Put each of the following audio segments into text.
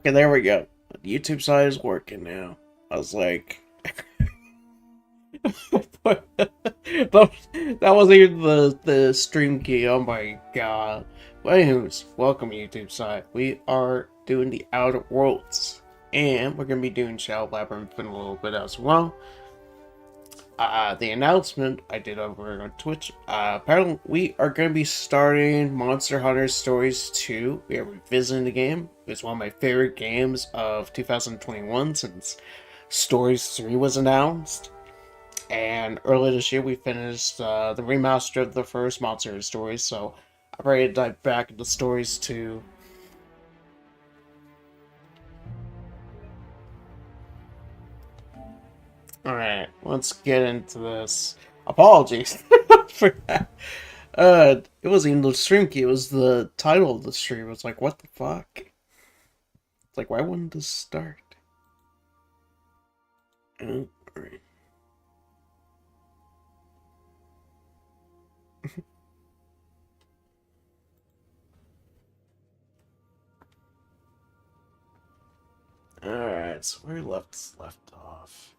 Okay, there we go. The YouTube side is working now. I was like, that wasn't even the stream key. Oh my god. But anyways, welcome YouTube side. We are doing the Outer Worlds, and we're gonna be doing Shadow Labyrinth in a little bit as well. The announcement I did over on Twitch. Apparently, we are going to be starting Monster Hunter Stories 2. We are revisiting the game. It's one of my favorite games of 2021 since Stories 3 was announced. And earlier this year, we finished the remaster of the first Monster Hunter Stories, so I'm ready to dive back into Stories 2. Alright, let's get into this. Apologies for that. It wasn't even the stream key, it was the title of the stream. It's like, what the fuck? It's like, why wouldn't this start? Alright. Alright, so where left off?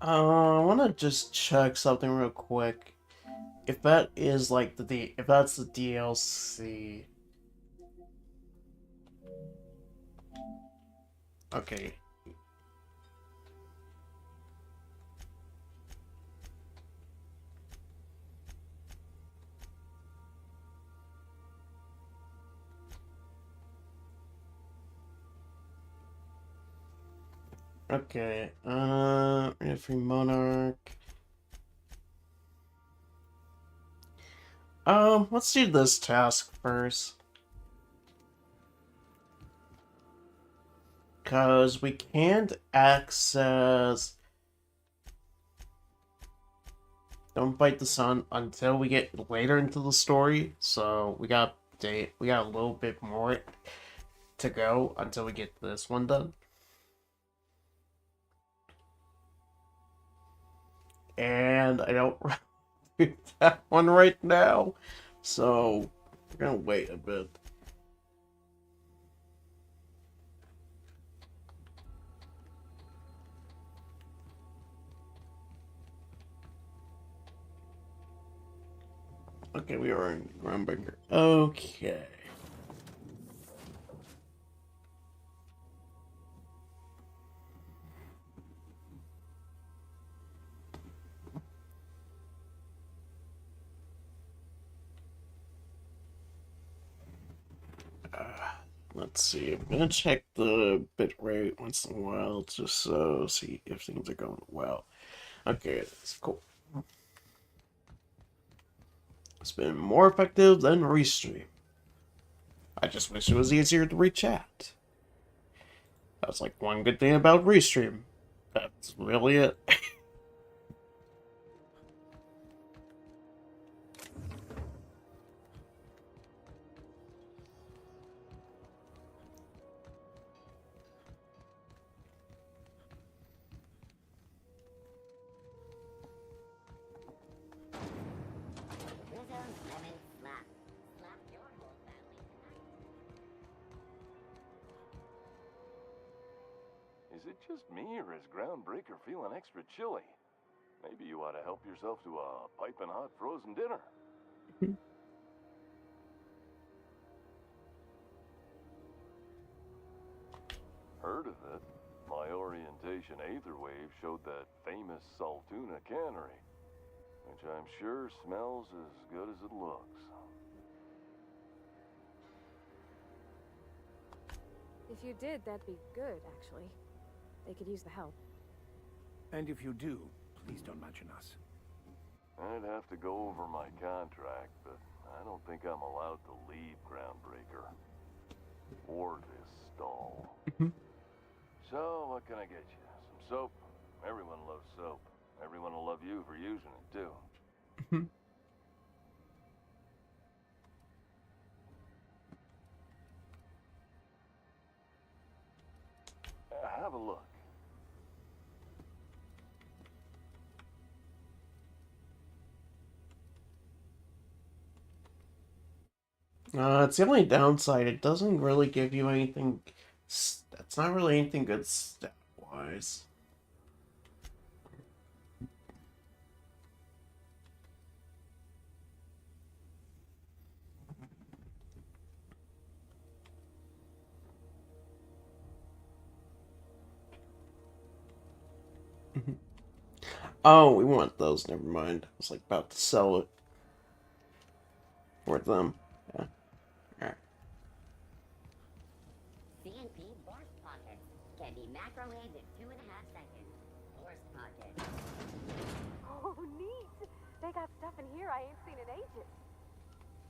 I want to just check something real quick. If that is like if that's the DLC. Okay. Okay. Free Monarch. Let's do this task first. Because we can't access Don't Bite the Sun until we get later into the story. So we got a little bit more to go until we get this one done. And I don't do that one right now. So we're gonna wait a bit. Okay, we are in Grumbinger. Okay. Let's see. I'm gonna check the bitrate once in a while just so see if things are going well. Okay, that's cool. It's been more effective than Restream. I just wish it was easier to rechat. That's like one good thing about Restream. That's really it. Is it just me, or is Groundbreaker feeling extra chilly? Maybe you ought to help yourself to a piping hot frozen dinner. Heard of it. My orientation aether wave showed that famous Saltuna cannery, which I'm sure smells as good as it looks. If you did, that'd be good, actually. They could use the help. And if you do, please don't mention us. I'd have to go over my contract, but I don't don't think I'm allowed to leave Groundbreaker. Or this stall. So, what can I get you? Some soap? Everyone loves soap. Everyone will love you for using it, too. Have a look. It's the only downside. It doesn't really give you anything. That's not really anything good stat-wise. Oh, we want those. Never mind. I was like about to sell it for them. Yeah. Alright. CNP Burst Pockets can be macrowaved in 2.5 seconds. Burst Pockets. Oh, neat! They got stuff in here I ain't seen in ages.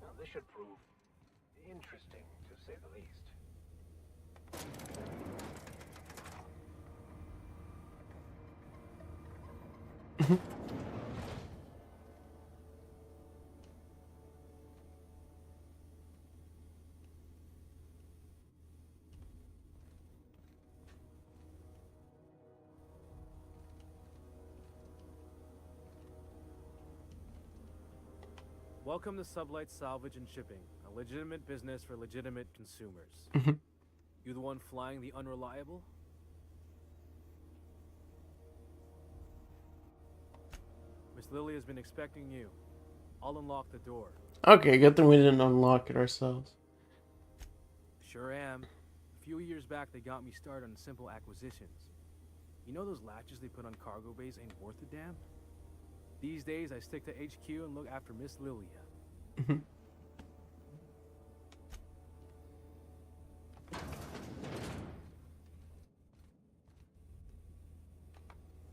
Now, this should prove interesting, to say the least. Welcome to Sublight Salvage and Shipping, a legitimate business for legitimate consumers. You the one flying the unreliable? Miss Lily has been expecting you. I'll unlock the door. Okay, good thing we didn't unlock it ourselves. Sure am. A few years back, they got me started on simple acquisitions. You know those latches they put on cargo bays ain't worth a damn? These days, I stick to HQ and look after Miss Lilia.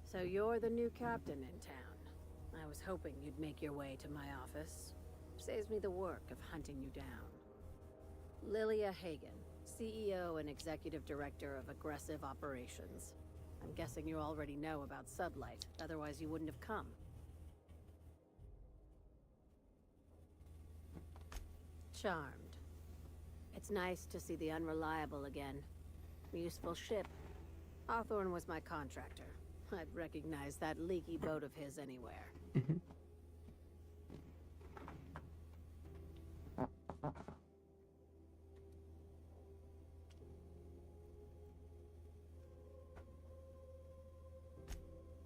So you're the new captain in town. I was hoping you'd make your way to my office. Saves me the work of hunting you down. Lilia Hagen, CEO and Executive Director of Aggressive Operations. I'm guessing you already know about Sublight, otherwise you wouldn't have come. Charmed. It's nice to see the Unreliable again. Useful ship. Hawthorne was my contractor. I'd recognize that leaky boat of his anywhere.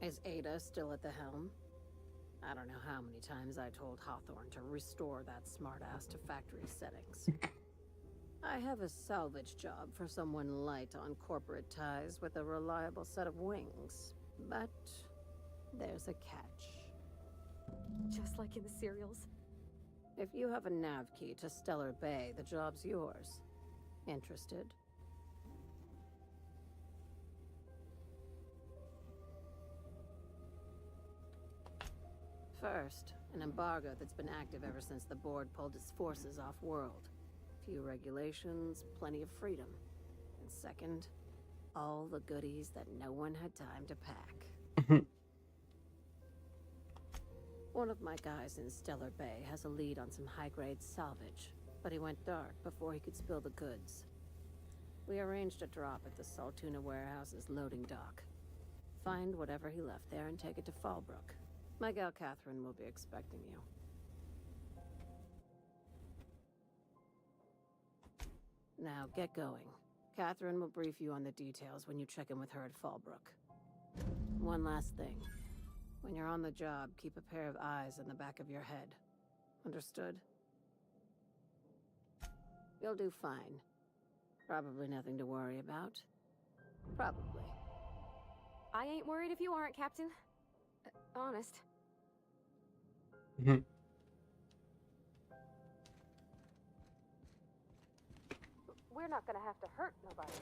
Is Ada still at the helm? I don't know how many times I told Hawthorne to restore that smartass to factory settings. I have a salvage job for someone light on corporate ties with a reliable set of wings. But there's a catch. Just like in the serials. If you have a nav key to Stellar Bay, the job's yours. Interested? First, an embargo that's been active ever since the board pulled its forces off-world. Few regulations, plenty of freedom. And second, all the goodies that no one had time to pack. One of my guys in Stellar Bay has a lead on some high-grade salvage, but he went dark before he could spill the goods. We arranged a drop at the Saltuna warehouse's loading dock. Find whatever he left there and take it to Fallbrook. My gal Catherine will be expecting you. Now, get going. Catherine will brief you on the details when you check in with her at Fallbrook. One last thing. When you're on the job, keep a pair of eyes in the back of your head. Understood? You'll do fine. Probably nothing to worry about. Probably. I ain't worried if you aren't, Captain. Honest. We're not gonna have to hurt nobody.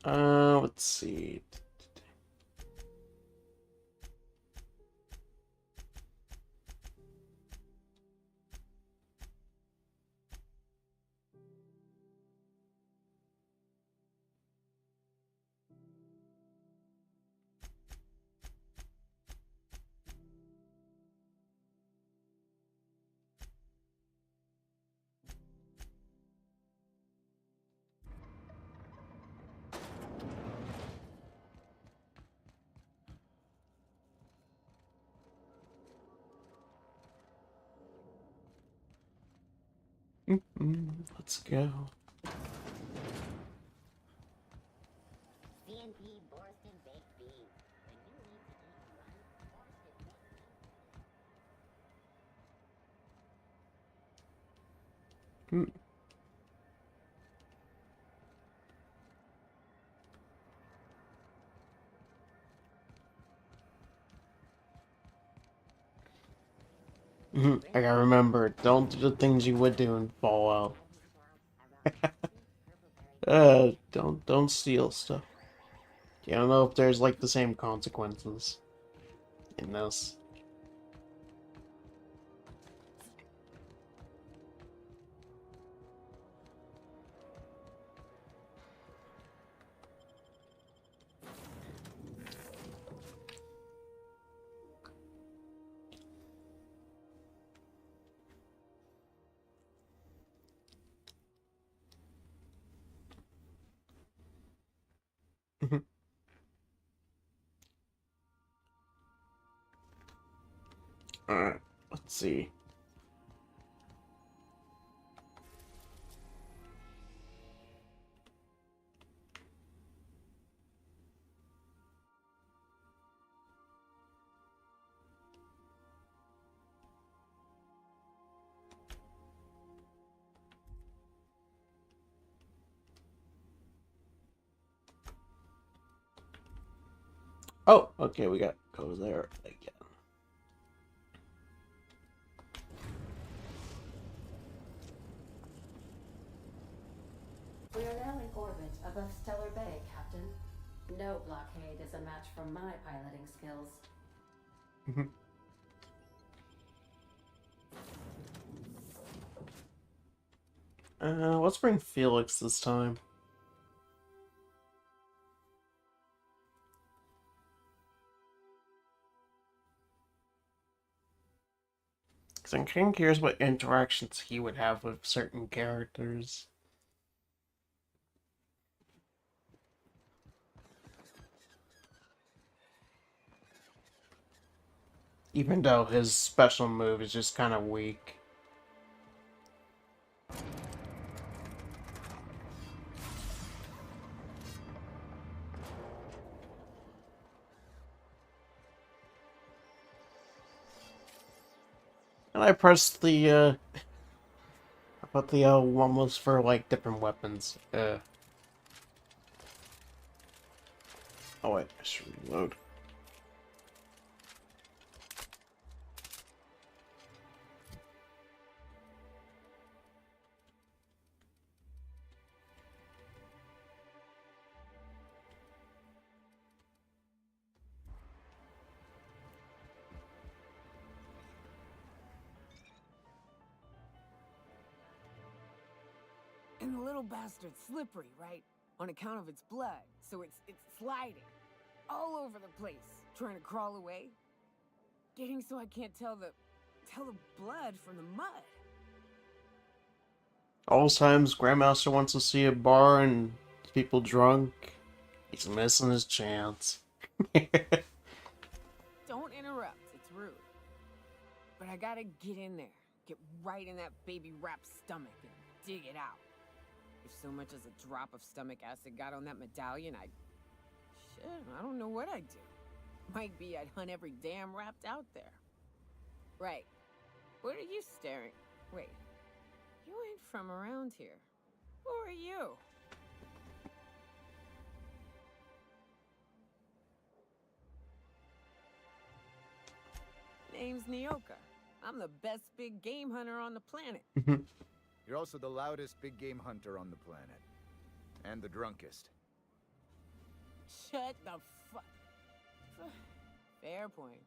Let's see. Let's go. CNP Borston baked beans. When you need to eat and run, Borston baked beans. Hmm. I gotta remember, don't do the things you would do in Fallout. Don't steal stuff. I don't know if there's like the same consequences in this. Alright, let's see. Oh, okay, we got to go there again. We are now in orbit above Stellar Bay, Captain. No blockade is a match for my piloting skills. Let's bring Felix this time. Because I'm kind of curious what interactions he would have with certain characters. Even though his special move is just kind of weak. And I pressed the, I put the one was for, like, different weapons. Oh wait, I should reload. And the little bastard's slippery, right? On account of its blood. So it's sliding. All over the place. Trying to crawl away. Getting so I can't tell the blood from the mud. All times Grandmaster wants to see a bar and people drunk, he's missing his chance. Don't interrupt, it's rude. But I gotta get in there. Get right in that baby rap's stomach and dig it out. If so much as a drop of stomach acid got on that medallion, shit, I don't know what I'd do. Might be I'd hunt every damn rapt out there. Right. What are you staring? Wait. You ain't from around here. Who are you? Name's Nyoka. I'm the best big game hunter on the planet. You're also the loudest big game hunter on the planet. And the drunkest. Shut the fuck. Fair point.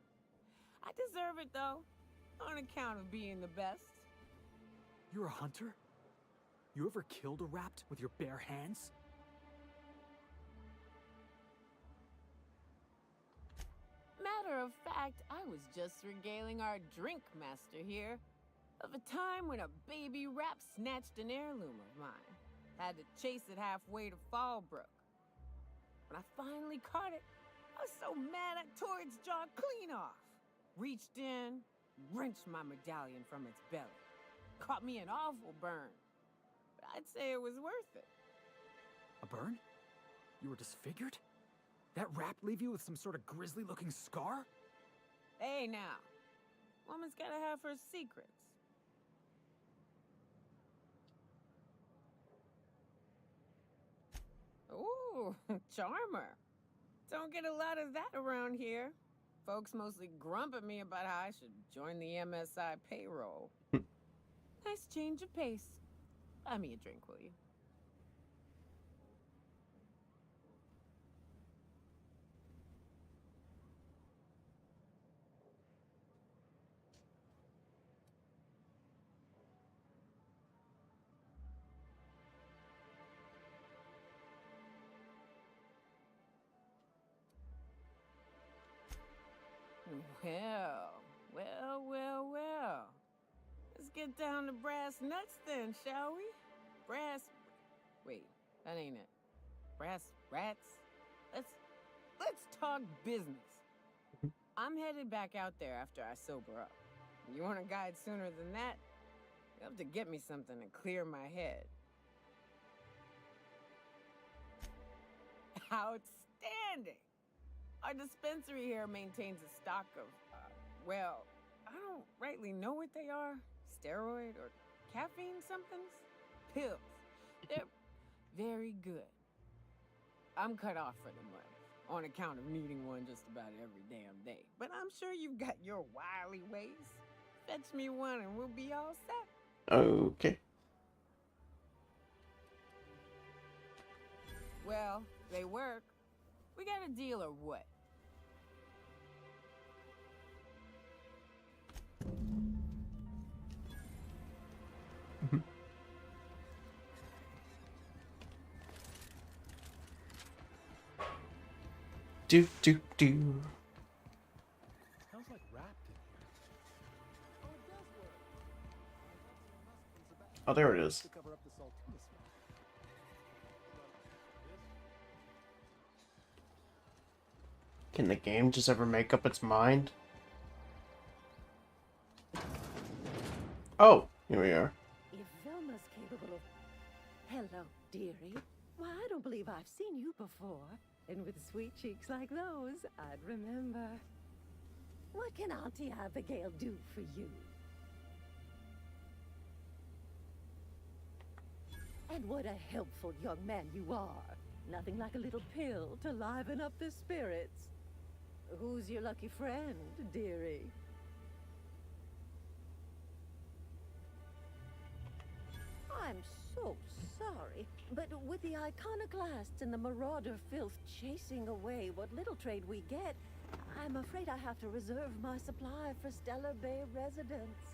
I deserve it, though. On account of being the best. You're a hunter? You ever killed a rapt with your bare hands? Matter of fact, I was just regaling our drink master here of a time when a baby rap snatched an heirloom of mine. Had to chase it halfway to Fallbrook. When I finally caught it, I was so mad I tore its jaw clean off. Reached in, wrenched my medallion from its belly. Caught me an awful burn. But I'd say it was worth it. A burn? You were disfigured? That rap leave you with some sort of grisly-looking scar? Hey now, woman's gotta have her secrets. Ooh, charmer. Don't get a lot of that around here. Folks mostly grump at me about how I should join the MSI payroll. Nice change of pace. Buy me a drink, will you? Well. Let's get down to brass nuts then, shall we? Wait, that ain't it. Brass rats? Let's talk business. I'm headed back out there after I sober up. You want a guide sooner than that? You have to get me something to clear my head. Outstanding! Our dispensary here maintains a stock of, well, I don't rightly know what they are. Steroid or caffeine somethings? Pills. They're very good. I'm cut off for the money, on account of needing one just about every damn day. But I'm sure you've got your wily ways. Fetch me one and we'll be all set. Okay. Well, they work. We got a deal or what? Do. Smells like wrapped in here. Oh, it does work. Oh, there it is. To cover up the saltiness. Can the game just ever make up its mind? Oh, here we are. If Velma's capable of... Hello, dearie. Why, I don't believe I've seen you before. And with sweet cheeks like those, I'd remember. What can Auntie Abigail do for you? And what a helpful young man you are. Nothing like a little pill to liven up the spirits. Who's your lucky friend, dearie? I'm so sorry, but with the iconoclasts and the marauder filth chasing away what little trade we get, I'm afraid I have to reserve my supply for Stellar Bay residents.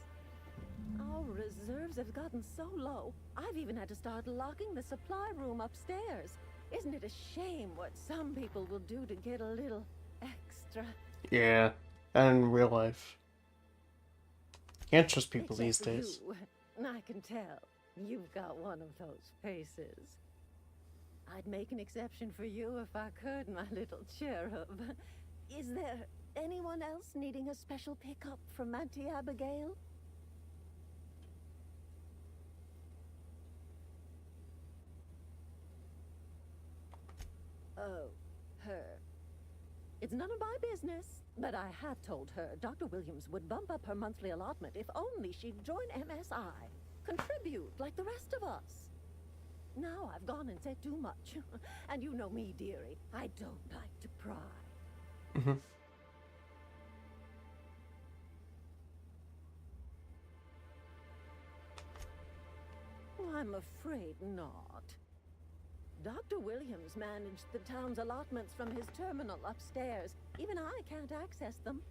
Our reserves have gotten so low, I've even had to start locking the supply room upstairs. Isn't it a shame what some people will do to get a little extra? Yeah, and in real life. Can't trust people Except these for days. you. I can tell. You've got one of those faces. I'd make an exception for you if I could, my little cherub. Is there anyone else needing a special pickup from Auntie Abigail? Oh, her. It's none of my business, but I have told her Dr. Williams would bump up her monthly allotment if only she'd join MSI. Contribute like the rest of us. Now I've gone and said too much. And you know me, dearie. I don't like to pry. I'm afraid not. Dr. Williams managed the town's allotments from his terminal upstairs. Even I can't access them.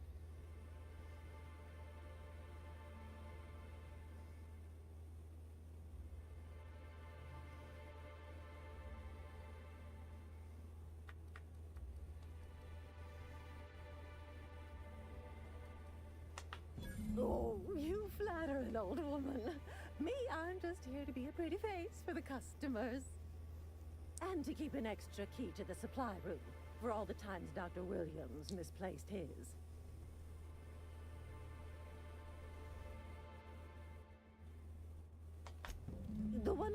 Oh, you flatter an old woman. Me, I'm just here to be a pretty face for the customers. And to keep an extra key to the supply room for all the times Dr. Williams misplaced his.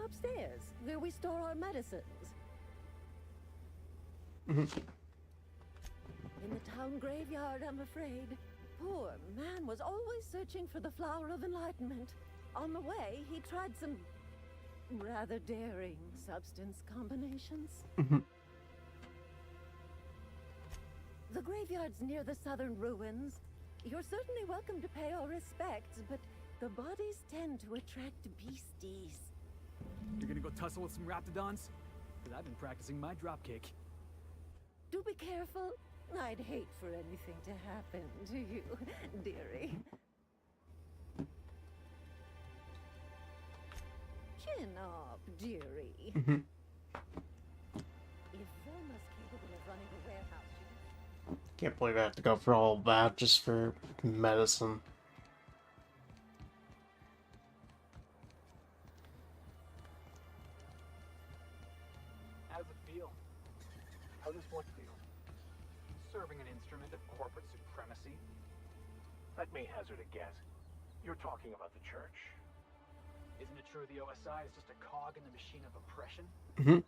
upstairs, where we store our medicines. Mhm. In the town graveyard, I'm afraid. Poor man was always searching for the flower of enlightenment. On the way, he tried some rather daring substance combinations. Mhm. The graveyard's near the southern ruins. You're certainly welcome to pay our respects, but the bodies tend to attract beasties. You're gonna go tussle with some raptidons? Because I've been practicing my dropkick. Do be careful. I'd hate for anything to happen to you, dearie. Chin up, dearie. Mhm. If Velma's capable of running a warehouse, Can't believe I have to go for all that just for medicine. How does it feel? How does what feel? Serving an instrument of corporate supremacy? Let me hazard a guess. You're talking about the church. Isn't it true the OSI is just a cog in the machine of oppression? Mhm.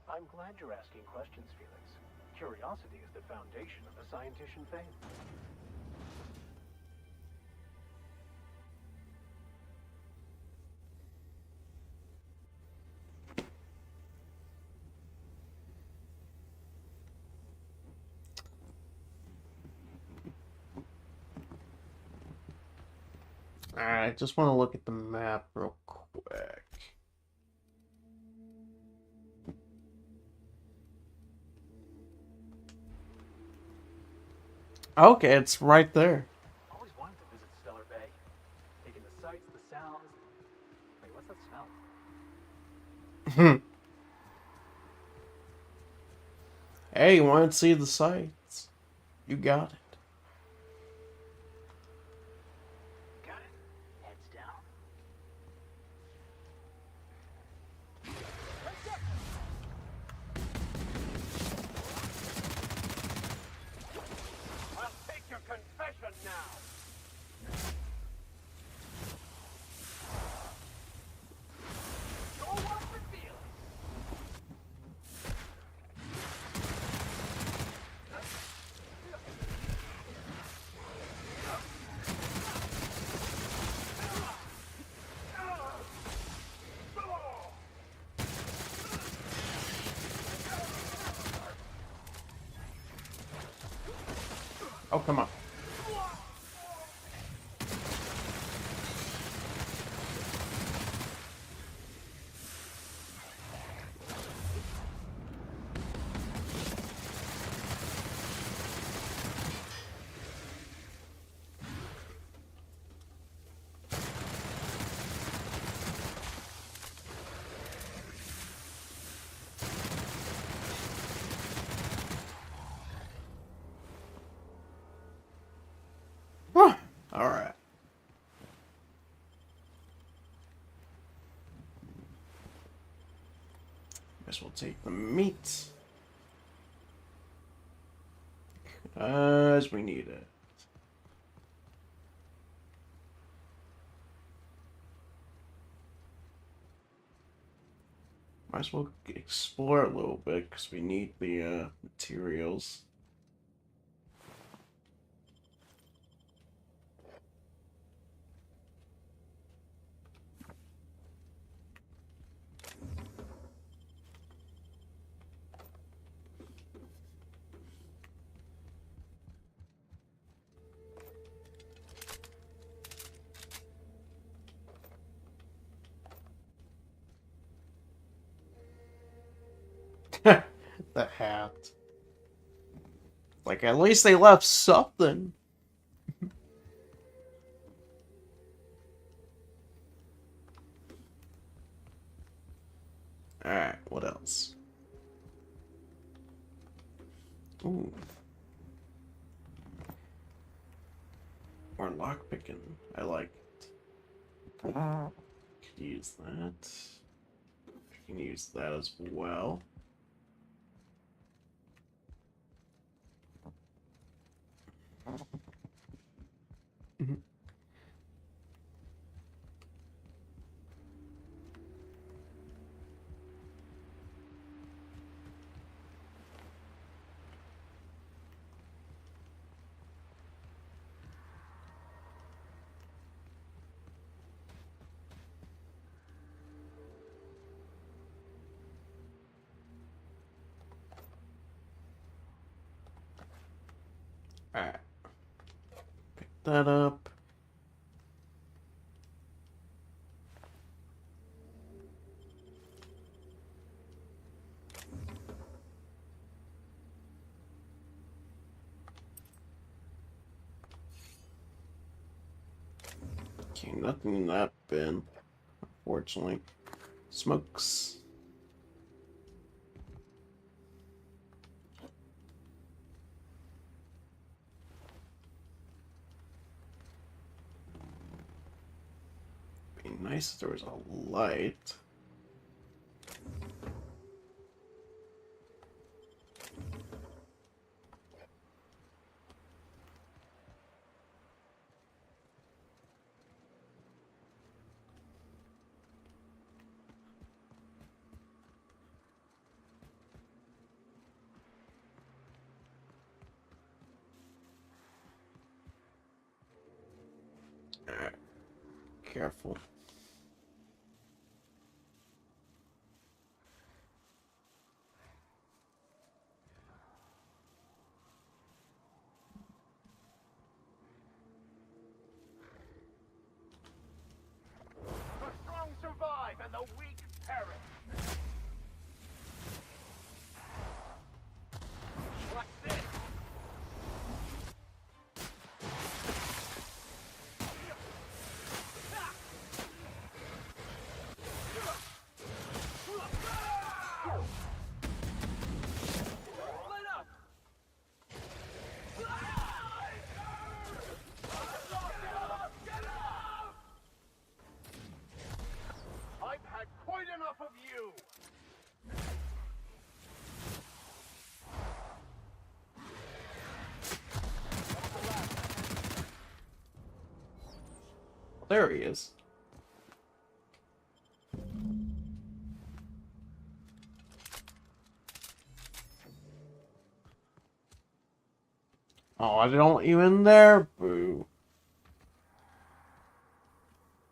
I'm glad you're asking questions, Felix. Curiosity is the foundation of the scientician faith. Alright, just want to look at the map real quick. Okay, it's right there. Always wanted to visit Stellar Bay. Taking the sights, the sounds. Wait, what's that smell? Hey, you want to see the sights? You got it. Got it. Heads down. I'll take your confession now. Show us the deal. Oh, come on. Alright. Guess we'll take the meat. As we need it. Might as well explore a little bit because we need the materials. The hat. Like, at least they left something. Alright, what else? Ooh. More lockpicking. I like it. Could use that. I can use that as well. that up. Okay, nothing in that bin, unfortunately. Smokes. Be nice if there was a light. Alright. Careful. The strong survive and the weak perish. What's this? Lit up! I've had quite enough of you! There he is. Oh, I don't let you in there? Boo.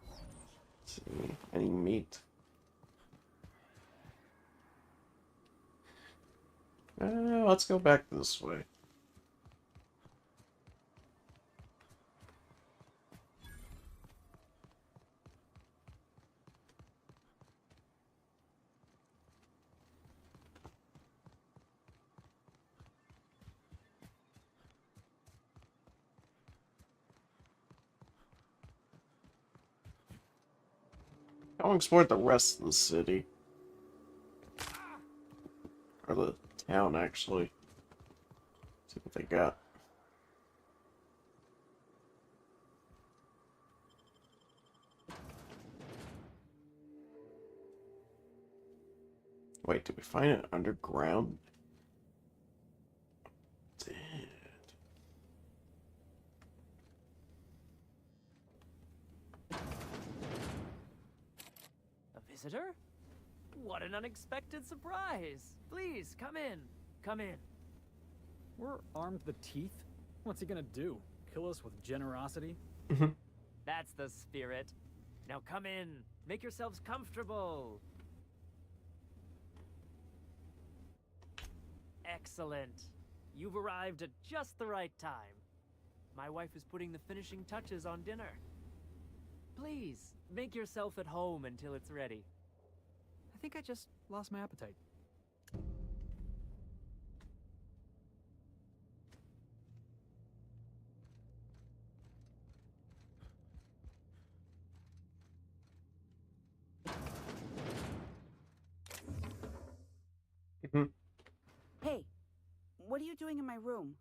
Let's see. Any meat? Let's go back this way. I want to explore the rest of the city. Or the town, actually. See what they got. Wait, did we find it underground? Did. A visitor? What an unexpected surprise! Please, come in. Come in. We're armed to the teeth? What's he gonna do? Kill us with generosity? That's the spirit. Now come in. Make yourselves comfortable. Excellent. You've arrived at just the right time. My wife is putting the finishing touches on dinner. Please, make yourself at home until it's ready. I think I just lost my appetite. Hey, what are you doing in my room?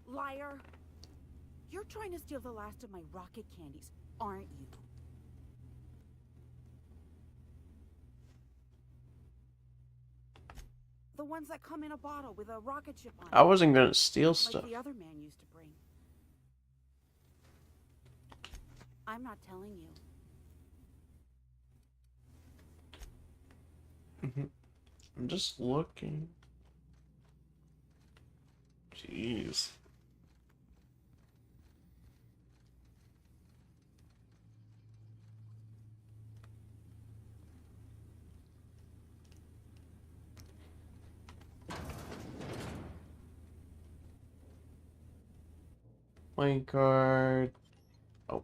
Liar! You're trying to steal the last of my rocket candies, aren't you? The ones that come in a bottle with a rocket ship on it. I wasn't gonna steal stuff. Like the other man used to bring. I'm not telling you. I'm just looking. Jeez. Playing card. Oh.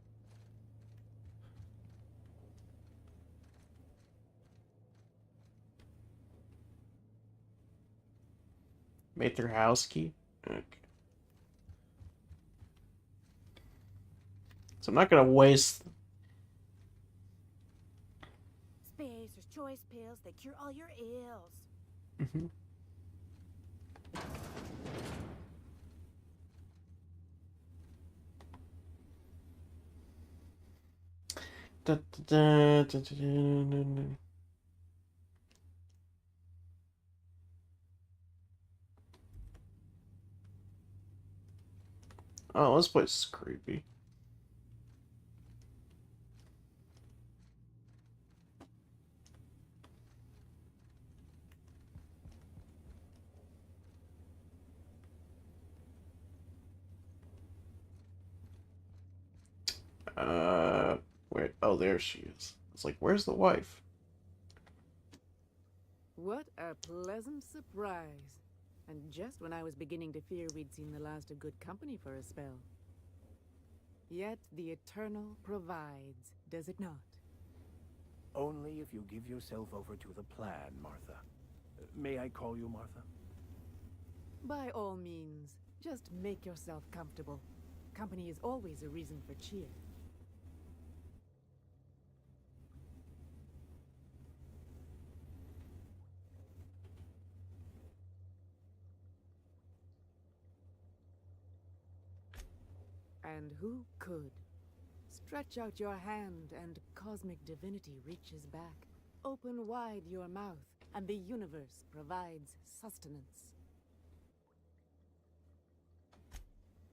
Made their house key? Okay. So I'm not gonna waste... Spacer's choice pills, they cure all your ills. Mm-hmm. Da, da, da, da, da, da, da. Oh, this place is creepy. Where? Oh, there she is. It's like, where's the wife? What a pleasant surprise. And just when I was beginning to fear we'd seen the last of good company for a spell. Yet the Eternal provides, does it not? Only if you give yourself over to the plan, Martha. May I call you Martha? By all means, just make yourself comfortable. Company is always a reason for cheer. And who could? Stretch out your hand and cosmic divinity reaches back. Open wide your mouth and the universe provides sustenance.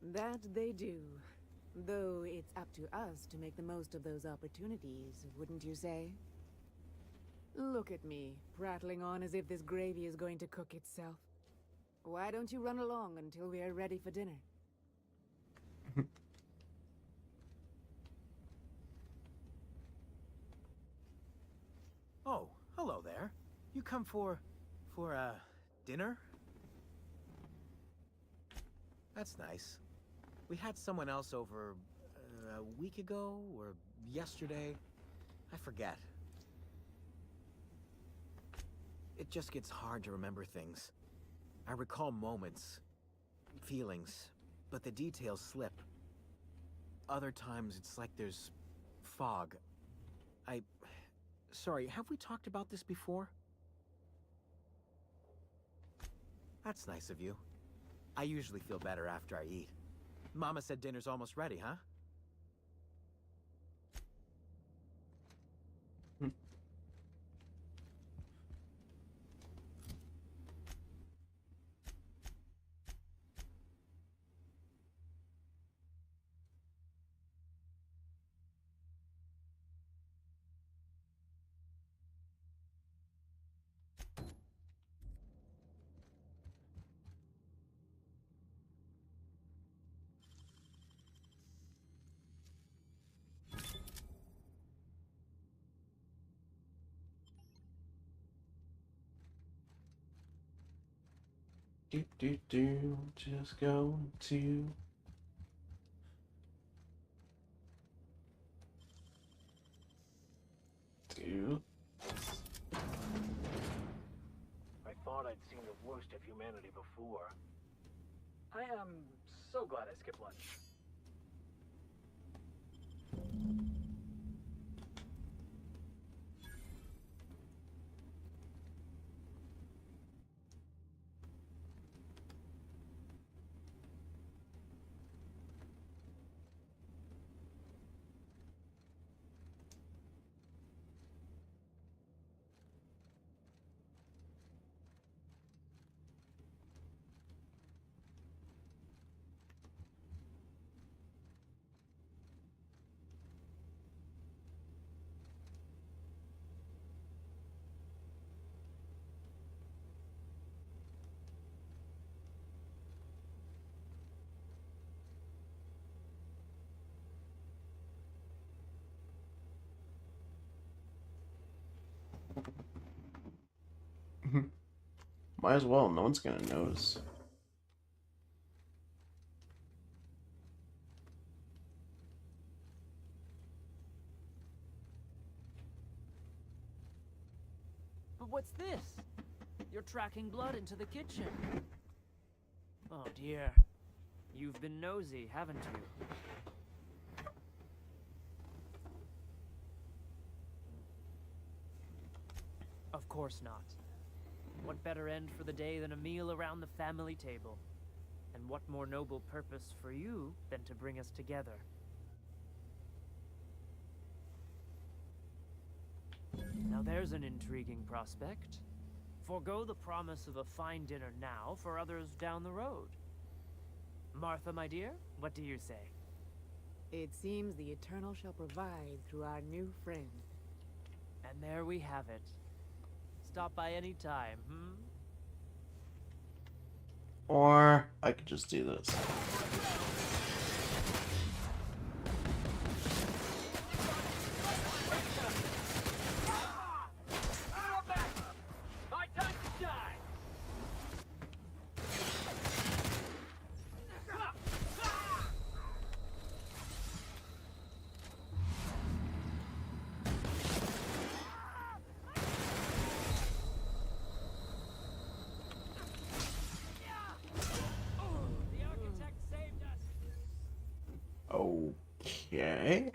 That they do. Though it's up to us to make the most of those opportunities, wouldn't you say? Look at me, prattling on as if this gravy is going to cook itself. Why don't you run along until we are ready for dinner? Oh, hello there. You come for dinner? That's nice. We had someone else over a week ago or yesterday. I forget. It just gets hard to remember things. I recall moments, feelings, but the details slip. Other times it's like there's fog. Sorry, have we talked about this before? That's nice of you. I usually feel better after I eat. Mama said dinner's almost ready, huh? Just going to... do... I thought I'd seen the worst of humanity before. I am so glad I skipped lunch. Might as well, no one's gonna notice. what's this? You're tracking blood into the kitchen. Oh dear. You've been nosy, haven't you? Of course not. What better end for the day than a meal around the family table? And what more noble purpose for you than to bring us together? Now there's an intriguing prospect. Forgo the promise of a fine dinner now for others down the road. Martha, my dear, what do you say? It seems the Eternal shall provide through our new friend. And there we have it. Stop by any time, Or I could just do this. Okay.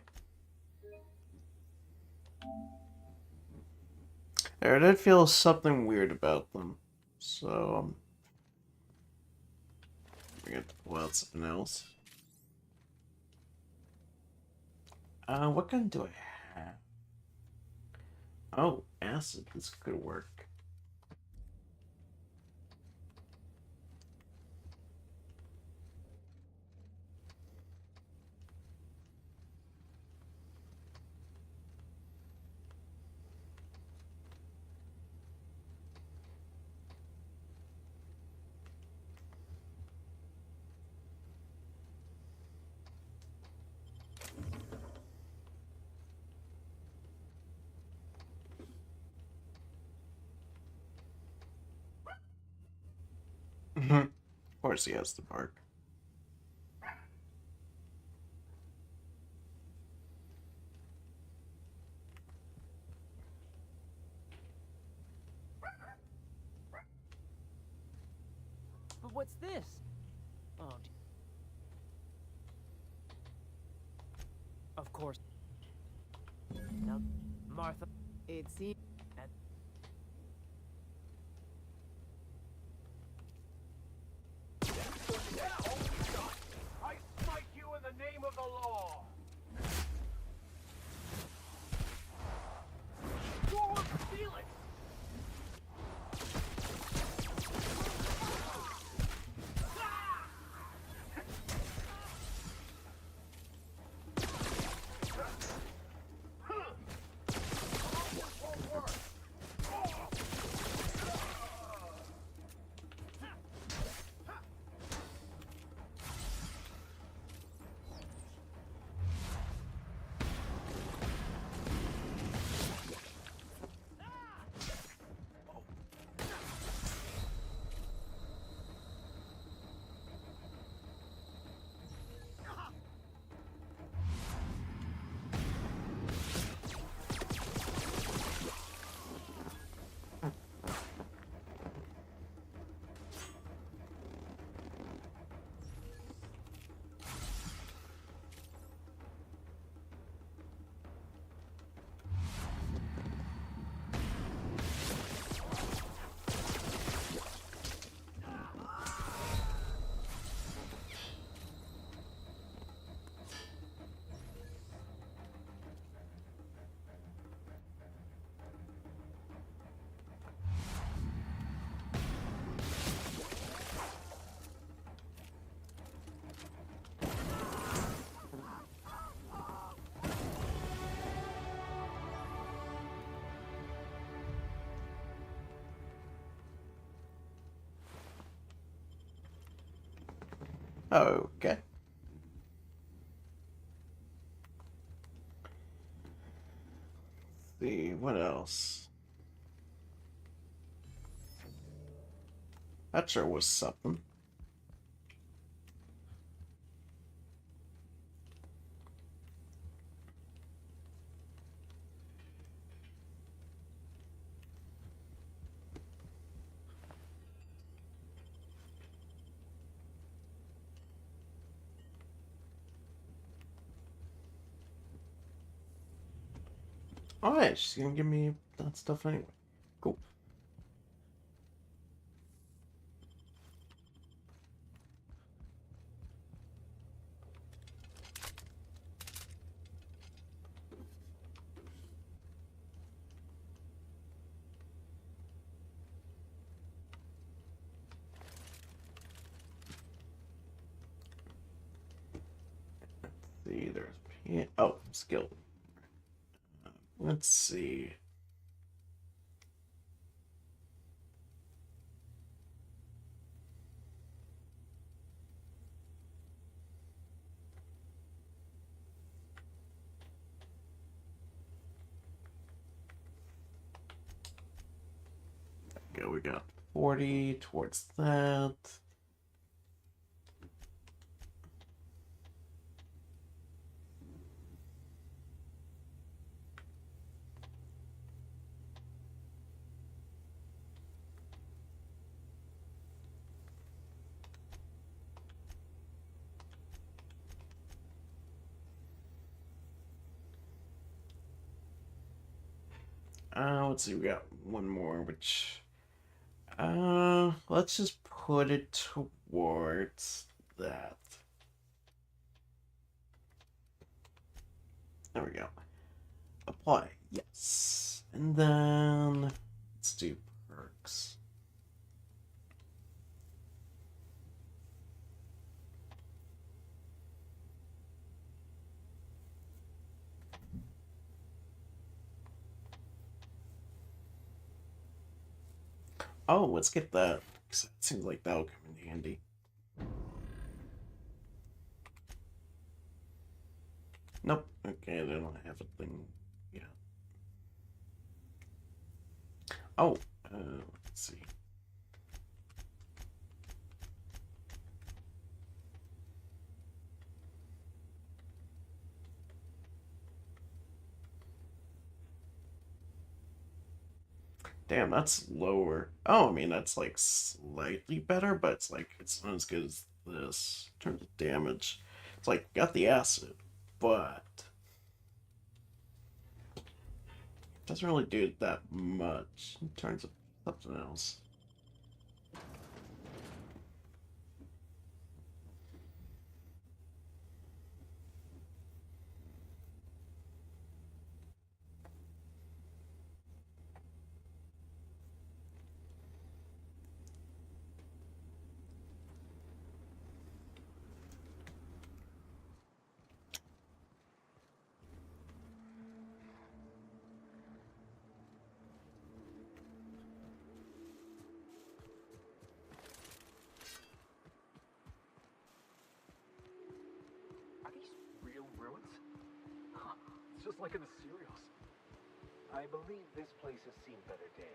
I did feel something weird about them, so we're going to pull out something else. What gun do I have? Oh, acid. This could work. Of course he has to bark. But what's this? Oh, of course. Now, Martha. It seems. I smite you in the name of the law! Forward, steal it! Okay. Let's see, what else? That sure was something. Oh yeah, she's gonna give me that stuff anyway. Cool. See, there's skill. Let's see. Okay, we got 40 towards that. Let's see, we got one more, which, let's just put it towards that. There we go. Apply, yes. And then, let's do perks. Oh, let's get that. It seems like that'll come in handy. Nope. Okay, they don't have a thing yet. Oh, let's see. Damn, that's lower. Oh, I mean, that's like slightly better, but it's like, it's not as good as this in terms of damage. It's like, got the acid, but it doesn't really do that much in terms of something else. Are these real ruins? Huh, it's just like in the serials. I believe this place has seen better days.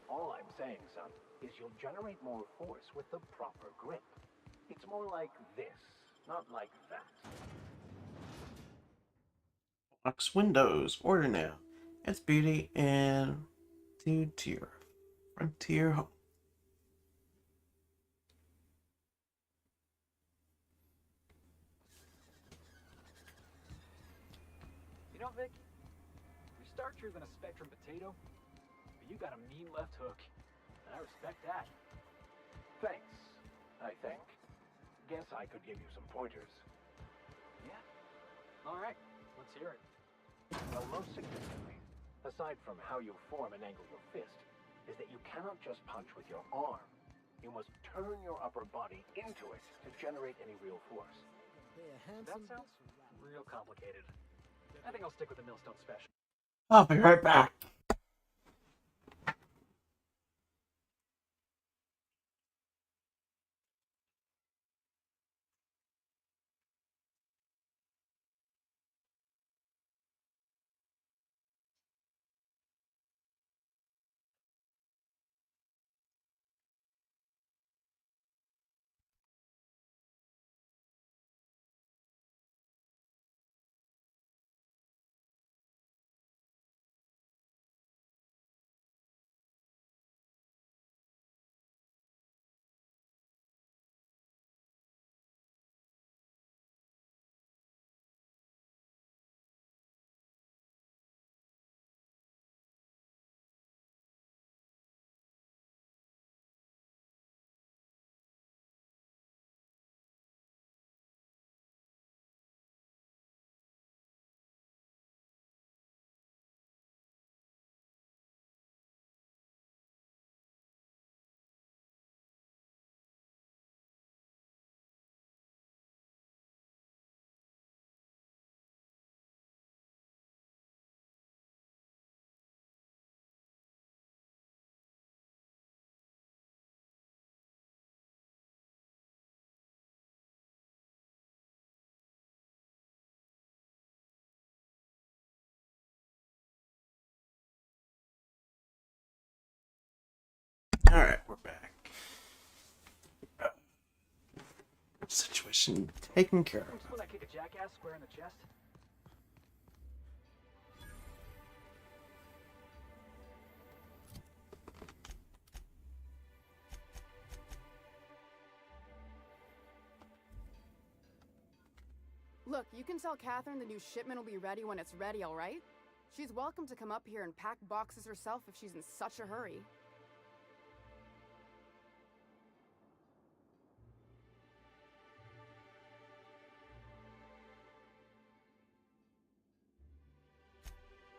All I'm saying, son, is you'll generate more force with the proper grip. It's more like this, not like that. Box windows. Order now. It's beauty and two-tier. Frontier home. You know, Vic, you're starchier than a Spectrum potato, but you got a mean left hook, and I respect that. Thanks, I think. Guess I could give you some pointers. Yeah? Alright, let's hear it. Well, most significantly, aside from how you form and angle your fist, is that you cannot just punch with your arm. You must turn your upper body into it to generate any real force. That sounds real complicated. I think I'll stick with the Millstone Special. I'll be right back. Mission taken care of. When I kick a jackass square in the chest? Look, you can tell Catherine the new shipment will be ready when it's ready, all right? She's welcome to come up here and pack boxes herself if she's in such a hurry.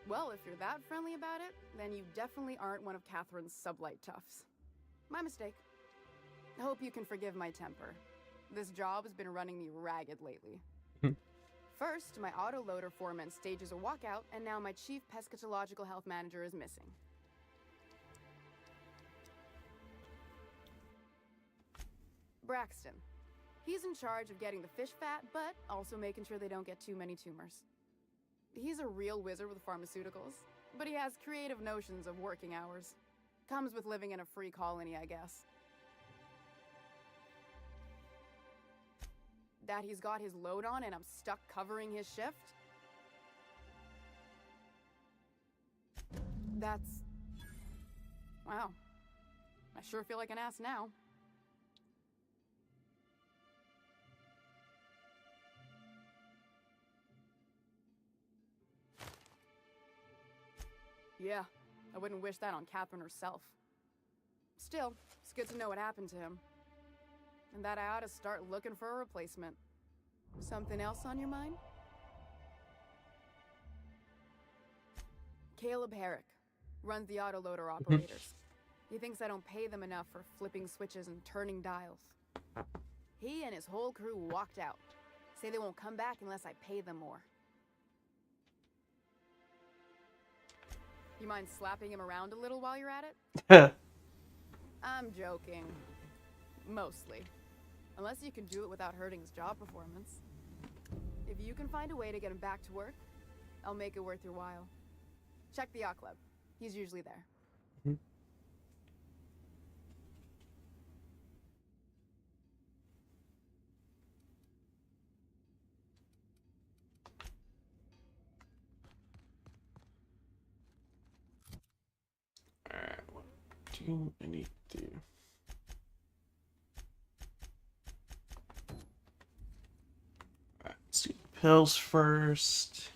Well, if you're that friendly about it, then you definitely aren't one of Catherine's sublight toughs. My mistake. I hope you can forgive my temper. This job has been running me ragged lately. First, my autoloader foreman stages a walkout, and now my chief pescatological health manager is missing. Braxton. He's in charge of getting the fish fat, but also making sure they don't get too many tumors. He's a real wizard with pharmaceuticals, but he has creative notions of working hours. Comes with living in a free colony, I guess. That he's got his load on and I'm stuck covering his shift? That's... wow. I sure feel like an ass now. Yeah, I wouldn't wish that on Catherine herself. Still, it's good to know what happened to him. And that I ought to start looking for a replacement. Something else on your mind? Caleb Herrick runs the autoloader operators. He thinks I don't pay them enough for flipping switches and turning dials. He and his whole crew walked out. Say they won't come back unless I pay them more. You mind slapping him around a little while you're at it? I'm joking. Mostly. Unless you can do it without hurting his job performance. If you can find a way to get him back to work, I'll make it worth your while. Check the yacht club. He's usually there. Alright, what do I need to do? Alright, let's do the pills first.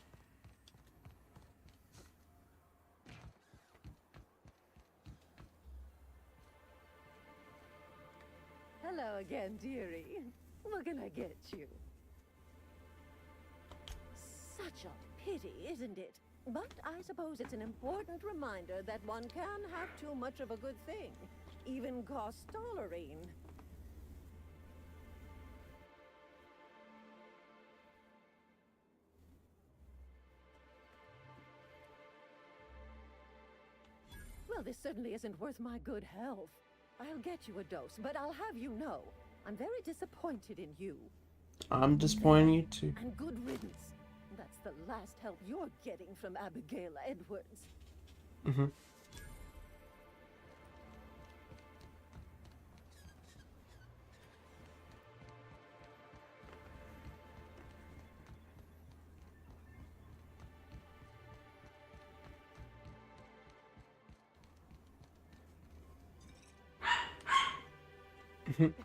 Hello again, dearie. What can I get you? Such a pity, isn't it? But I suppose it's an important reminder that one can have too much of a good thing, even cost tolerine. Well, this certainly isn't worth my good health. I'll get you a dose, but I'll have you know, I'm very disappointed in you. I'm disappointed in you too. And good riddance. That's the last help you're getting from Abigail Edwards. Mm-hmm.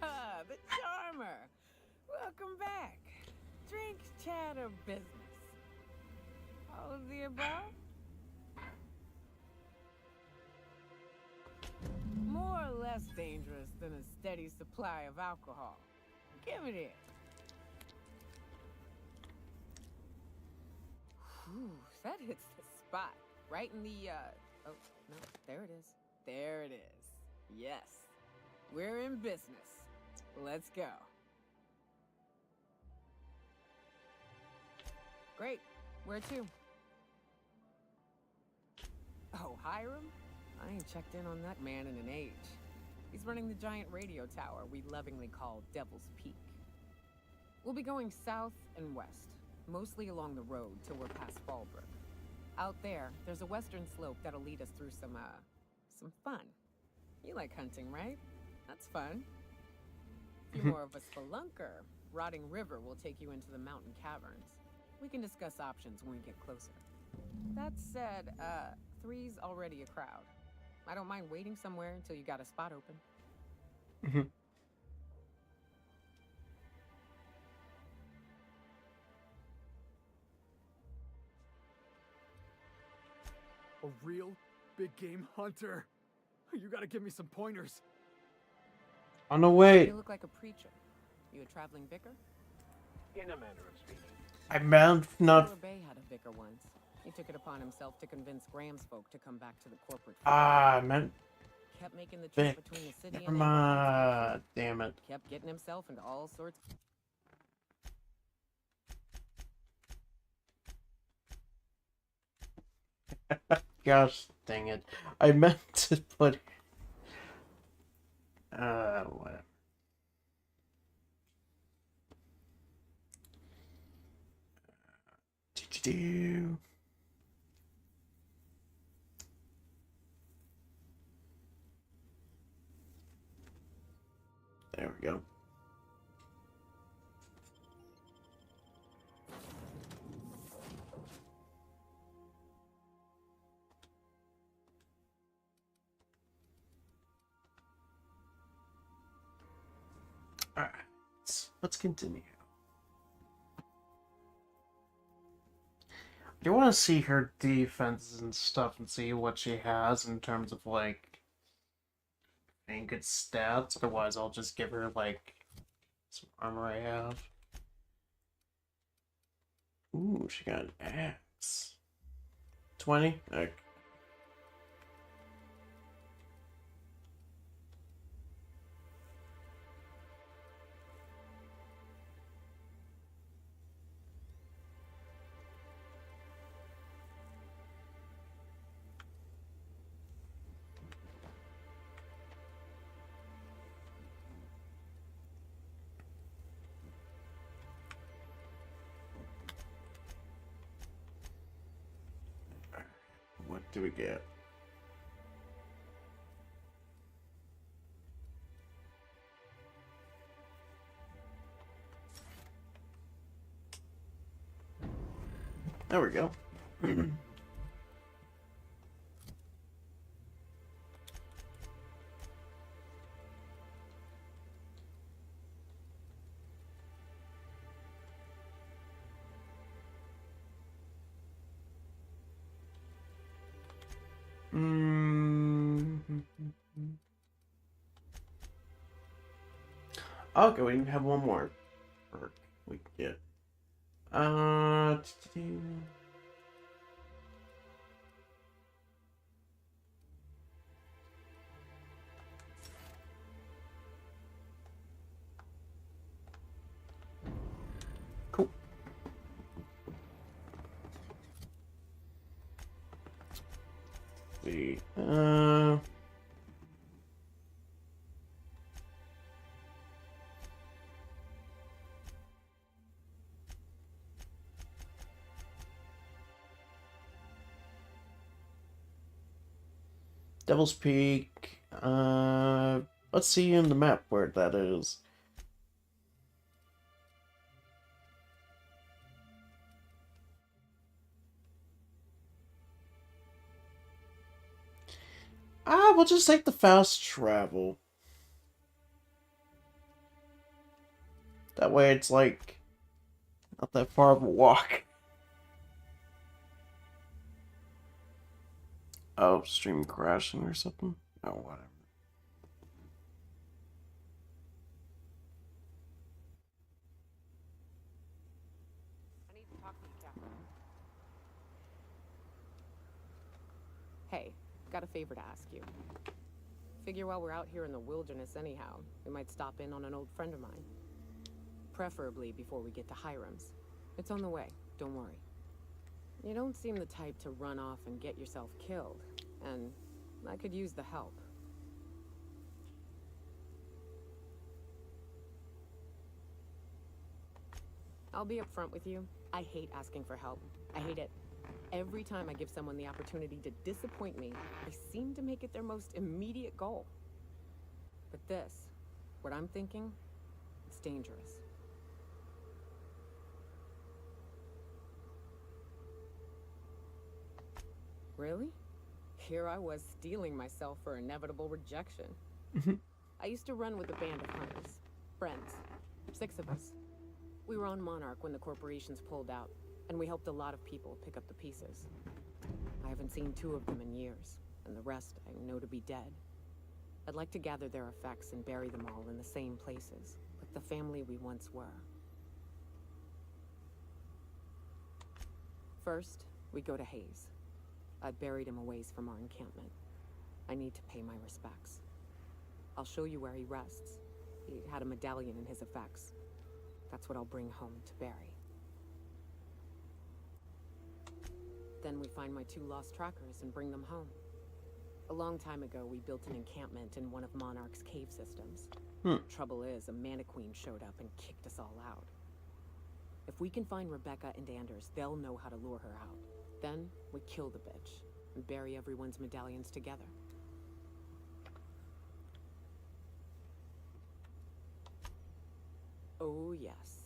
Ah, the charmer. Welcome back. Drink, chat, or business? All of the above? More or less dangerous than a steady supply of alcohol. Give it here. Whew, that hits the spot. Right in the, oh, no, there it is. There it is. Yes. We're in business. Let's go. Great. Where to? Oh, Hiram? I ain't checked in on that man in an age. He's running the giant radio tower we lovingly call Devil's Peak. We'll be going south and west, mostly along the road till we're past Fallbrook. Out there's a western slope that'll lead us through some fun. You like hunting, right? That's fun. If you're more of a spelunker, Rotting River will take you into the mountain caverns. We can discuss options when we get closer. That said, 3's already a crowd. I don't mind waiting somewhere until you got a spot open. Mhm. A real big game hunter. You gotta give me some pointers. On the way. You look like a preacher. You a traveling vicar? In a manner of speaking. I meant not. Taylor Bay had a vicar once. He took it upon himself to convince Graham's folk to come back to the corporate. I meant. Kept making the trip Vic. between the city Never and mind. Damn it. kept getting himself into all sorts. Gosh dang it. I meant to put. Whatever. Do. There we go. Alright, let's continue. I do want to see her defenses and stuff and see what she has in terms of, like, any good stats. Otherwise, I'll just give her, like, some armor I have. Ooh, she got an axe. 20? Okay. What do we get? There we go. Okay, we have one more perk we can get. Cool. See. Devil's Peak. Let's see in the map where that is. We'll just take the fast travel. That way it's like not that far of a walk. Oh, stream crashing or something? Oh, whatever. I need to talk to you, Captain. Hey, got a favor to ask you. Figure while we're out here in the wilderness anyhow, we might stop in on an old friend of mine. Preferably before we get to Hiram's. It's on the way, don't worry. You don't seem the type to run off and get yourself killed, and I could use the help. I'll be upfront with you. I hate asking for help. I hate it. Every time I give someone the opportunity to disappoint me, they seem to make it their most immediate goal. But this, what I'm thinking, it's dangerous. Really? Here I was steeling myself for inevitable rejection. I used to run with a band of hunters. Friends. 6 of us. We were on Monarch when the corporations pulled out, and we helped a lot of people pick up the pieces. I haven't seen 2 of them in years, and the rest I know to be dead. I'd like to gather their effects and bury them all in the same places, like the family we once were. First, we go to Hayes. I've buried him a ways from our encampment. I need to pay my respects. I'll show you where he rests. He had a medallion in his effects. That's what I'll bring home to Barry. Then we find my 2 lost trackers and bring them home. A long time ago, we built an encampment in one of Monarch's cave systems. Trouble is, a Mantiqueen showed up and kicked us all out. If we can find Rebecca and Anders, they'll know how to lure her out. Then, we kill the bitch and bury everyone's medallions together. Oh yes.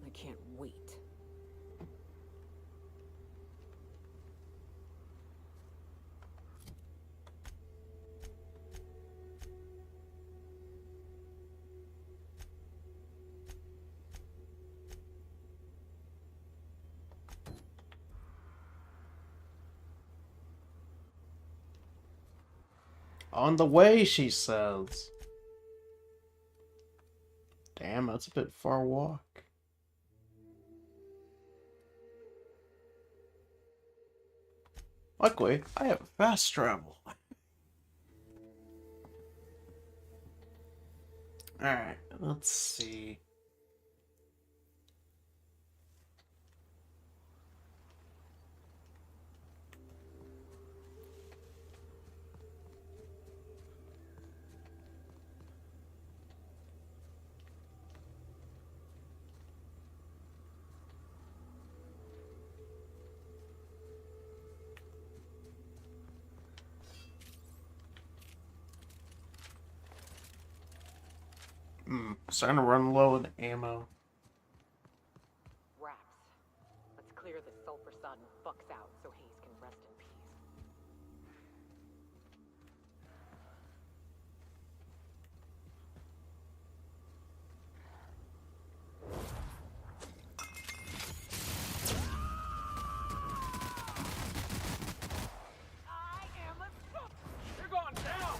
I can't wait. On the way, she says. Damn, that's a bit far walk. Luckily, I have fast travel. Alright, let's see. Starting to run low with ammo. Rats. Let's clear this sulfur-sodden fucks out so Hayes can rest in peace. I am a suck. You're going down.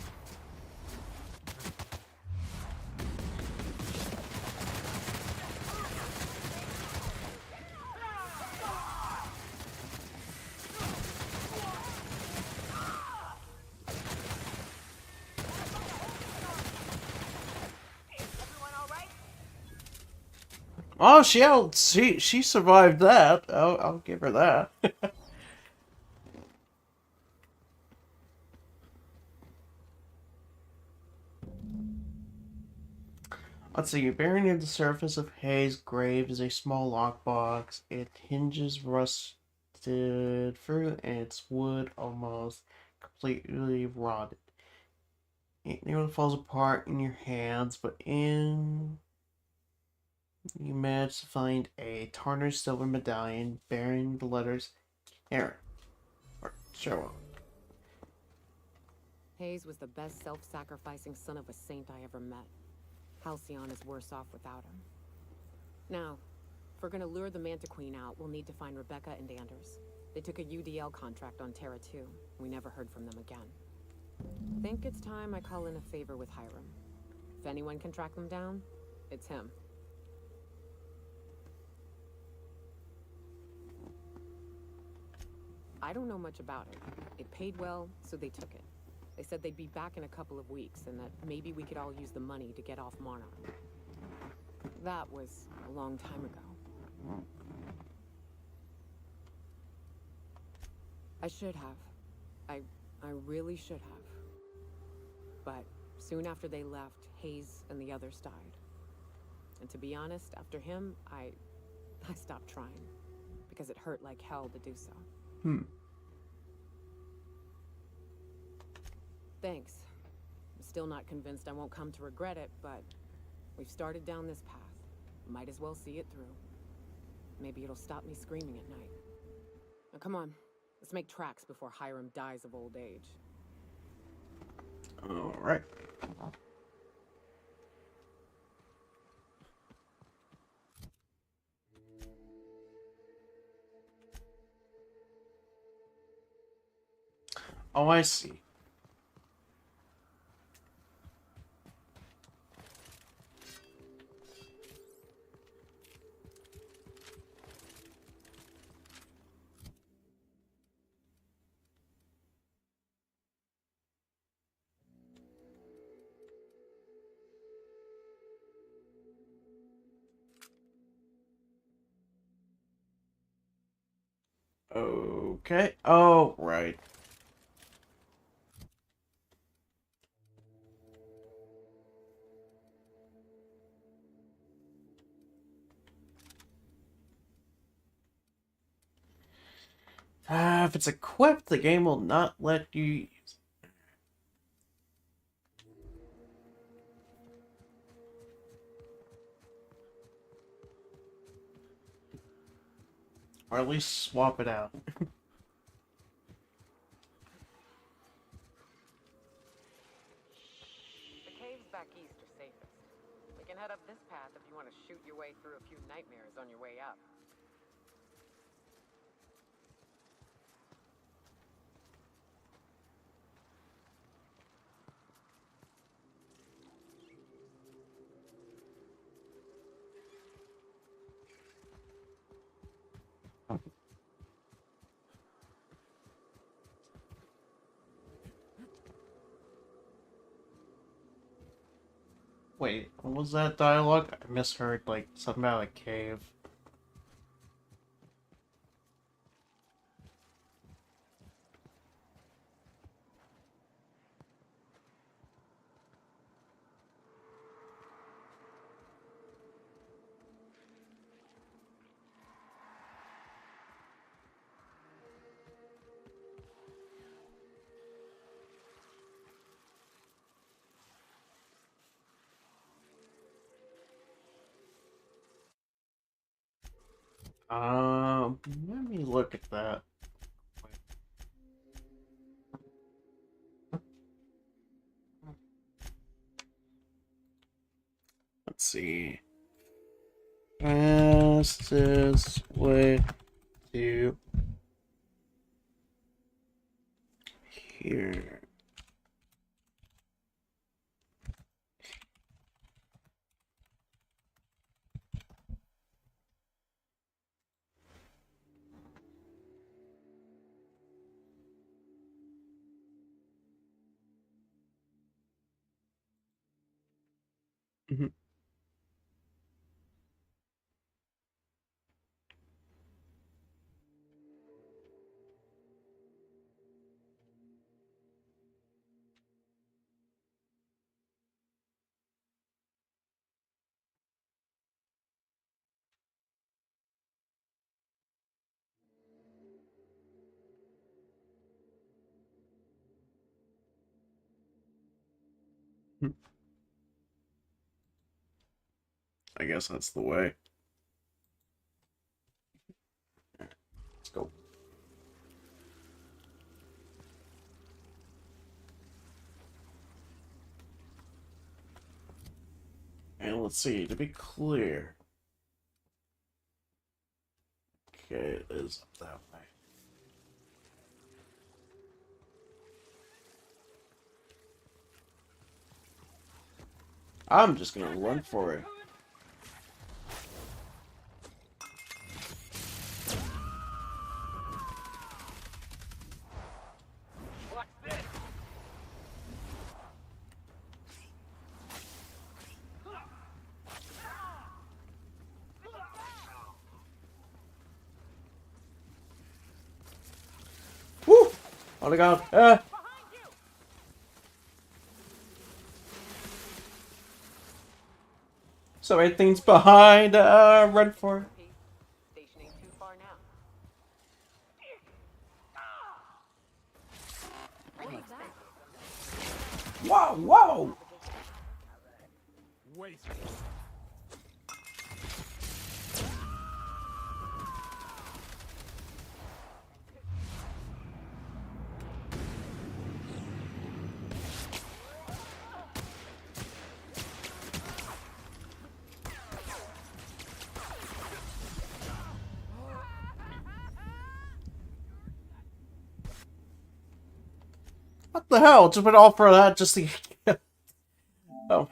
Oh, she survived that. I'll give her that. Let's see. Buried near the surface of Hayes' grave is a small lockbox. Its hinges rusted through, and its wood almost completely rotted. It nearly falls apart in your hands, but you manage to find a tarnished silver medallion bearing the letters Aaron or Cheryl. Hayes was the best self-sacrificing son of a saint I ever met. Halcyon is worse off without him. Now, if we're gonna lure the Mantiqueen out, we'll need to find Rebecca and Anders. They took a UDL contract on Terra 2. We never heard from them again. Think it's time I call in a favor with Hiram. If anyone can track them down, it's him. I don't know much about it. It paid well, so they took it. They said they'd be back in a couple of weeks, and that maybe we could all use the money to get off Monarch. That was a long time ago. I should have. I really should have. But soon after they left, Hayes and the others died. And to be honest, after him, I stopped trying. Because it hurt like hell to do so. Thanks. I'm still not convinced I won't come to regret it, but we've started down this path. Might as well see it through. Maybe it'll stop me screaming at night. Now come on, Let's make tracks before Hiram dies of old age. All right. Oh, I see. Okay. Oh, right. If it's equipped, the game will not let you use it. Or at least swap it out. The caves back east are safest. We can head up this path if you want to shoot your way through a few nightmares on your way up. Wait, what was that dialogue? I misheard, like, something about a cave. Let me look at that. Let's see. Fastest way to here. Mhm. I guess that's the way. Let's go. And let's see, to be clear. Okay, it is up that way. I'm just gonna run for it. Woo! Oh my god. So everything's behind, run for it. Station ain't too far now. Whoa, whoa! Wait. the hell? Just went all for that just to... Oh.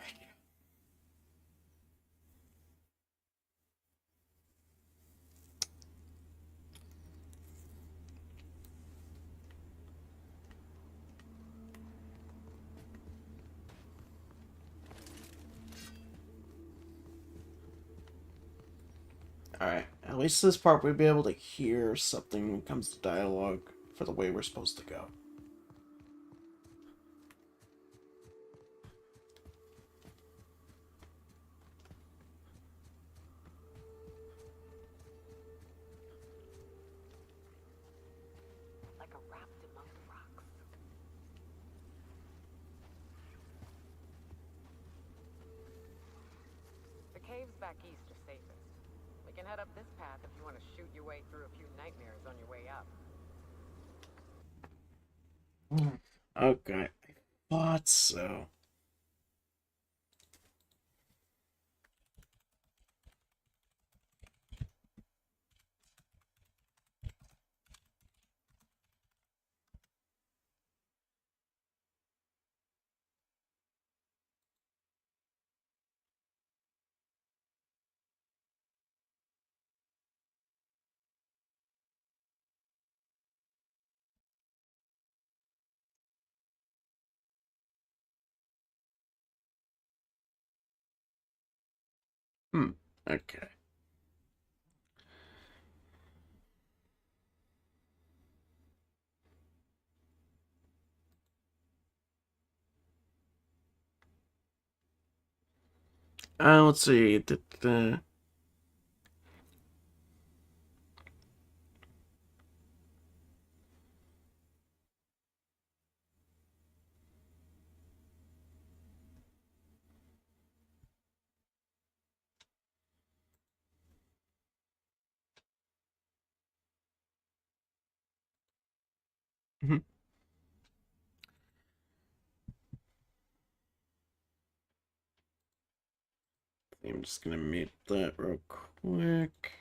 Alright, at least this part we'll be able to hear something when it comes to dialogue for the way we're supposed to go. Like a raft among the rocks. The caves back east are safest. We can head up this path if you want to shoot your way through a few nightmares on your way up. Okay, I thought so. Okay. Let's see. I'm just gonna mute that real quick.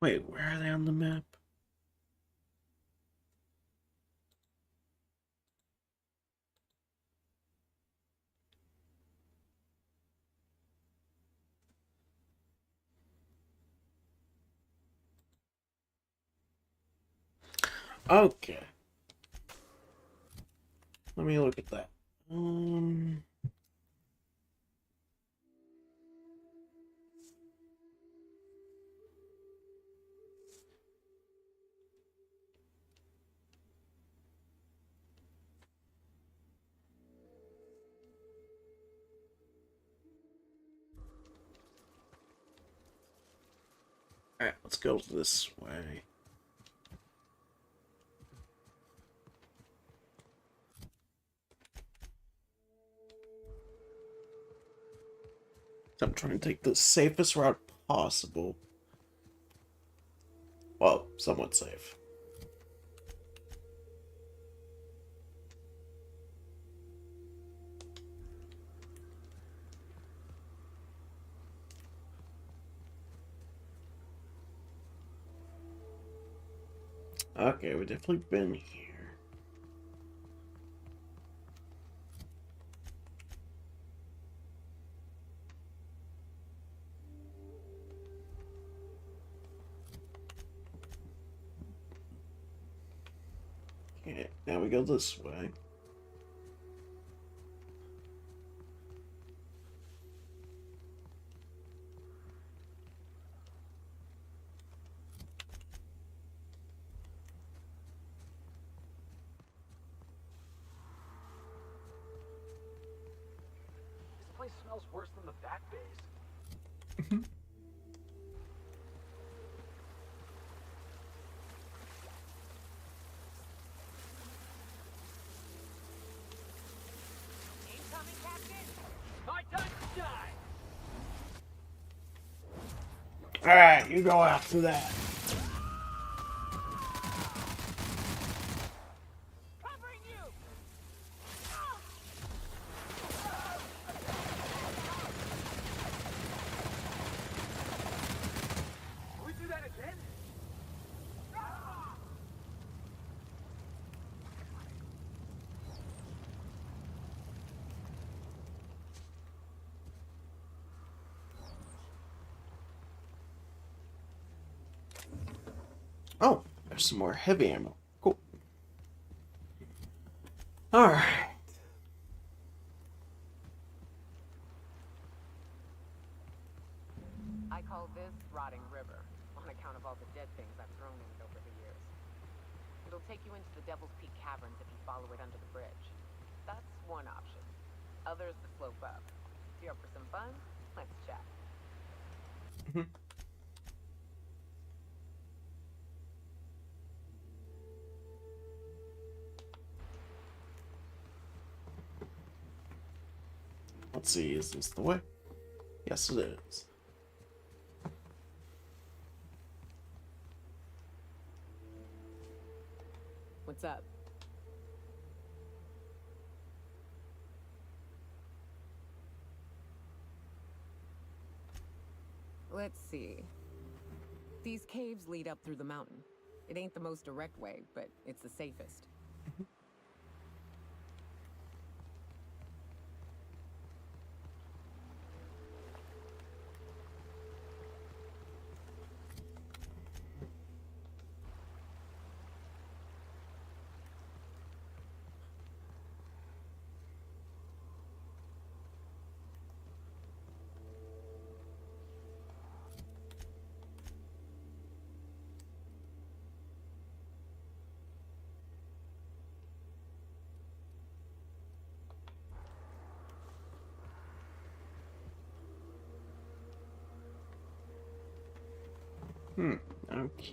Wait, where are they on the map? Okay. Let me look at that. Alright, let's go this way. I'm trying to take the safest route possible. Well, somewhat safe. Okay, we've definitely been here. Okay, now we go this way. place smells worse than the back bays. Incoming, Captain! My time to shine! Alright, you go after that. Covering you! Can we do that again? Oh, there's some more heavy ammo. Cool. Alright. I call this rotting river, on account of all the dead things I've thrown in it over the years. It'll take you into the Devil's Peak Caverns if you follow it under the bridge. That's one option. Others the slope up. If you're up for some fun, let's chat. Let's see, is this the way? Yes, it is. What's up? Let's see. These caves lead up through the mountain. It ain't the most direct way, but it's the safest. Okay.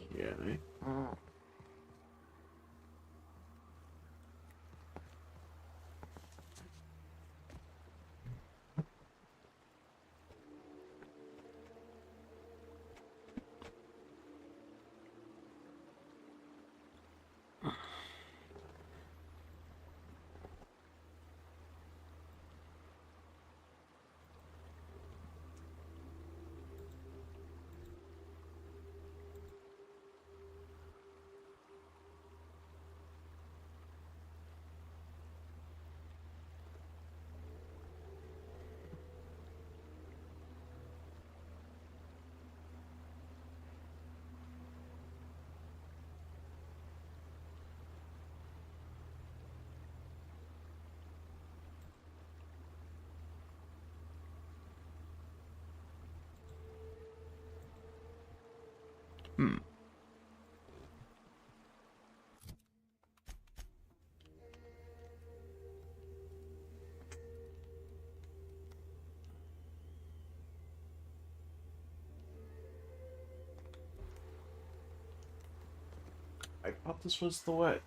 I thought this was the way.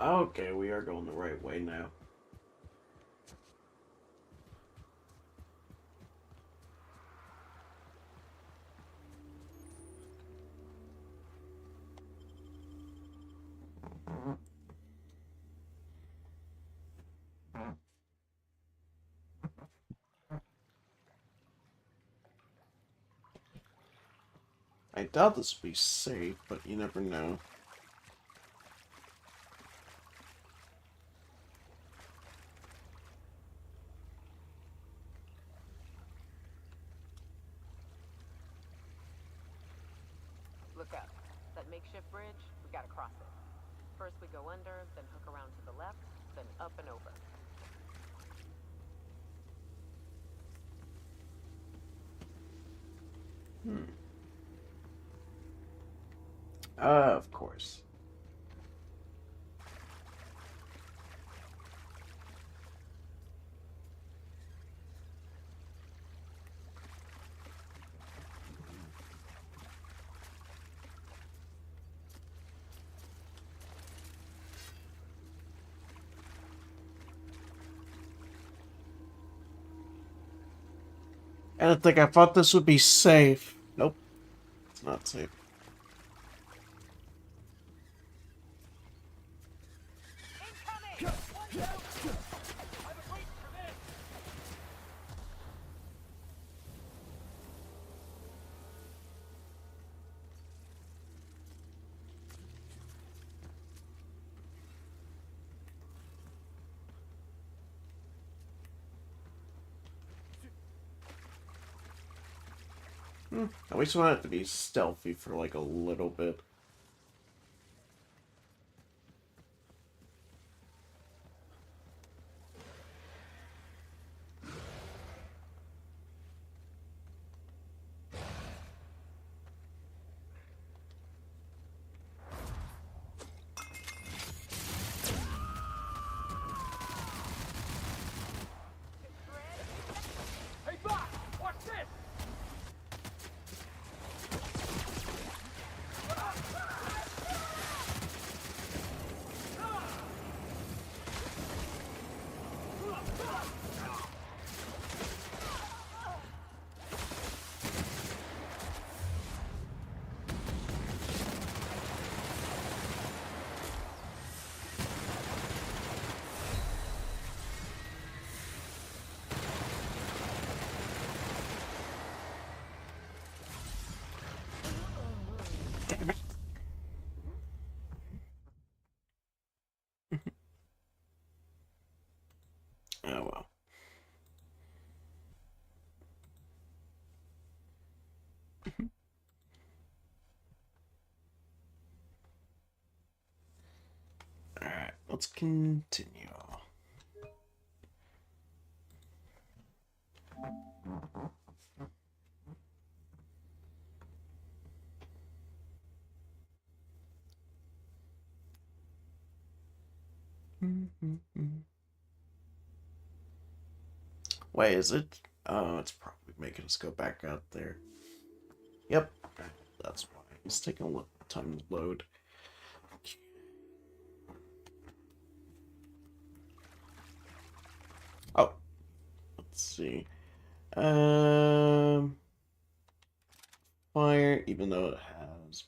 Okay, we are going the right way now. I doubt this will be safe, but you never know. Look up. That makeshift bridge, we gotta cross it. First we go under, then hook around to the left, then up and over. Of course. I don't think I thought this would be safe. Nope. It's not safe. I always want it to be stealthy for like a little bit. Hey, Bob! Watch this! Oh well. Alright, let's continue. Wait, is it? Oh, it's probably making us go back out there. Yep, that's why. It's taking a little time to load. Oh, let's see. Fire, even though it has.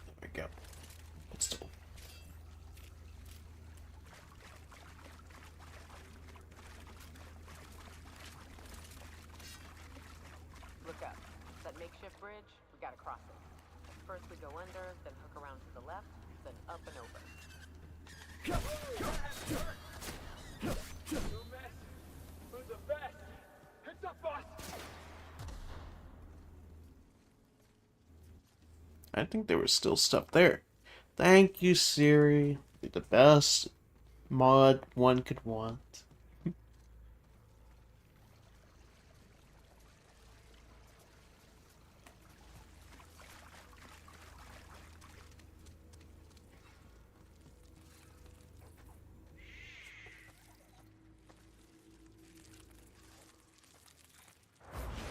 There we go. Still. Look up. That makeshift bridge, we gotta cross it. First we go under, then hook around to the left, then up and over. No mess. Who's the best? Heads up, boss! I think there was still stuff there. Thank you, Siri. You're the best mod one could want.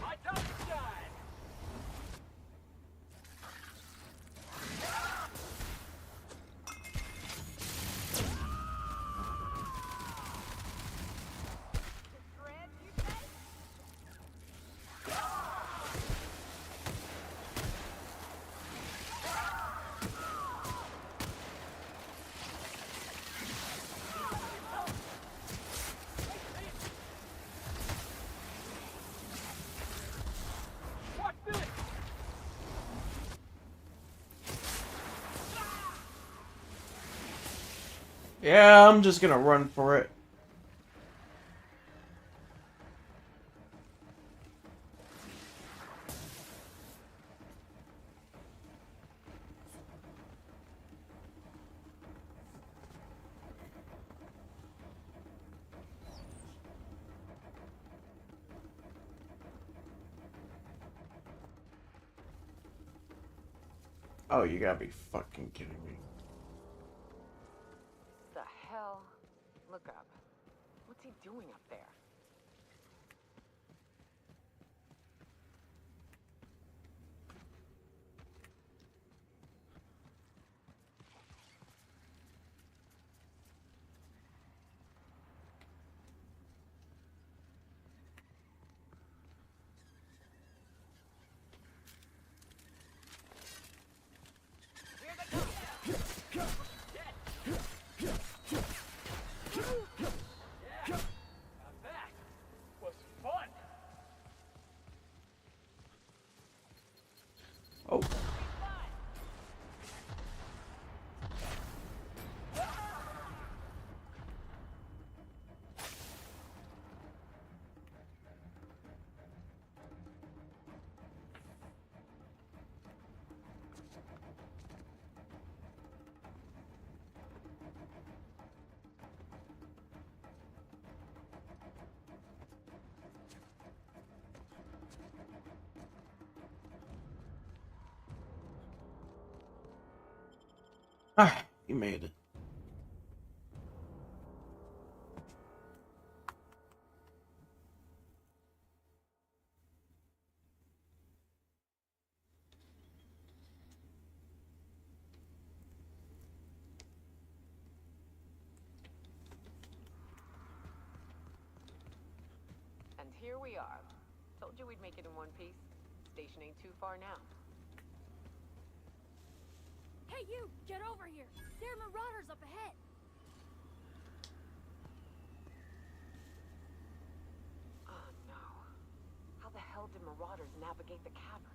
My time to shine! Yeah, I'm just gonna run for it. Oh, you gotta be fucking kidding me. The hell? Look up. What's he doing up there? Oh. Ah, you made it. And here we are. Told you we'd make it in one piece. Station ain't too far now. Hey, you! Get over here! There are marauders up ahead! Oh no. How the hell did marauders navigate the caverns?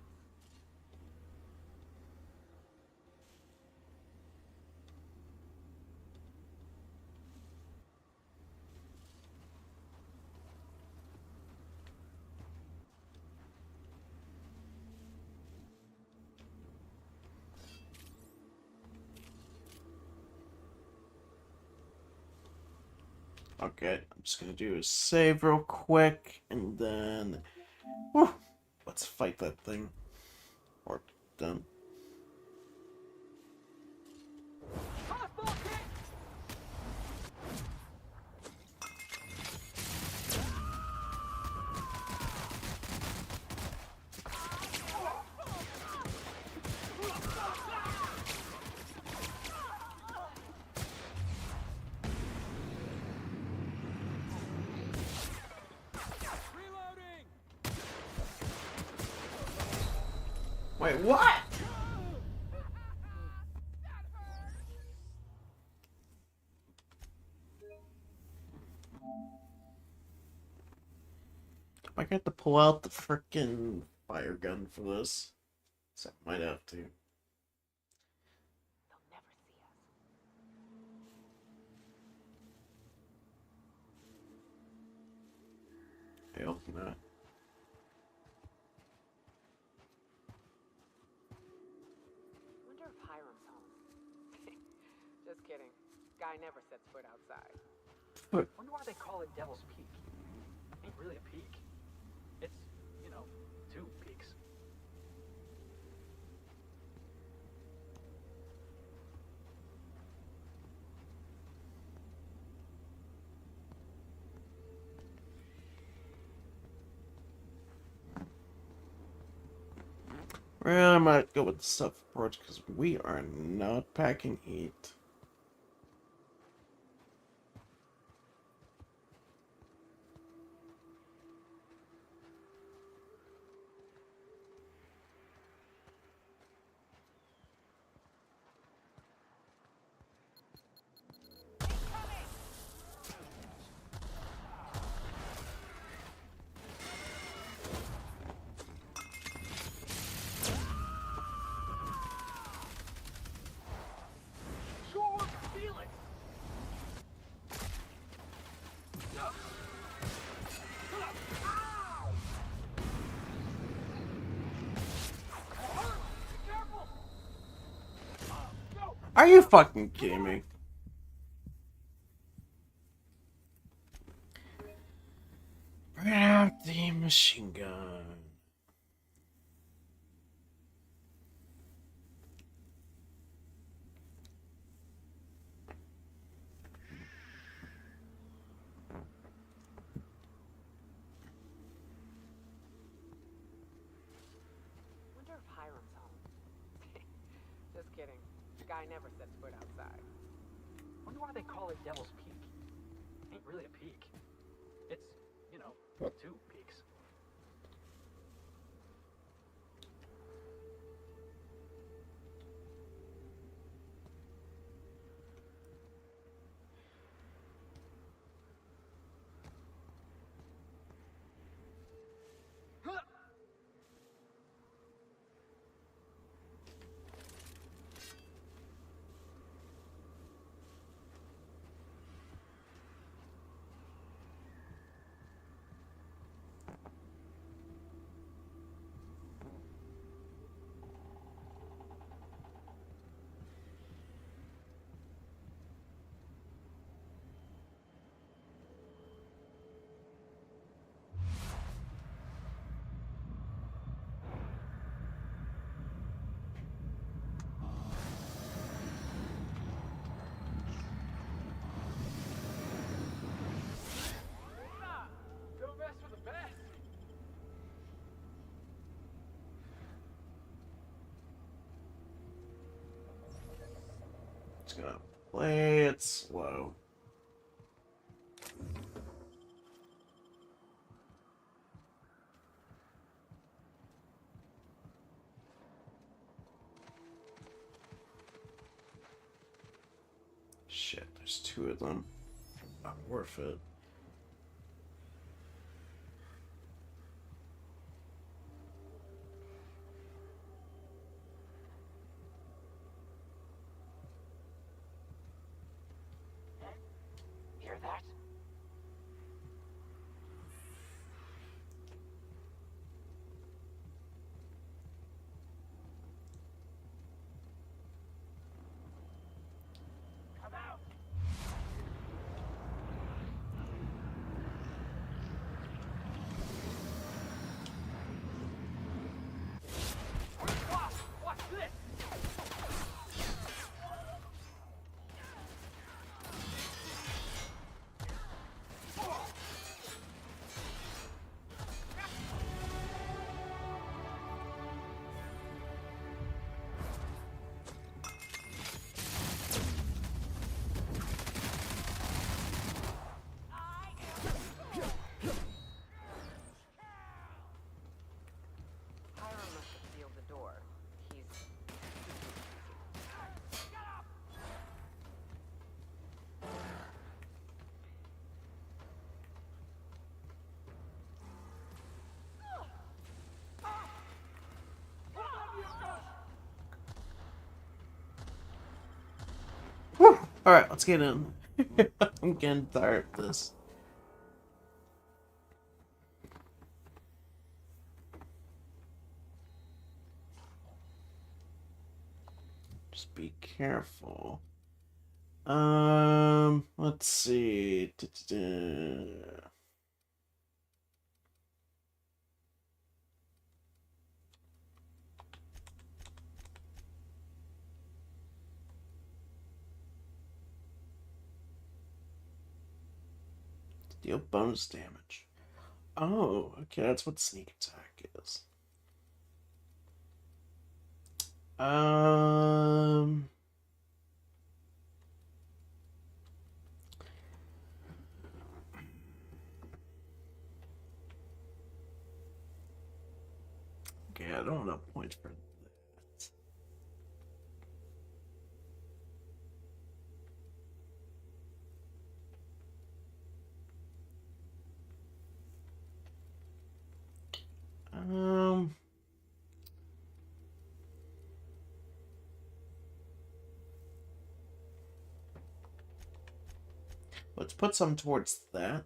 Okay, I'm just gonna do a save real quick, and then... Whew, let's fight that thing. Or them. Wait, what? I got to pull out the frickin' fire gun for this. So I might have to. I hope not. Wonder if Hiram's home. Just kidding. Guy never sets foot outside. What? Wonder why they call it Devil's Peak. Ain't really a peak. It's, you know, two peaks. Well, I might go with the stealth approach because we are not packing heat. Are you fucking kidding me? Bring out the machine gun. I never set foot outside. Wonder why they call it Devil's Peak. Ain't really a peak. It's, you know, 2 peaks. Don't mess with the best. Just gonna play it slow. Shit, there's 2 of them. Not worth it. Hear that? Come out! Watch this! Hiram must have sealed the door. He's... Whew. Alright, let's get in. I'm getting tired of this. Just be careful. Let's see. Deal bonus damage. Oh, okay, that's what sneak attack is. Okay, I don't have points for that. Let's put some towards that.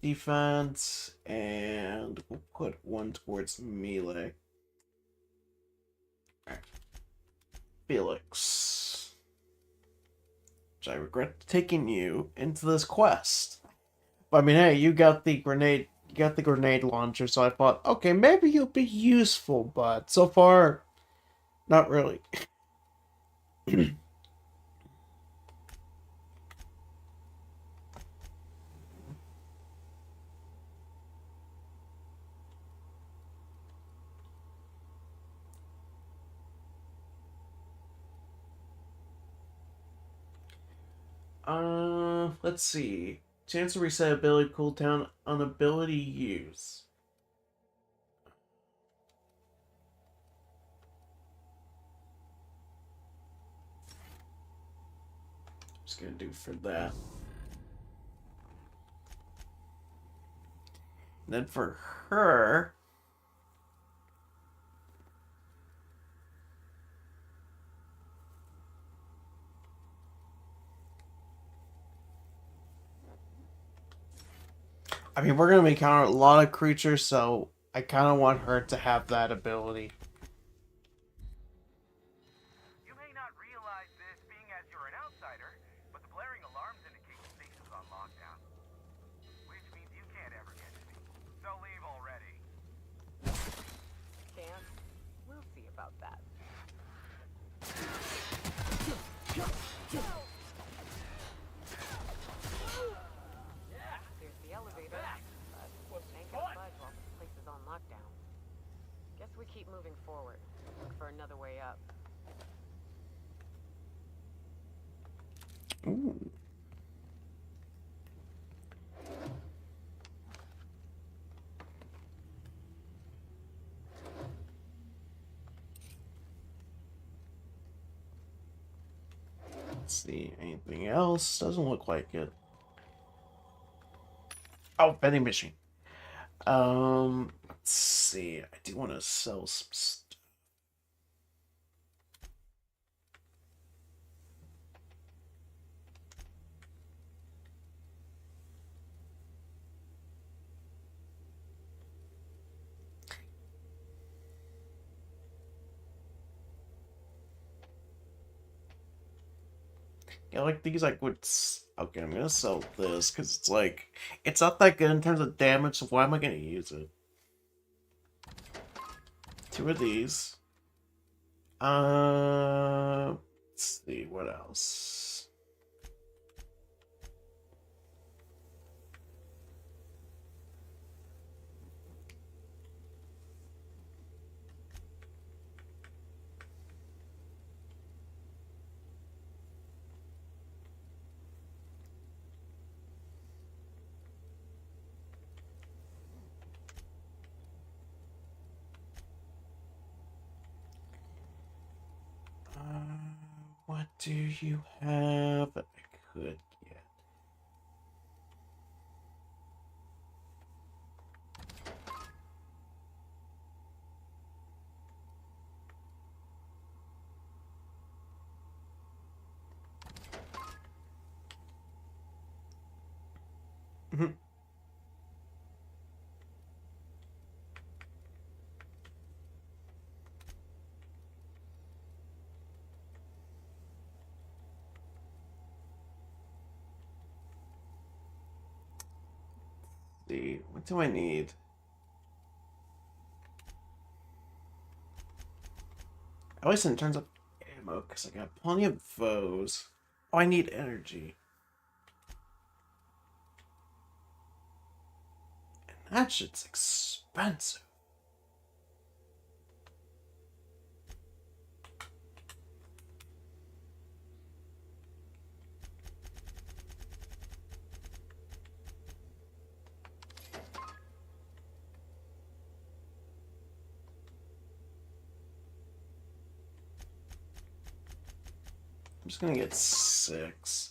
Defense, and we'll put 1 towards melee. Alright. Felix. Which I regret taking you into this quest. I mean, hey, you got the grenade launcher, so I thought, okay, maybe you'll be useful, but so far, not really. Let's see. Chance to reset ability cooldown on ability use. Just gonna do for that. Then for her, I mean, we're going to be encountering a lot of creatures, so I kind of want her to have that ability. You may not realize this being as you're an outsider, but the blaring alarms indicate the station's on lockdown. Which means you can't ever get to me. So leave already. Can't? We'll see about that. There's the elevator, but ain't gonna budge while this place is on lockdown. Guess we keep moving forward. Look for another way up. Ooh. Let's see, anything else? Doesn't look like it. Oh, vending machine. Let's see. I do want to sell some stuff. Yeah, like these, like, would... Okay, I'm gonna sell this, because it's like... It's not that good in terms of damage, so why am I gonna use it? 2 of these. Let's see, what else? What do you have that I could get? See, what do I need? At least in terms of ammo, because I got plenty of those. Oh, I need energy. And that shit's expensive. I'm just gonna get 6.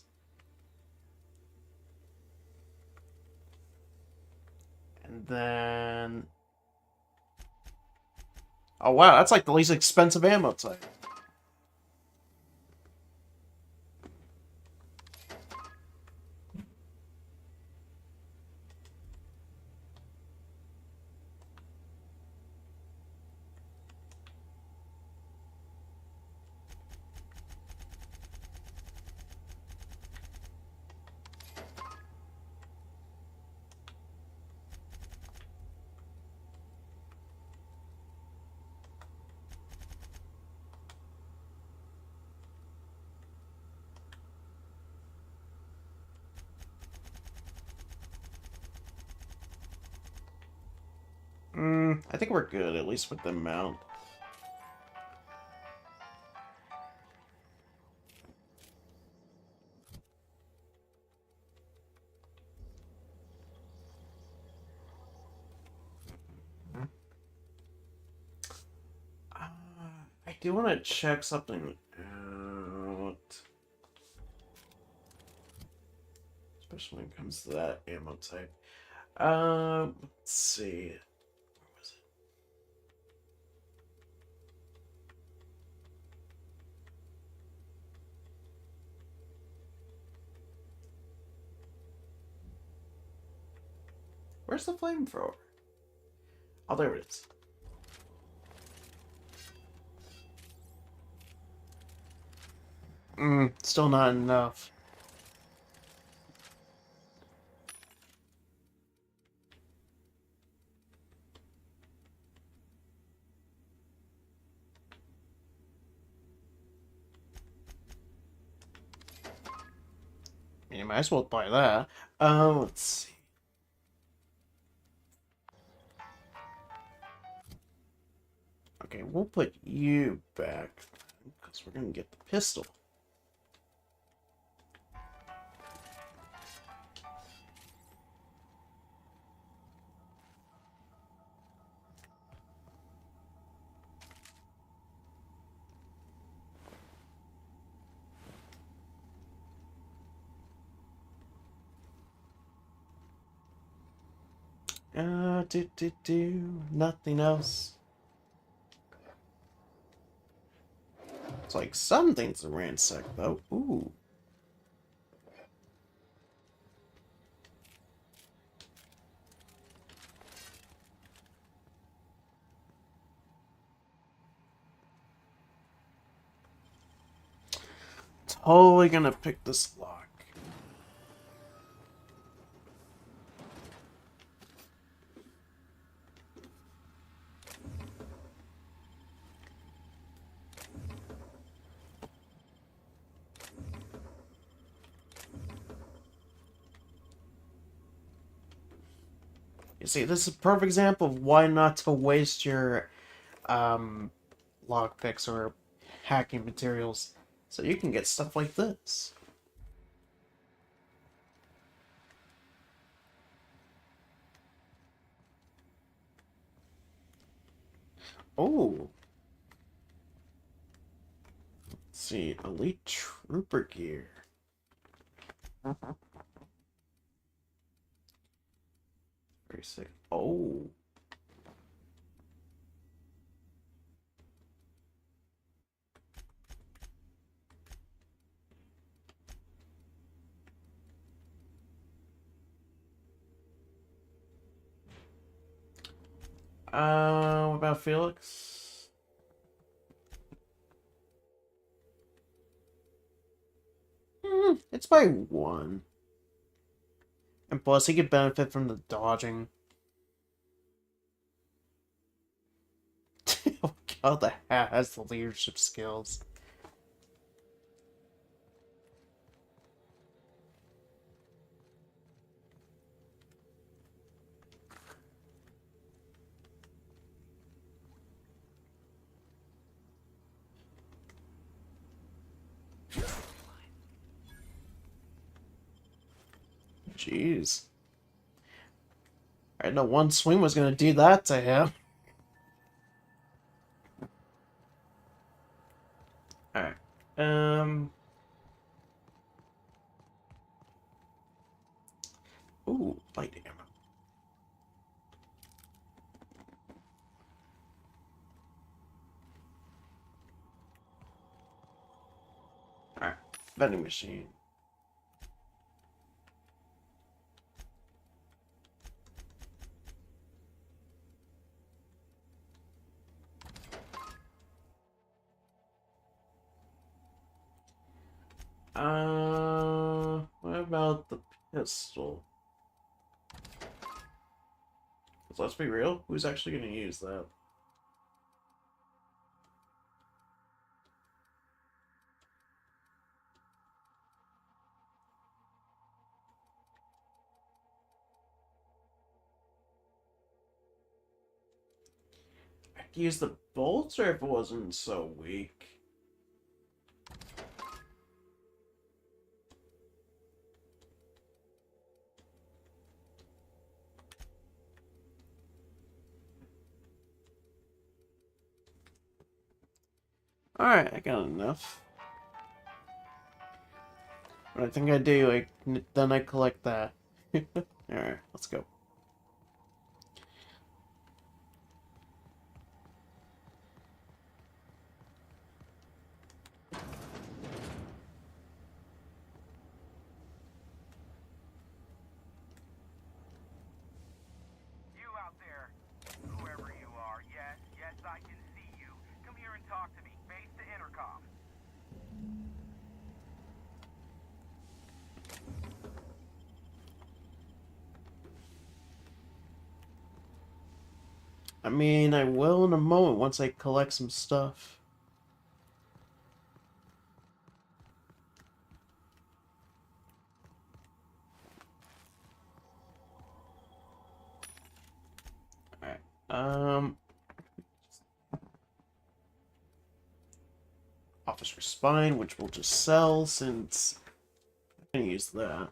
And then... Oh wow, that's like the least expensive ammo type. I think we're good, at least with the mount. do want to check something out. Especially when it comes to that ammo type. Let's see. Where was it? Where's the flamethrower? Oh, there it is. Still not enough. You might as well buy that. Let's see. Okay, we'll put you back because we're gonna get the pistol. Nothing else. It's like some things are ransacked though. Ooh. Totally gonna pick this lock. You see, this is a perfect example of why not to waste your lockpicks or hacking materials, so you can get stuff like this. Oh. Let's see, elite trooper gear. Very sick. Oh. What about Felix? It's by one. And plus, he could benefit from the dodging. Oh god, the hat has the leadership skills. Jeez. I know one swing was gonna do that to him. Alright. Ooh, light ammo. Alright, vending machine. What about the pistol? 'Cause let's be real, who's actually gonna use that? I could use the bolter if it wasn't so weak. Alright, I got enough. But I think I do, then I collect that. Alright, let's go. You out there, whoever you are, yes, I can see you. Come here and talk to me, face the intercom. I mean, I will in a moment once I collect some stuff. Alright, Officer Spine, which we'll just sell since I can use that.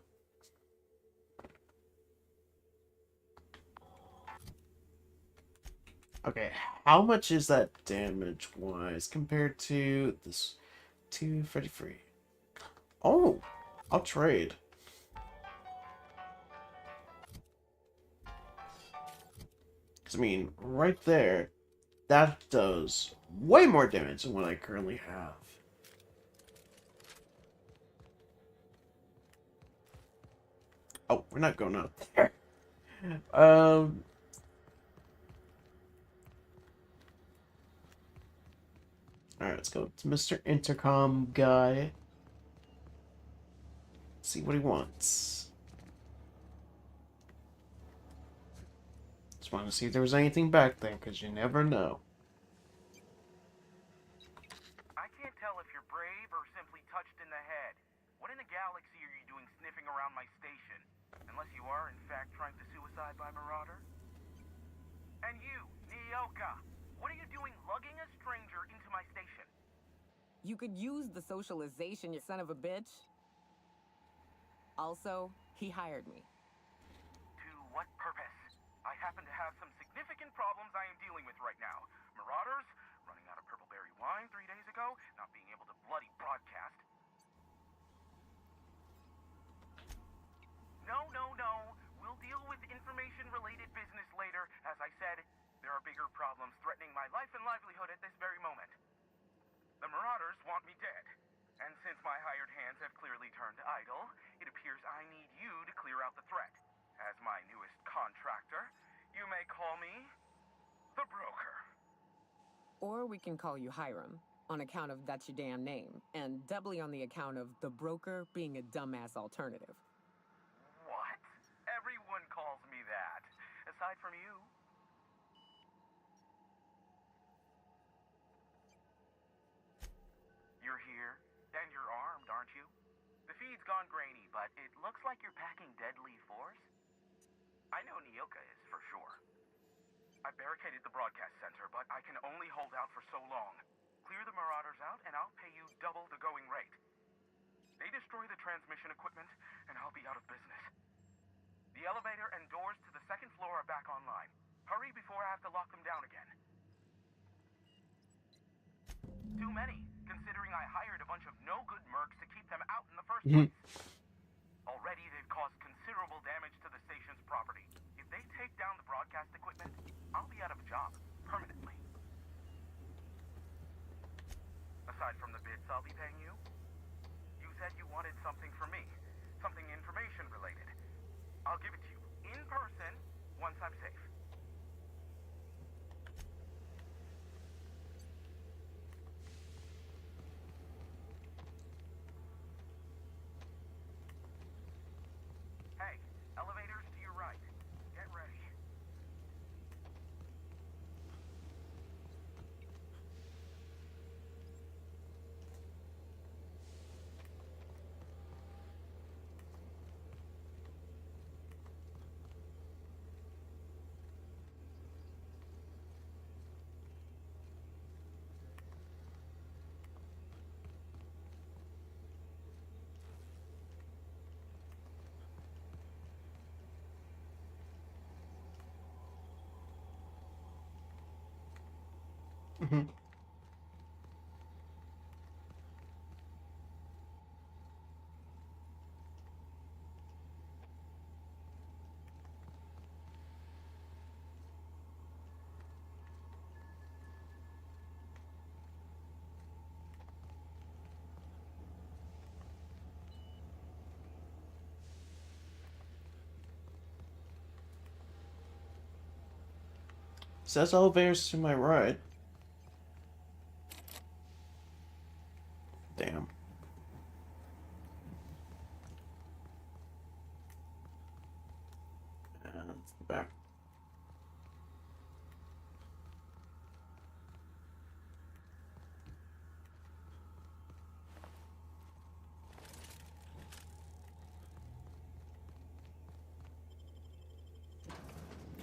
Okay, how much is that damage-wise compared to this 233? Oh, I'll trade. Because, I mean, right there, that does way more damage than what I currently have. Oh, we're not going up there. Alright, let's go to Mr. Intercom guy. See what he wants. Just want to see if there was anything back there, because you never know. I can't tell if you're brave or simply touched in the head. What in the galaxy are you doing sniffing around my station? Unless you are, in fact, trying to suicide by Marauder? And you, Nyoka, what are you doing lugging a stranger into my station? You could use the socialization, you son of a bitch. Also, he hired me. To what purpose? I happen to have some significant problems I am dealing with right now. Marauders, running out of purple berry wine 3 days ago, not being able to bloody broadcast. No. We'll deal with information-related business later. As I said, there are bigger problems threatening my life and livelihood at this very moment. The Marauders want me dead. And since my hired hands have clearly turned idle, it appears I need you to clear out the threat. As my newest contractor, you may call me the Broker. Or we can call you Hiram, on account of that's your damn name, and doubly on the account of the Broker being a dumbass alternative. What? Everyone calls me that, aside from you. You're here, and you're armed, aren't you? The feed's gone grainy, but it looks like you're packing deadly force. I know Nyoka is, for sure. I barricaded the broadcast center, but I can only hold out for so long. Clear the Marauders out, and I'll pay you double the going rate. They destroy the transmission equipment, and I'll be out of business. The elevator and doors to the second floor are back online. Hurry before I have to lock them down again. Too many, considering I hired a bunch of no-good mercs to keep them out in the first place. Already, they've caused considerable damage to the station's property. If they take down the broadcast equipment, I'll be out of a job, permanently. Aside from the bits I'll be paying you, you said you wanted something from me. Something information-related. I'll give it to you, in person, once I'm safe. Hey, elevators to your right. Get ready. Says elevators to my right. Damn. And back.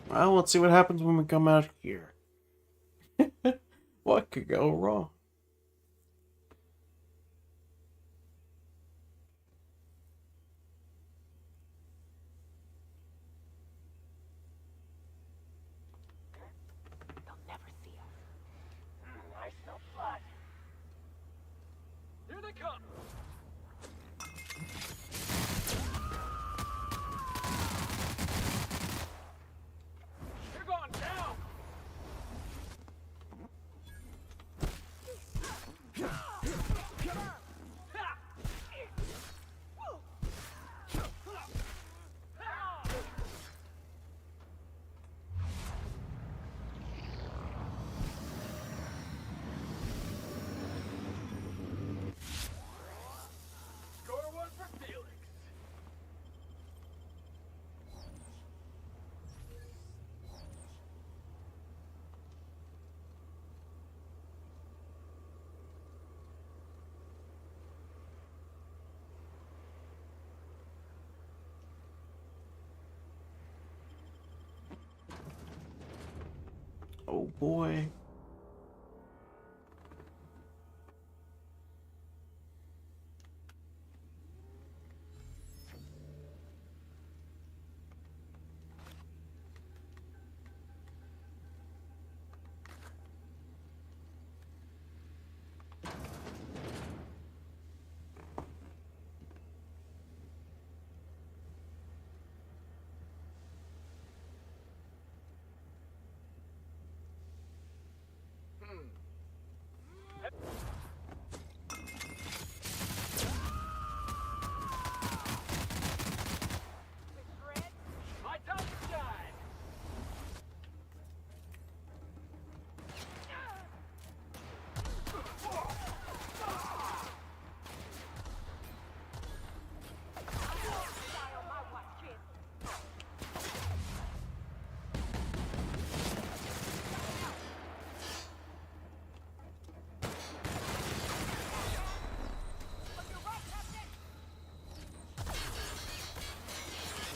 Well, let's see what happens when we come out here. What could go wrong? They'll never see us. I smell blood. Here they come. You're going down. Score one for Felix. Oh boy. My time to shine.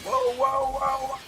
Whoa, whoa, whoa!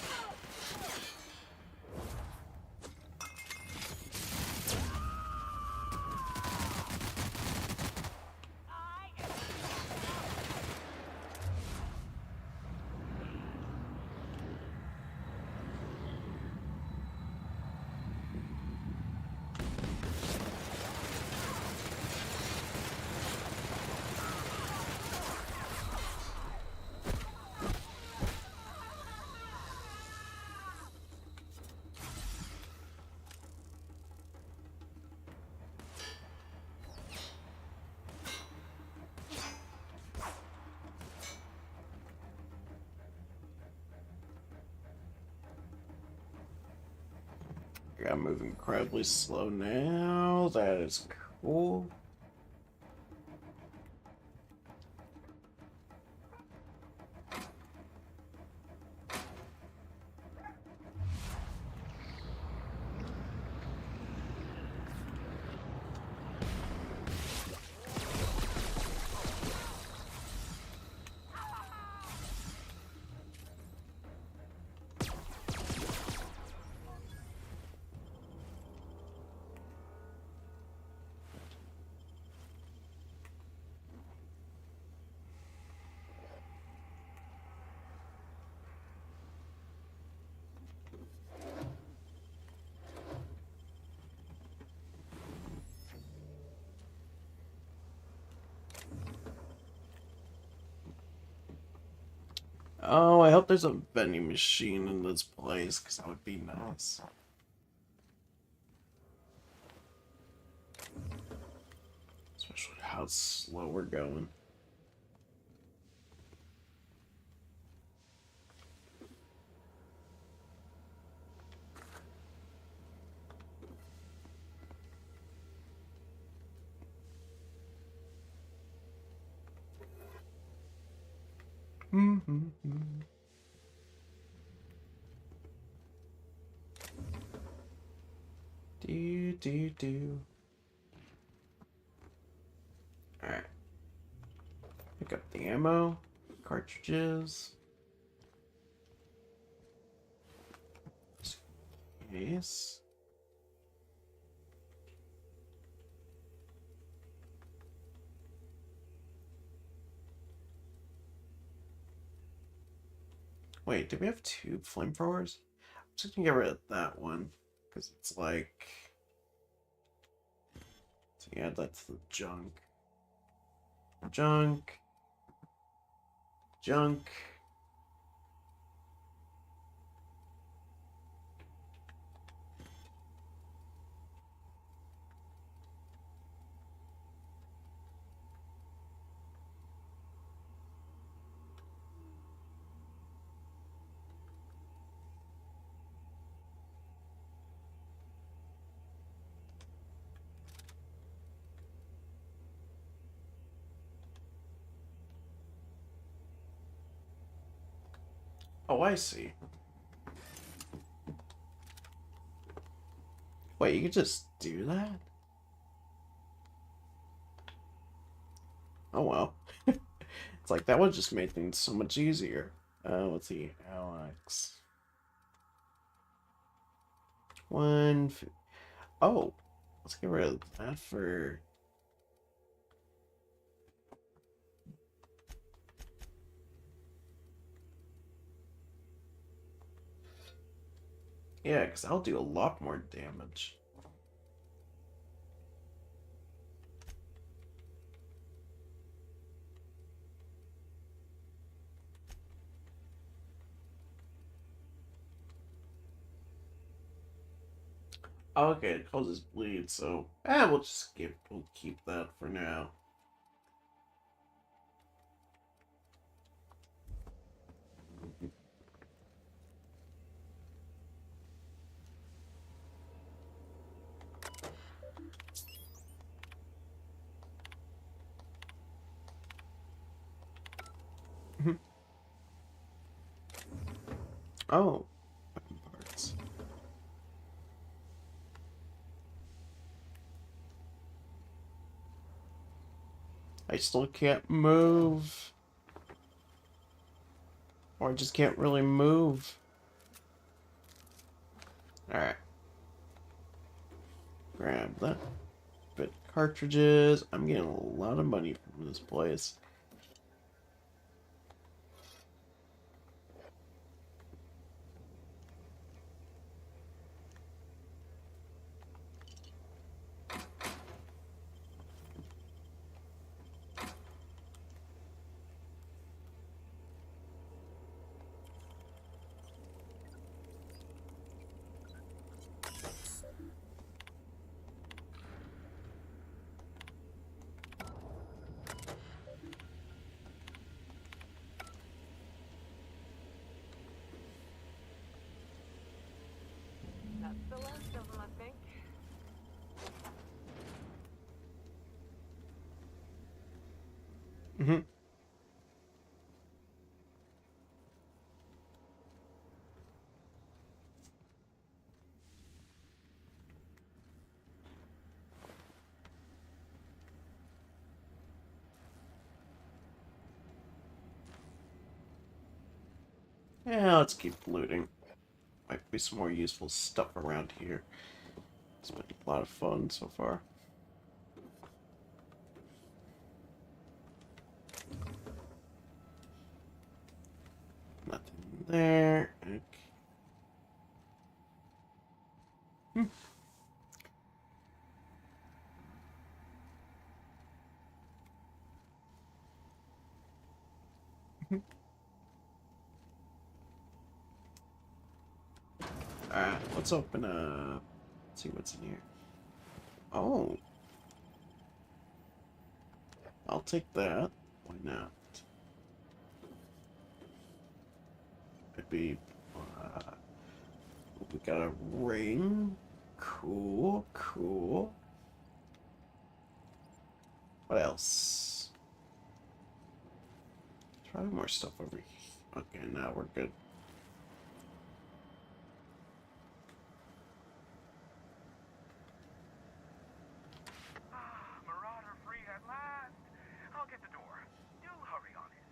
I gotta move incredibly slow now. That is cool. Oh, I hope there's a vending machine in this place, because that would be nice. Especially how slow we're going. Do. Alright. Pick up the ammo, cartridges. Yes. Wait, do we have 2 flamethrowers? I'm just gonna get rid of that one. Because it's like... So yeah, that's the junk. Junk. Junk. Oh, I see. Wait, you could just do that? Oh well. It's like that would just make things so much easier. Let's see. Alex. Oh, let's get rid of that for... Yeah, because I'll do a lot more damage. Okay, it causes bleed, so we'll keep that for now. Oh, weapon parts. I still can't move. Or I just can't really move. Alright. Grab that. Bit cartridges. I'm getting a lot of money from this place. That's the last of them, I think. Mm-hmm. Yeah, let's keep looting. Might be some more useful stuff around here. It's been a lot of fun so far. Nothing there. Okay. Alright, let's open up. Let's see what's in here. Oh. I'll take that. Why not? Maybe, we got a ring. Cool, cool. What else? Probably more stuff over here. Okay, now we're good. Marauder free at last. I'll get the door. Do hurry on it.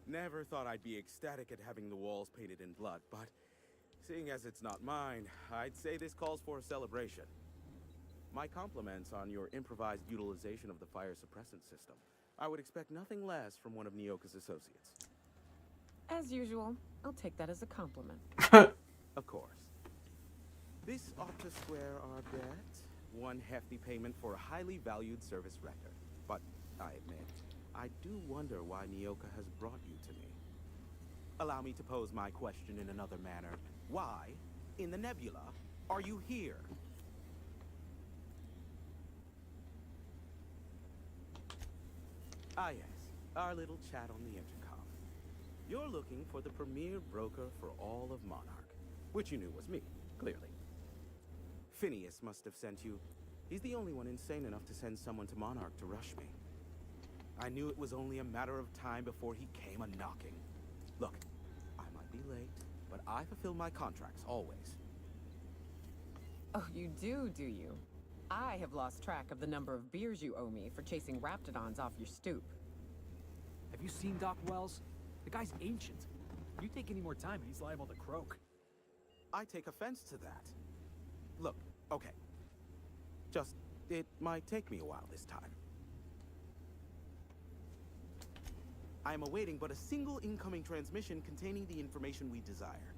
Never thought I'd be ecstatic at having the walls painted in blood, but seeing as it's not mine, I'd say this calls for a celebration. My compliments on your improvised utilization of the fire suppressant system. I would expect nothing less from one of Nyoka's associates. As usual, I'll take that as a compliment. Of course. This ought to square our debt. One hefty payment for a highly valued service render. But I admit, I do wonder why Nyoka has brought you to me. Allow me to pose my question in another manner. Why, in the nebula, are you here? Ah yes, our little chat on the intercom. You're looking for the premier broker for all of Monarch, which you knew was me, clearly. Phineas must have sent you. He's the only one insane enough to send someone to Monarch to rush me. I knew it was only a matter of time before he came a-knocking. Look, I might be late, but I fulfill my contracts, always. Oh, you do you? I have lost track of the number of beers you owe me for chasing Raptidons off your stoop. Have you seen Doc Wells? The guy's ancient. You take any more time and he's liable to croak. I take offense to that. Look, okay. Just, it might take me a while this time. I am awaiting but a single incoming transmission containing the information we desire.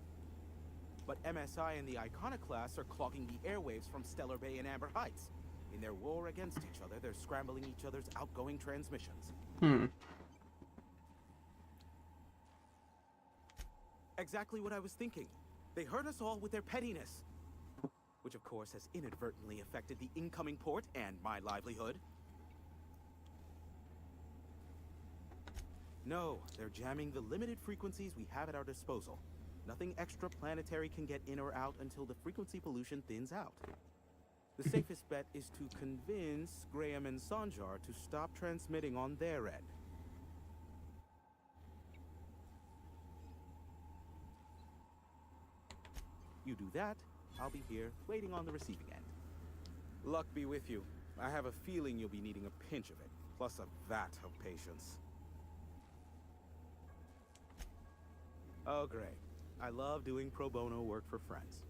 But MSI and the Iconoclasts are clogging the airwaves from Stellar Bay and Amber Heights. In their war against each other, they're scrambling each other's outgoing transmissions. Exactly what I was thinking. They hurt us all with their pettiness. Which of course has inadvertently affected the incoming port and my livelihood. No, they're jamming the limited frequencies we have at our disposal. Nothing extraplanetary can get in or out until the frequency pollution thins out. The safest bet is to convince Graham and Sanjar to stop transmitting on their end. You do that, I'll be here, waiting on the receiving end. Luck be with you. I have a feeling you'll be needing a pinch of it, plus a vat of patience. Oh, great. I love doing pro bono work for friends.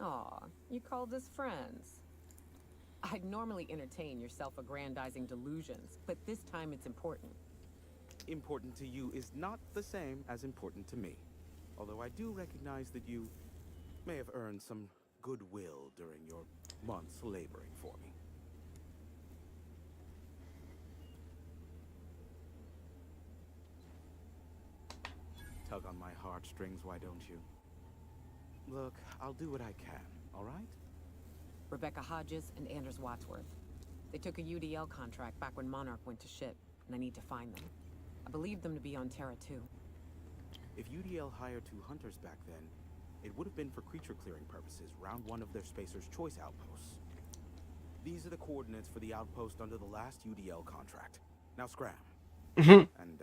Aw, you called us friends. I'd normally entertain your self-aggrandizing delusions, but this time it's important. Important to you is not the same as important to me. Although I do recognize that you may have earned some goodwill during your months laboring for me. Tug on my heartstrings, why don't you? Look, I'll do what I can, all right? Rebecca Hodges and Anders Wadsworth. They took a UDL contract back when Monarch went to shit, and I need to find them. I believe them to be on Terra too. If UDL hired 2 hunters back then, it would have been for creature clearing purposes, round one of their Spacer's Choice outposts. These are the coordinates for the outpost under the last UDL contract. Now scram. And,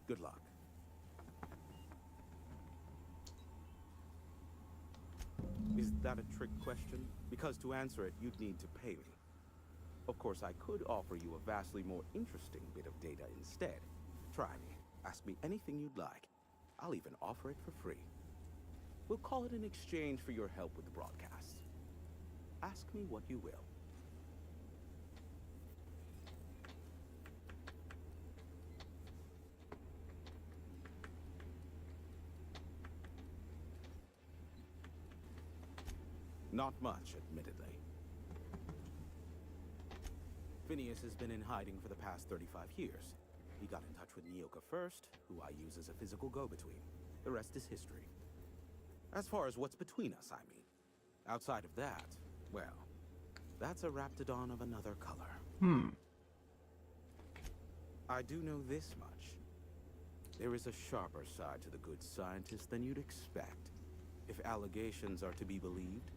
good luck. Is that a trick question? Because to answer it, you'd need to pay me. Of course, I could offer you a vastly more interesting bit of data instead. Try me. Ask me anything you'd like. I'll even offer it for free. We'll call it an exchange for your help with the broadcasts. Ask me what you will. Not much, admittedly. Phineas has been in hiding for the past 35 years. He got in touch with Nyoka first, who I use as a physical go-between. The rest is history. As far as what's between us, I mean. Outside of that, well, that's a Raptidon of another color. I do know this much. There is a sharper side to the good scientist than you'd expect. If allegations are to be believed,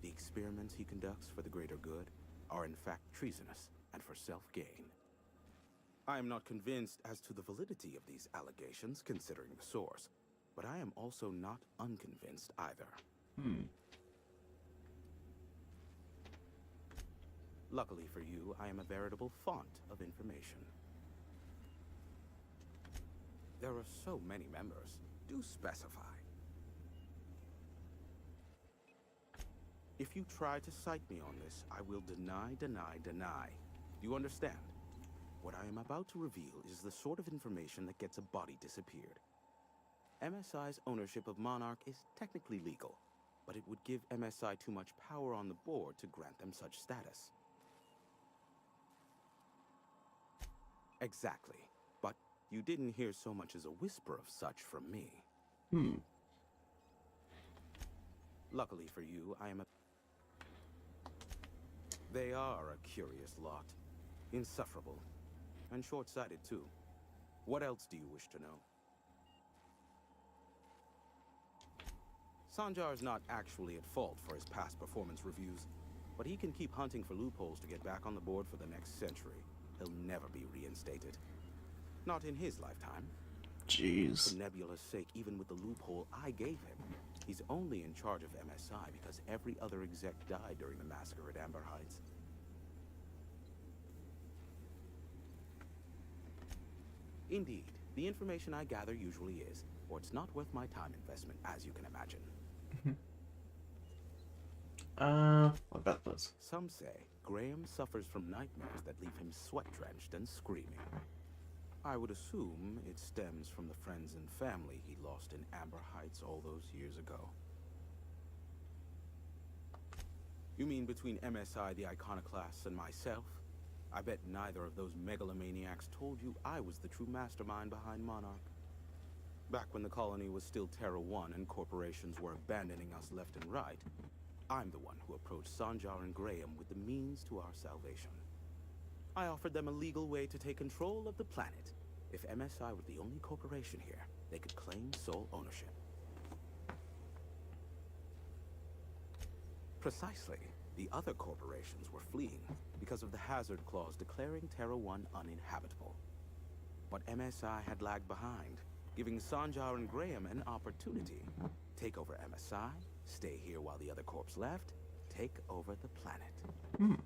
the experiments he conducts for the greater good are in fact treasonous and for self-gain. I am not convinced as to the validity of these allegations, considering the source, but I am also not unconvinced either. Luckily for you, I am a veritable font of information. There are so many members. Do specify. If you try to cite me on this, I will deny. Do you understand? What I am about to reveal is the sort of information that gets a body disappeared. MSI's ownership of Monarch is technically legal, but it would give MSI too much power on the board to grant them such status. Exactly. But you didn't hear so much as a whisper of such from me. Luckily for you, I am a... They are a curious lot. Insufferable. And short-sighted, too. What else do you wish to know? Sanjar is not actually at fault for his past performance reviews, but he can keep hunting for loopholes to get back on the board for the next century. He'll never be reinstated. Not in his lifetime. Jeez. For Nebula's sake, even with the loophole I gave him, he's only in charge of MSI because every other exec died during the massacre at Amber Heights. Indeed, the information I gather usually is, or it's not worth my time investment, as you can imagine. What about this? Some say Graham suffers from nightmares that leave him sweat-drenched and screaming. I would assume it stems from the friends and family he lost in Amber Heights all those years ago. You mean between MSI, the Iconoclasts, and myself? I bet neither of those megalomaniacs told you I was the true mastermind behind Monarch. Back when the colony was still Terra 1 and corporations were abandoning us left and right, I'm the one who approached Sanjar and Graham with the means to our salvation. I offered them a legal way to take control of the planet. If MSI were the only corporation here, they could claim sole ownership. Precisely. The other corporations were fleeing because of the hazard clause declaring Terra 1 uninhabitable. But MSI had lagged behind, giving Sanjar and Graham an opportunity. Take over MSI, stay here while the other corps left, take over the planet.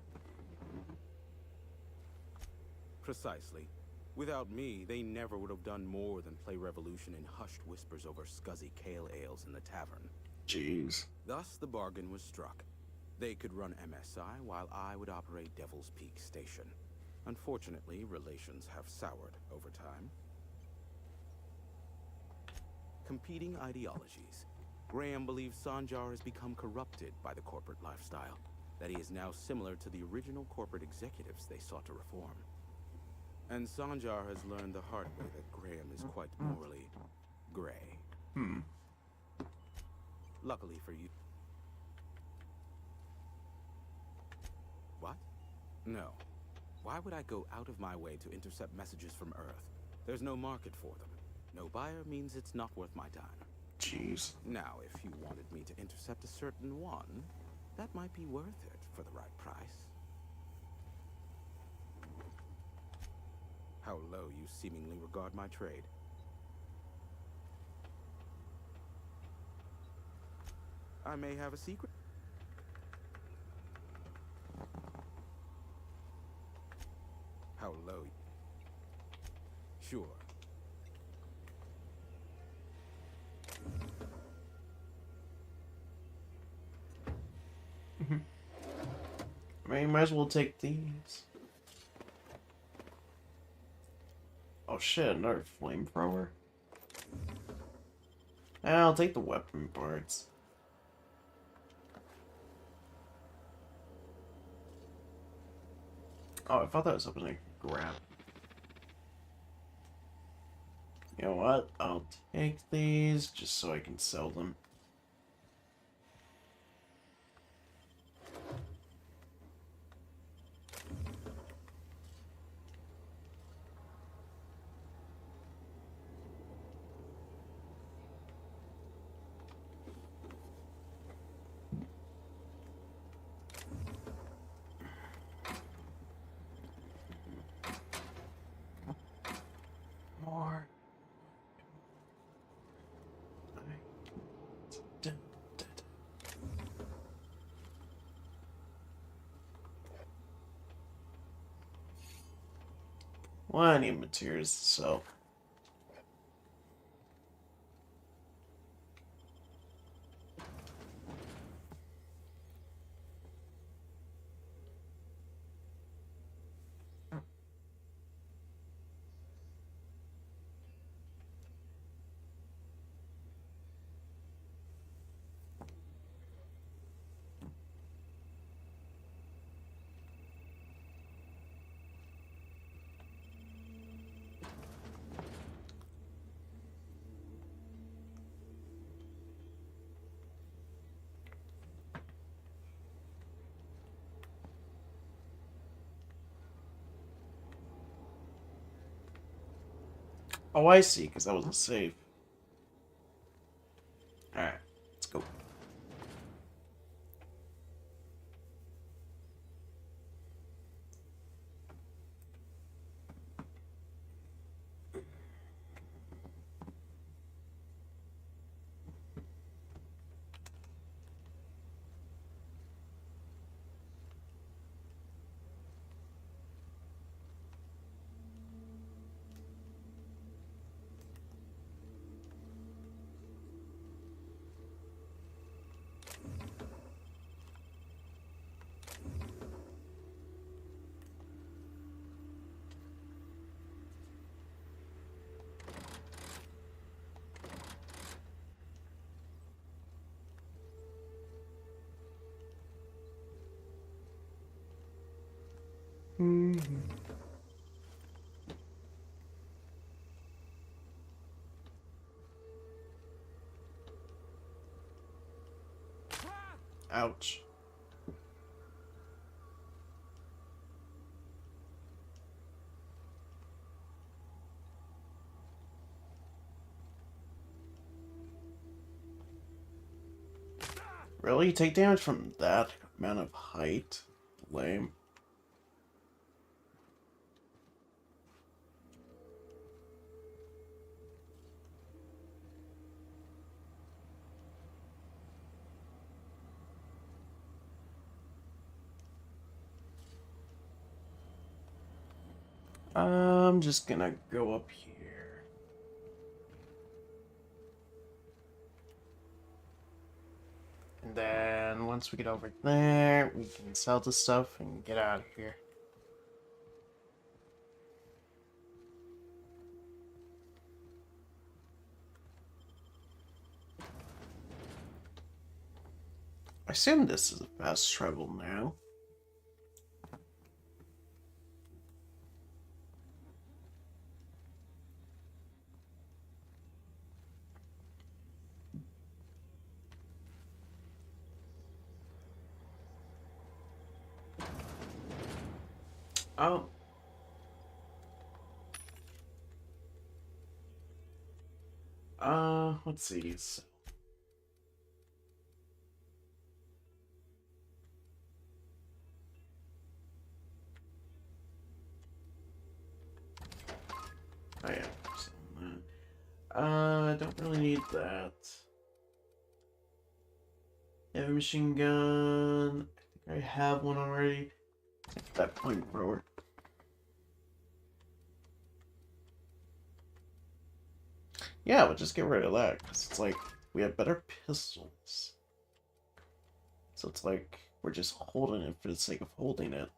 Precisely. Without me, they never would have done more than play Revolution in hushed whispers over scuzzy kale ales in the tavern. Jeez. Thus, the bargain was struck. They could run MSI while I would operate Devil's Peak Station. Unfortunately, relations have soured over time. Competing ideologies. Graham believes Sanjar has become corrupted by the corporate lifestyle, that he is now similar to the original corporate executives they sought to reform. And Sanjar has learned the hard way that Graham is quite morally gray. Luckily for you... What? No. Why would I go out of my way to intercept messages from Earth? There's no market for them. No buyer means it's not worth my time. Jeez. Now, if you wanted me to intercept a certain one, that might be worth it for the right price. How low you seemingly regard my trade. I may have a secret. How low? Sure. I mean, might as well take these. Oh shit, another flamethrower. I'll take the weapon parts. Oh, I thought that was something I could grab. You know what? I'll take these just so I can sell them. Well, I need materials, so. Oh, I see, because that wasn't safe. Alright, let's go. Ouch. Really? You take damage from that amount of height? Lame. I'm just gonna go up here. And then once we get over there, we can sell the stuff and get out of here. I assume this is a fast travel now. Oh. Let's see. Oh yeah. I don't really need that. Heavy machine gun. I think I have one already. That point thrower. Yeah, we'll just get rid of that, because it's like, we have better pistols. So it's like, we're just holding it for the sake of holding it.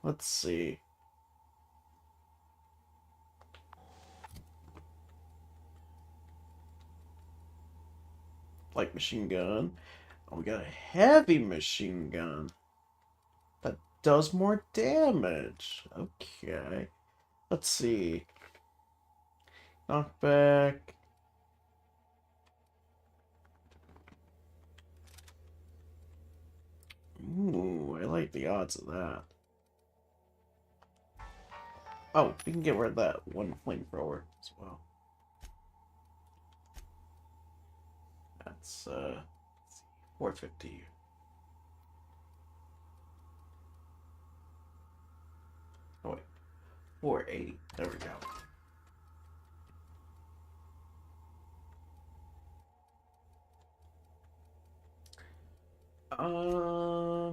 Let's see. Light machine gun. Oh, we got a heavy machine gun. That does more damage. Okay. Let's see. Knockback. Ooh, I like the odds of that. Oh, we can get rid of that one flamethrower as well. That's, let's see, 450. Oh, wait. 480. There we go.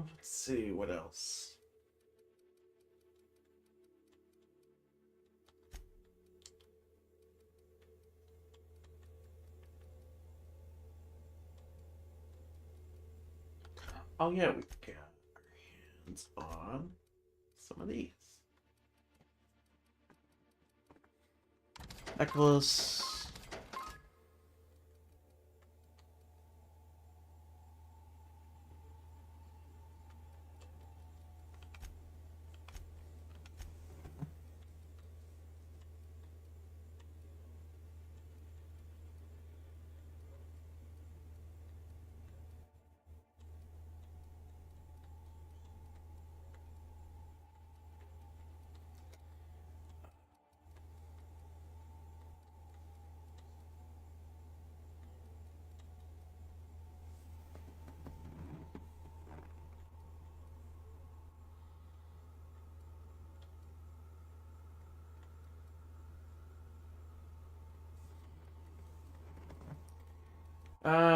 Let's see, what else? Oh yeah, we got our hands on some of these. Necklace.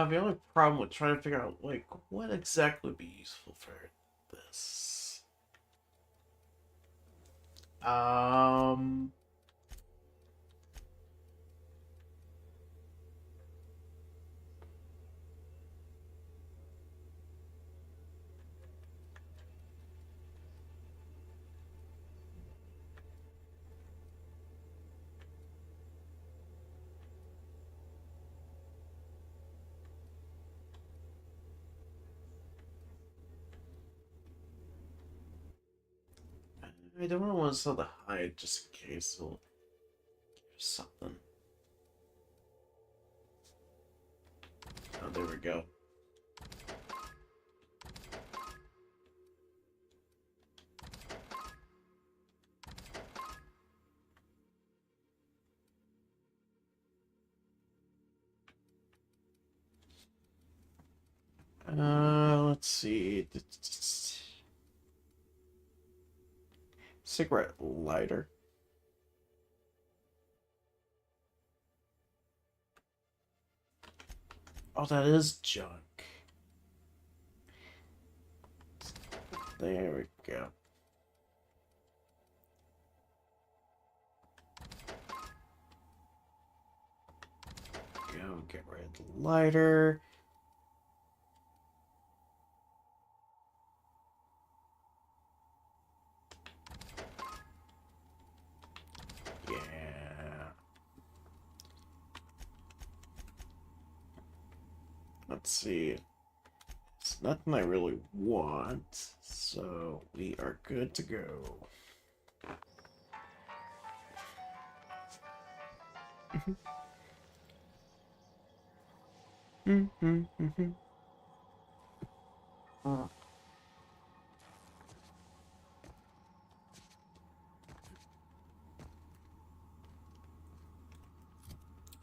The only problem with trying to figure out, like, what exactly would be useful for this. Um... I don't really want to sell the hide just in case it'll give something. Oh, there we go. Let's see. Cigarette lighter. Oh, that is junk. There we go. Get rid of the lighter. Yeah. Let's see. It's nothing I really want, so we are good to go.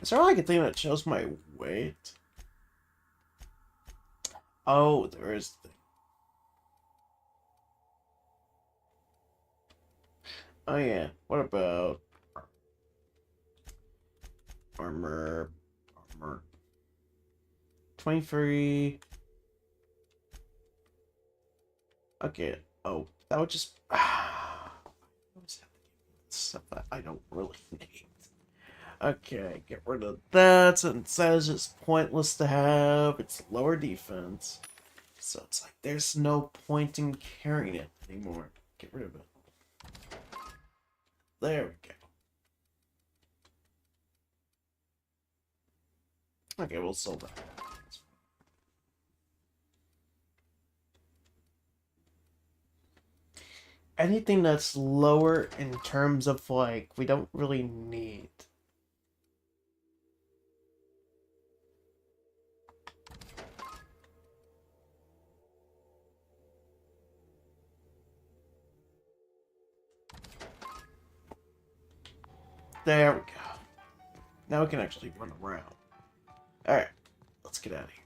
Is there like a thing that shows my weight? Oh, there is. Oh yeah. What about armor? 23. Okay. Oh, that would just stuff that I don't really need. Okay, get rid of that, since that is just pointless to have. It's lower defense. So it's like there's no point in carrying it anymore. Get rid of it. There we go. Okay, we'll sell that. Anything that's lower in terms of, like, we don't really need. There we go. Now we can actually run around. Alright, let's get out of here.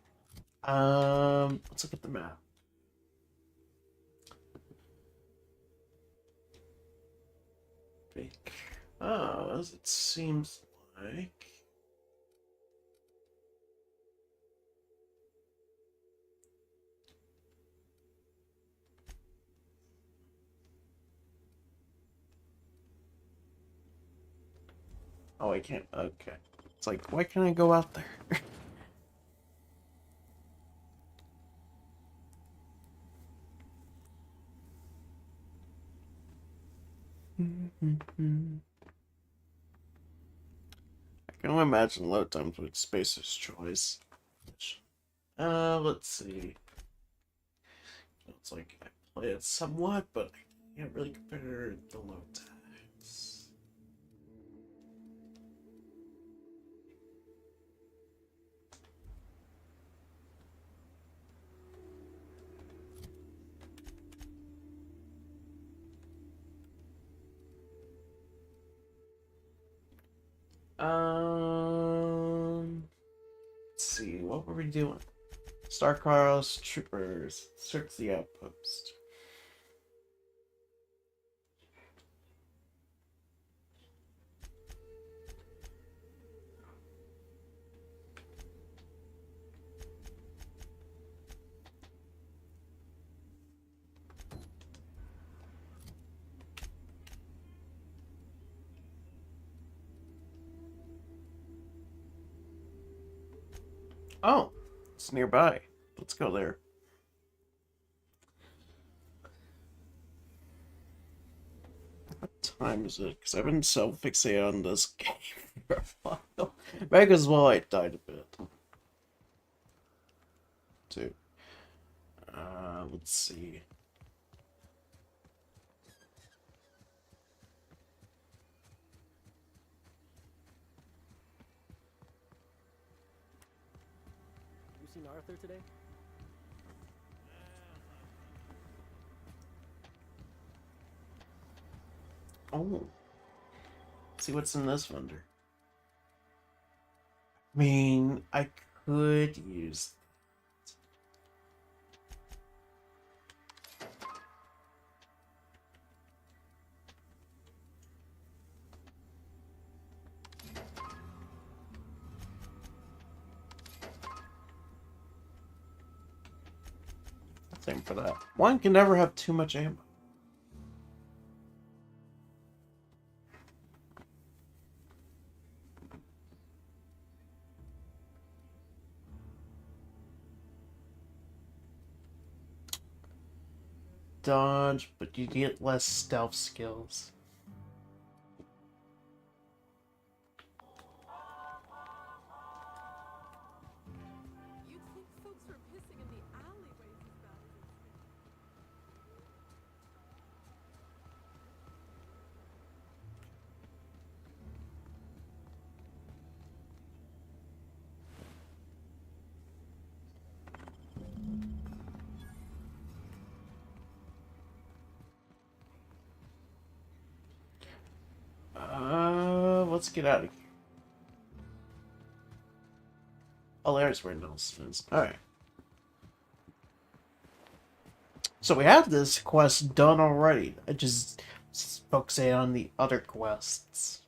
Let's look at the map. Oh, as it seems like. Oh, I can't. Okay. It's like, why can't I go out there? I can only imagine load times with Spacer's Choice. Let's see. It's like I play it somewhat, but I can't really compare the load times. Let's see, what were we doing? Star-Crossed Troopers, search the outpost. Oh, it's nearby. Let's go there. What time is it? Because I've been so fixated on this game for a while. Might as well I died a bit. Too. Let's see. You seen Arthur today? Oh. Let's see what's in this vendor. I mean, I could use... Same for that. One can never have too much ammo. Dodge, but you get less stealth skills. You'd think folks were pissing in the alleyways as bad as this. Let's get out of here. Oh, there's where Nelson is. Alright. So we have this quest done already. I just focusing on the other quests.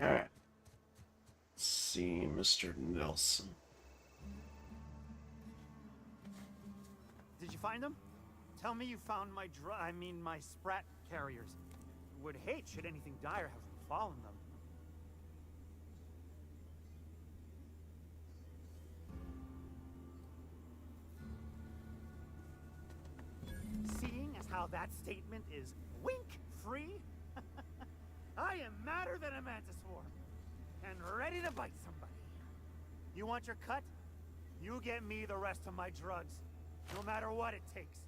Alright. Let's see, Mr. Nelson. Did you find them? Tell me you found my my sprat carriers. Would hate should anything dire have befallen them. Seeing as how that statement is wink-free, I am madder than a mantis swarm, and ready to bite somebody. You want your cut? You get me the rest of my drugs, no matter what it takes.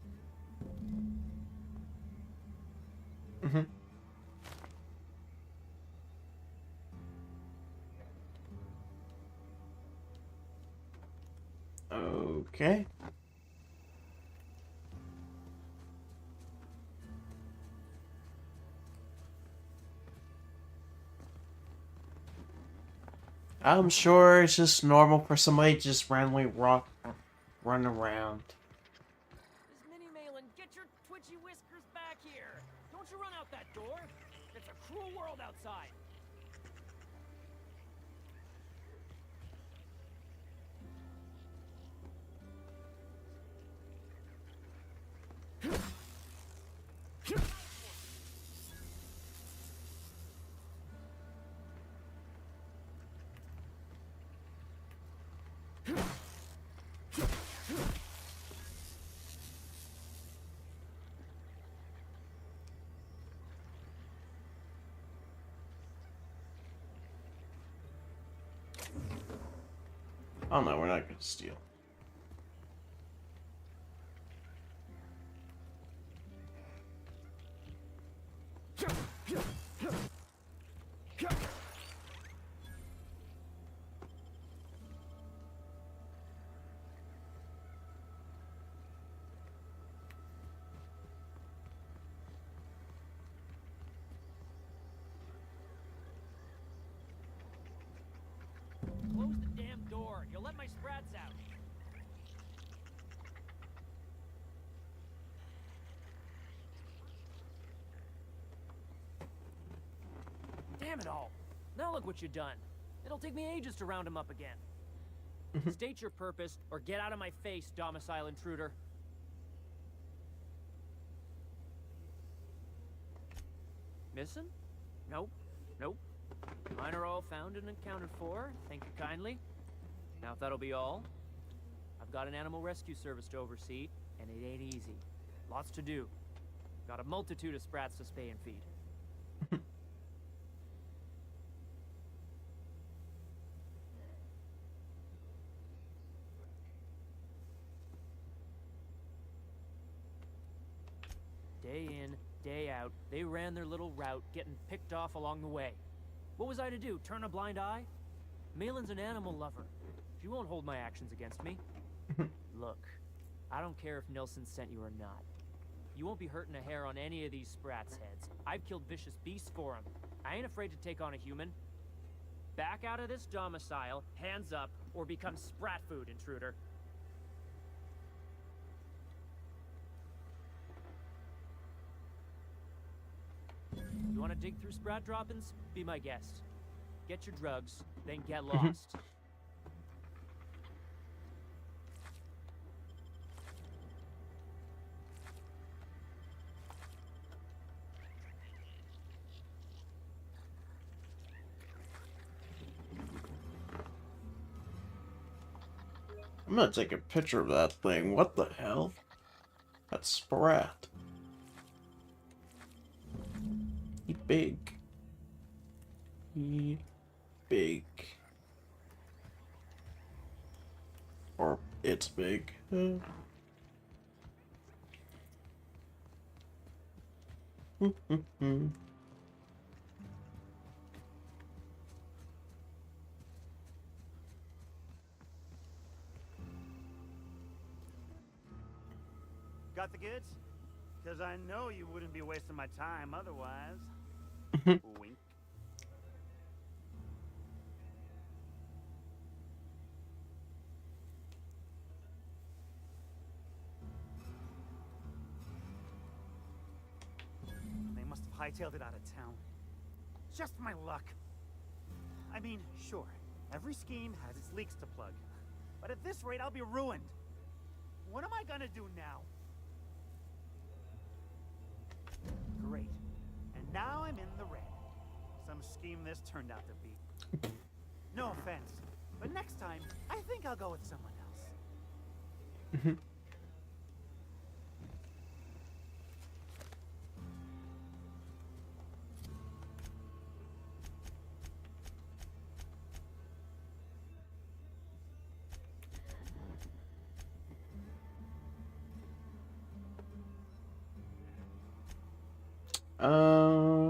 Okay. I'm sure it's just normal for somebody to just randomly run around. Miss Minnie Malin, get your twitchy whiskers back here! Don't you run out that door! It's a cruel world outside! Oh no, we're not gonna steal. Close the damn door. You'll let my sprats out. Damn it all. Now look what you've done. It'll take me ages to round him up again. State your purpose, or get out of my face, domicile intruder. Missing? Nope. Nope. Mine are all found and accounted for. Thank you kindly. Now if that'll be all, I've got an animal rescue service to oversee, and it ain't easy. Lots to do. Got a multitude of sprats to spay and feed. Day in, day out, they ran their little route, getting picked off along the way. What was I to do, turn a blind eye? Malin's an animal lover. She won't hold my actions against me. Look, I don't care if Nilsson sent you or not. You won't be hurting a hair on any of these sprats' heads. I've killed vicious beasts for them. I ain't afraid to take on a human. Back out of this domicile, hands up, or become sprat food, intruder. You want to dig through sprat droppings? Be my guest. Get your drugs, then get lost. I'm gonna take a picture of that thing. What the hell? That's Sprat. He big. He big. Or it's big. Got the goods? Because I know you wouldn't be wasting my time otherwise. Wink. They must have hightailed it out of town. Just my luck. I mean, sure, every scheme has its leaks to plug. But at this rate, I'll be ruined. What am I gonna do now? Great. And now I'm in the red. Some scheme this turned out to be. No offense, but next time, I think I'll go with someone else.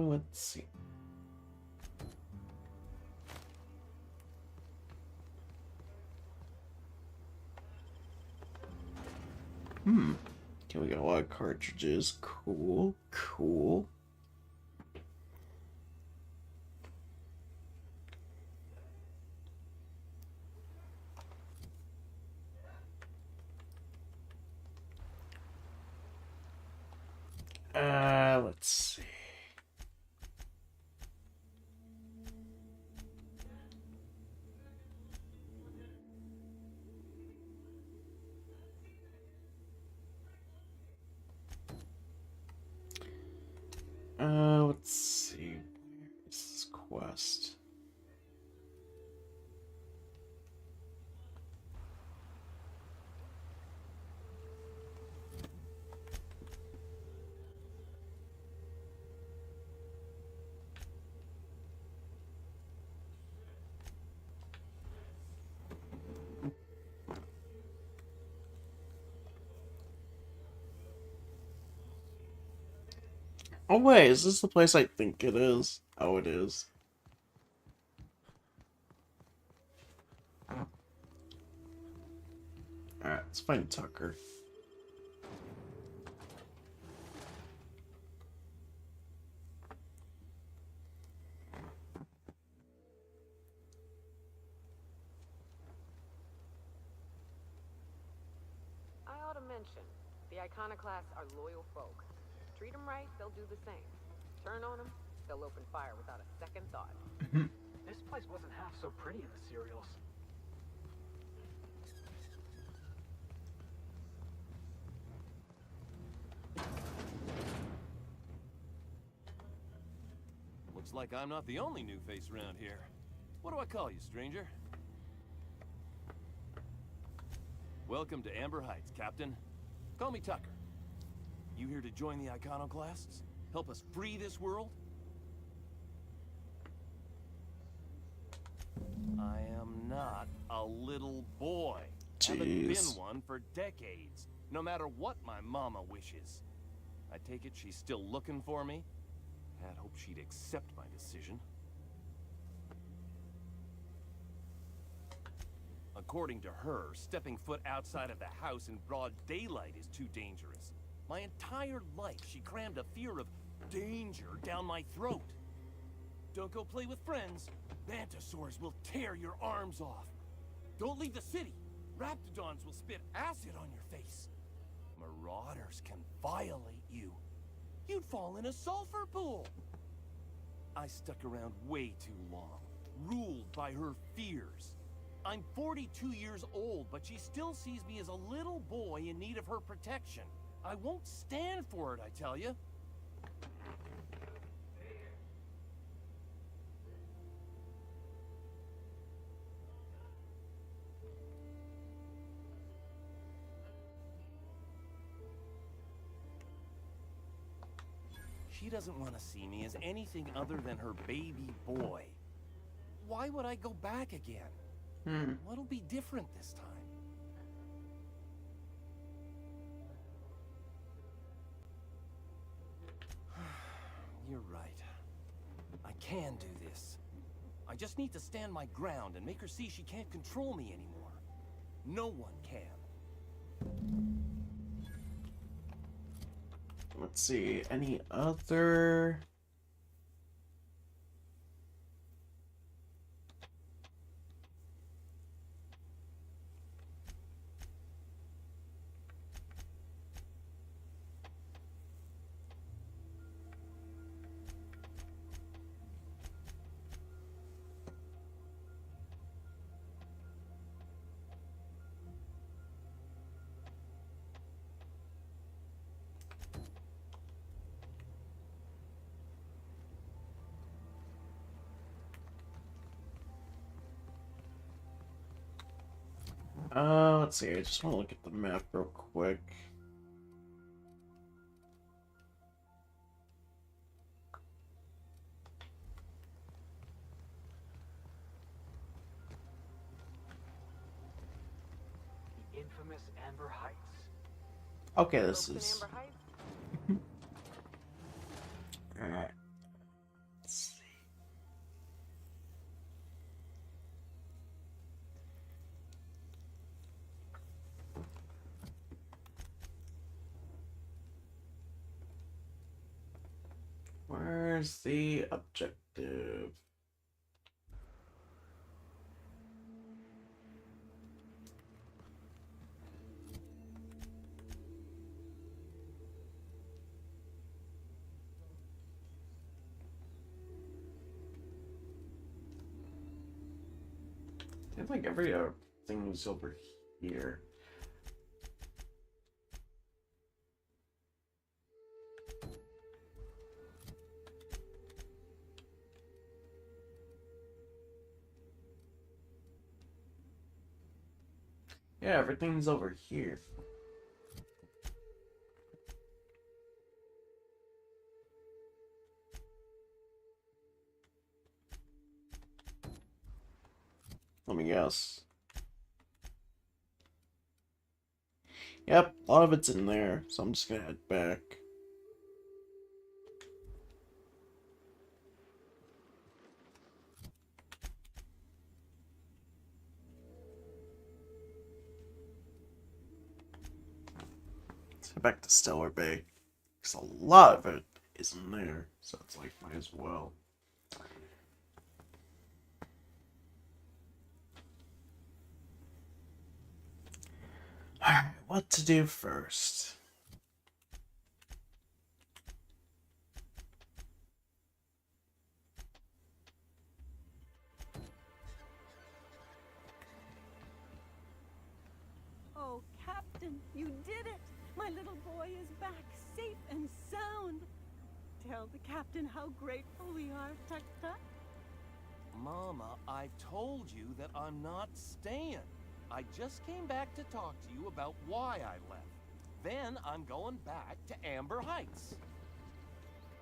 Let's see. Okay, we got a lot of cartridges. Cool, cool. Let's see. Let's see. Where's this quest? Oh wait, is this the place I think it is? Oh, it is. Alright, let's find Tucker. I ought to mention, the iconoclasts are loyal folk. Treat them right, they'll do the same. Turn on them, they'll open fire without a second thought. This place wasn't half so pretty in the serials. Looks like I'm not the only new face around here. What do I call you, stranger? Welcome to Amber Heights, Captain. Call me Tucker. You here to join the iconoclasts? Help us free this world? I am not a little boy. Haven't been one for decades, no matter what my mama wishes. I take it she's still looking for me? Had hoped she'd accept my decision. According to her, stepping foot outside of the house in broad daylight is too dangerous. My entire life, she crammed a fear of danger down my throat. Don't go play with friends. Mantisaurs will tear your arms off. Don't leave the city. Raptidons will spit acid on your face. Marauders can violate you. You'd fall in a sulfur pool. I stuck around way too long, ruled by her fears. I'm 42 years old, but she still sees me as a little boy in need of her protection. I won't stand for it, I tell you. She doesn't want to see me as anything other than her baby boy. Why would I go back again? What'll be different this time? You're right. I can do this. I just need to stand my ground and make her see she can't control me anymore. No one can. Let's see, any other... let's see, I just want to look at the map real quick. The infamous Amber Heights. Okay, this is... Alright. Let's see. Where's the objective? I think like every thing was over here. Yeah, everything's over here. Let me guess. Yep, a lot of it's in there, so I'm just gonna head back. back to Stellar Bay. Because a lot of it isn't there. So it's like, might as well. Alright, what to do first? Oh, Captain, you did it! My little boy is back, safe and sound. Tell the captain how grateful we are, Tuk-Tuk. Mama, I told you that I'm not staying. I just came back to talk to you about why I left. Then I'm going back to Amber Heights.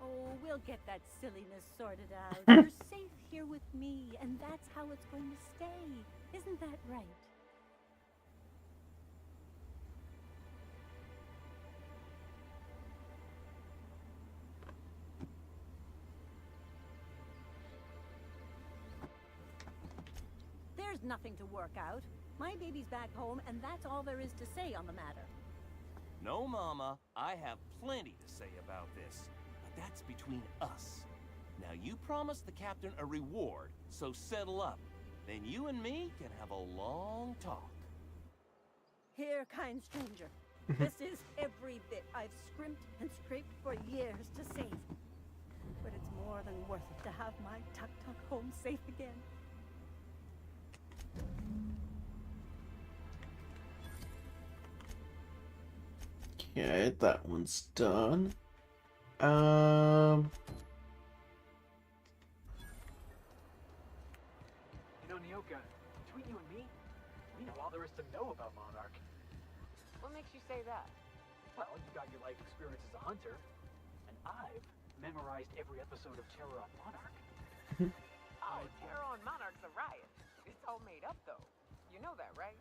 Oh, we'll get that silliness sorted out. You're safe here with me, and that's how it's going to stay. Isn't that right? There's nothing to work out. My baby's back home, and that's all there is to say on the matter. No, Mama, I have plenty to say about this. But that's between us. Now, you promised the captain a reward, so settle up. Then you and me can have a long talk. Here, kind stranger. This is every bit I've scrimped and scraped for years to save. But it's more than worth it to have my Tuk-Tuk home safe again. Okay, that one's done. You know, Nyoka, between you and me, we know all there is to know about Monarch. What makes you say that? Well, you got your life experience as a hunter, and I've memorized every episode of Terror on Monarch. Oh, Terror on Monarch's a riot. It's all made up, though. You know that, right?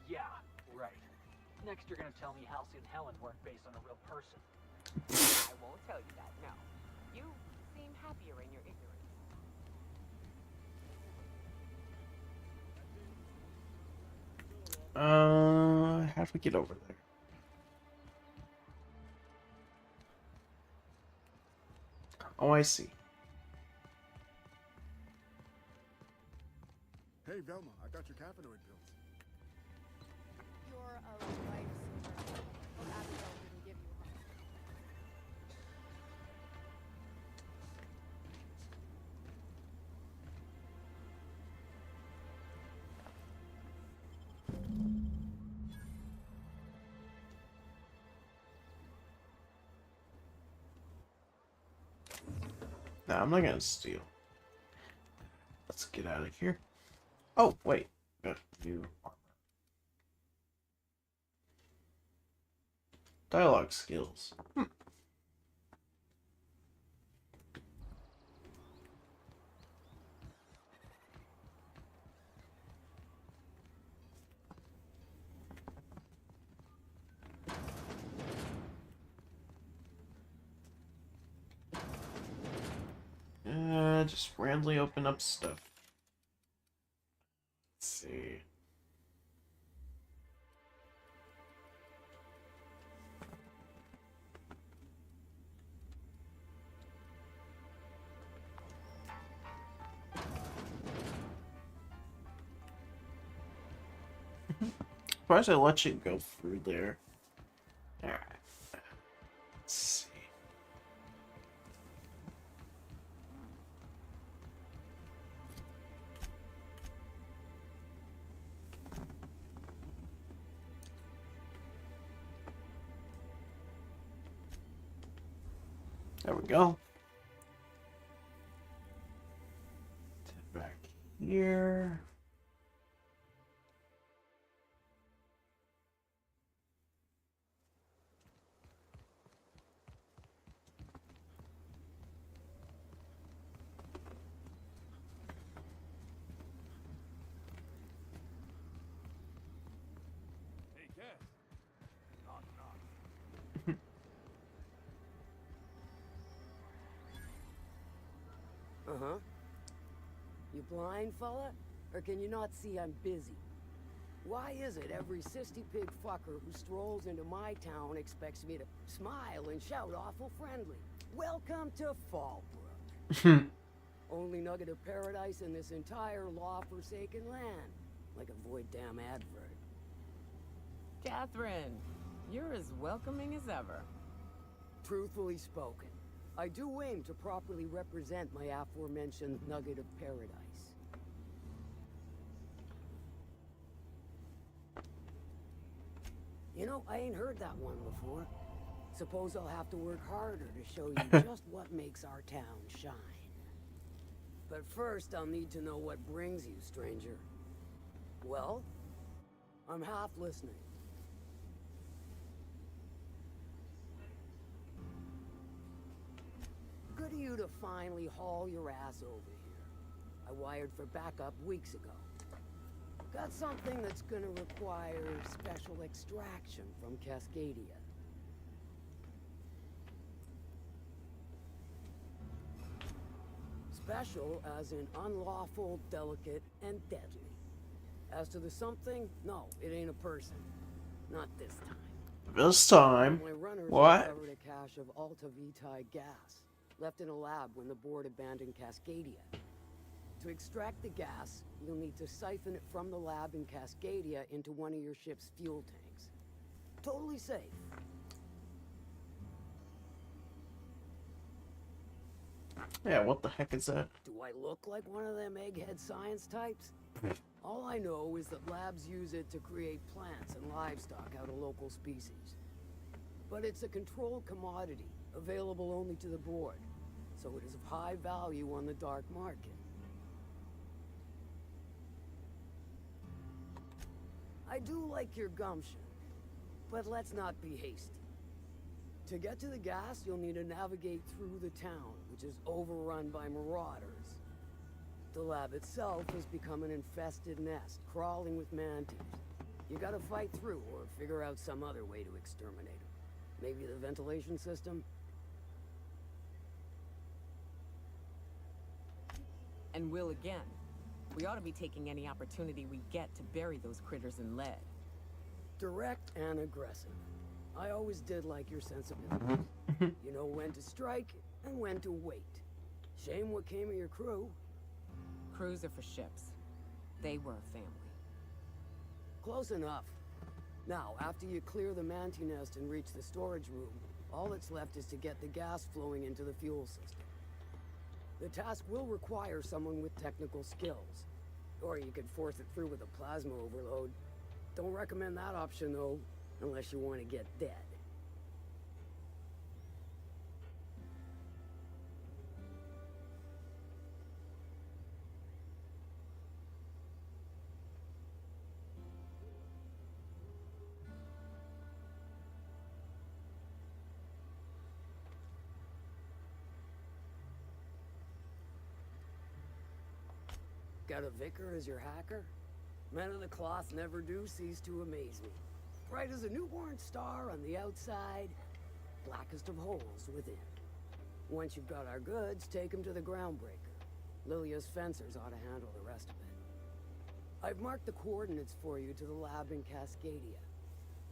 Yeah, right. Next, you're gonna tell me Halcyon and Helen weren't based on a real person. I won't tell you that, no. You seem happier in your ignorance. How do we get over there? Oh, I see. Hey, Velma, I got your caffeinoid pills. You're a lifesaver. Well, Abigail didn't give you one. Nah, I'm not gonna steal. Let's get out of here. Oh, wait. Got new armor. Dialogue skills. Just randomly open up stuff. Let's see. Surprised I let you go through there. Alright. Let's see. There we go. Back here. Hey, Cass. Knock, knock. Uh-huh. You blind, fella? Or can you not see I'm busy? Why is it every sissy pig fucker who strolls into my town expects me to smile and shout awful friendly? Welcome to Fallbrook. Only nugget of paradise in this entire law-forsaken land. Like a void damn advert. Catherine, you're as welcoming as ever. Truthfully spoken, I do aim to properly represent my aforementioned nugget of paradise. You know, I ain't heard that one before. Suppose I'll have to work harder to show you just what makes our town shine. But first, I'll need to know what brings you, stranger. Well, I'm half listening. Good of you to finally haul your ass over here. I wired for backup weeks ago. Got something that's gonna require special extraction from Cascadia. Special as in unlawful, delicate, and deadly. As to the something, no, it ain't a person. Not this time. This time? My runners What? uncovered a cache of Alta Vitae gas, left in a lab when the board abandoned Cascadia. To extract the gas, you'll need to siphon it from the lab in Cascadia into one of your ship's fuel tanks. Totally safe. Yeah, what the heck is that? Do I look like one of them egghead science types? All I know is that labs use it to create plants and livestock out of local species. But it's a controlled commodity, available only to the board, so it is of high value on the dark market. I do like your gumption, but let's not be hasty. To get to the gas, you'll need to navigate through the town, which is overrun by marauders. The lab itself has become an infested nest, crawling with mantis. You gotta fight through, or figure out some other way to exterminate them. Maybe the ventilation system? And will again. We ought to be taking any opportunity we get to bury those critters in lead. Direct and aggressive. I always did like your sensibility. You know when to strike and when to wait. Shame what came of your crew. Crews are for ships. They were a family. Close enough. Now, after you clear the mantis nest and reach the storage room, all that's left is to get the gas flowing into the fuel system. The task will require someone with technical skills. Or you could force it through with a plasma overload. Don't recommend that option, though, unless you want to get dead. Got a vicar as your hacker? Men of the cloth never do cease to amaze me. Bright as a newborn star on the outside, blackest of holes within. Once you've got our goods, take them to the groundbreaker. Lilia's fencers ought to handle the rest of it. I've marked the coordinates for you to the lab in Cascadia.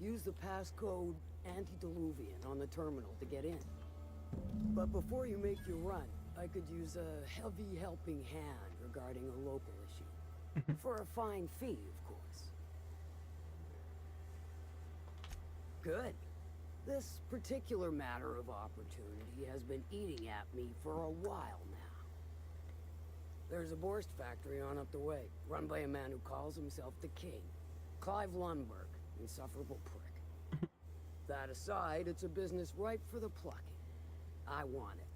Use the passcode Antediluvian on the terminal to get in. But before you make your run, I could use a heavy helping hand regarding a local issue. For a fine fee, of course. Good. This particular matter of opportunity has been eating at me for a while now. There's a Borst factory on up the way, run by a man who calls himself the King. Clive Lundberg, insufferable prick. That aside, it's a business ripe for the plucking. I want it.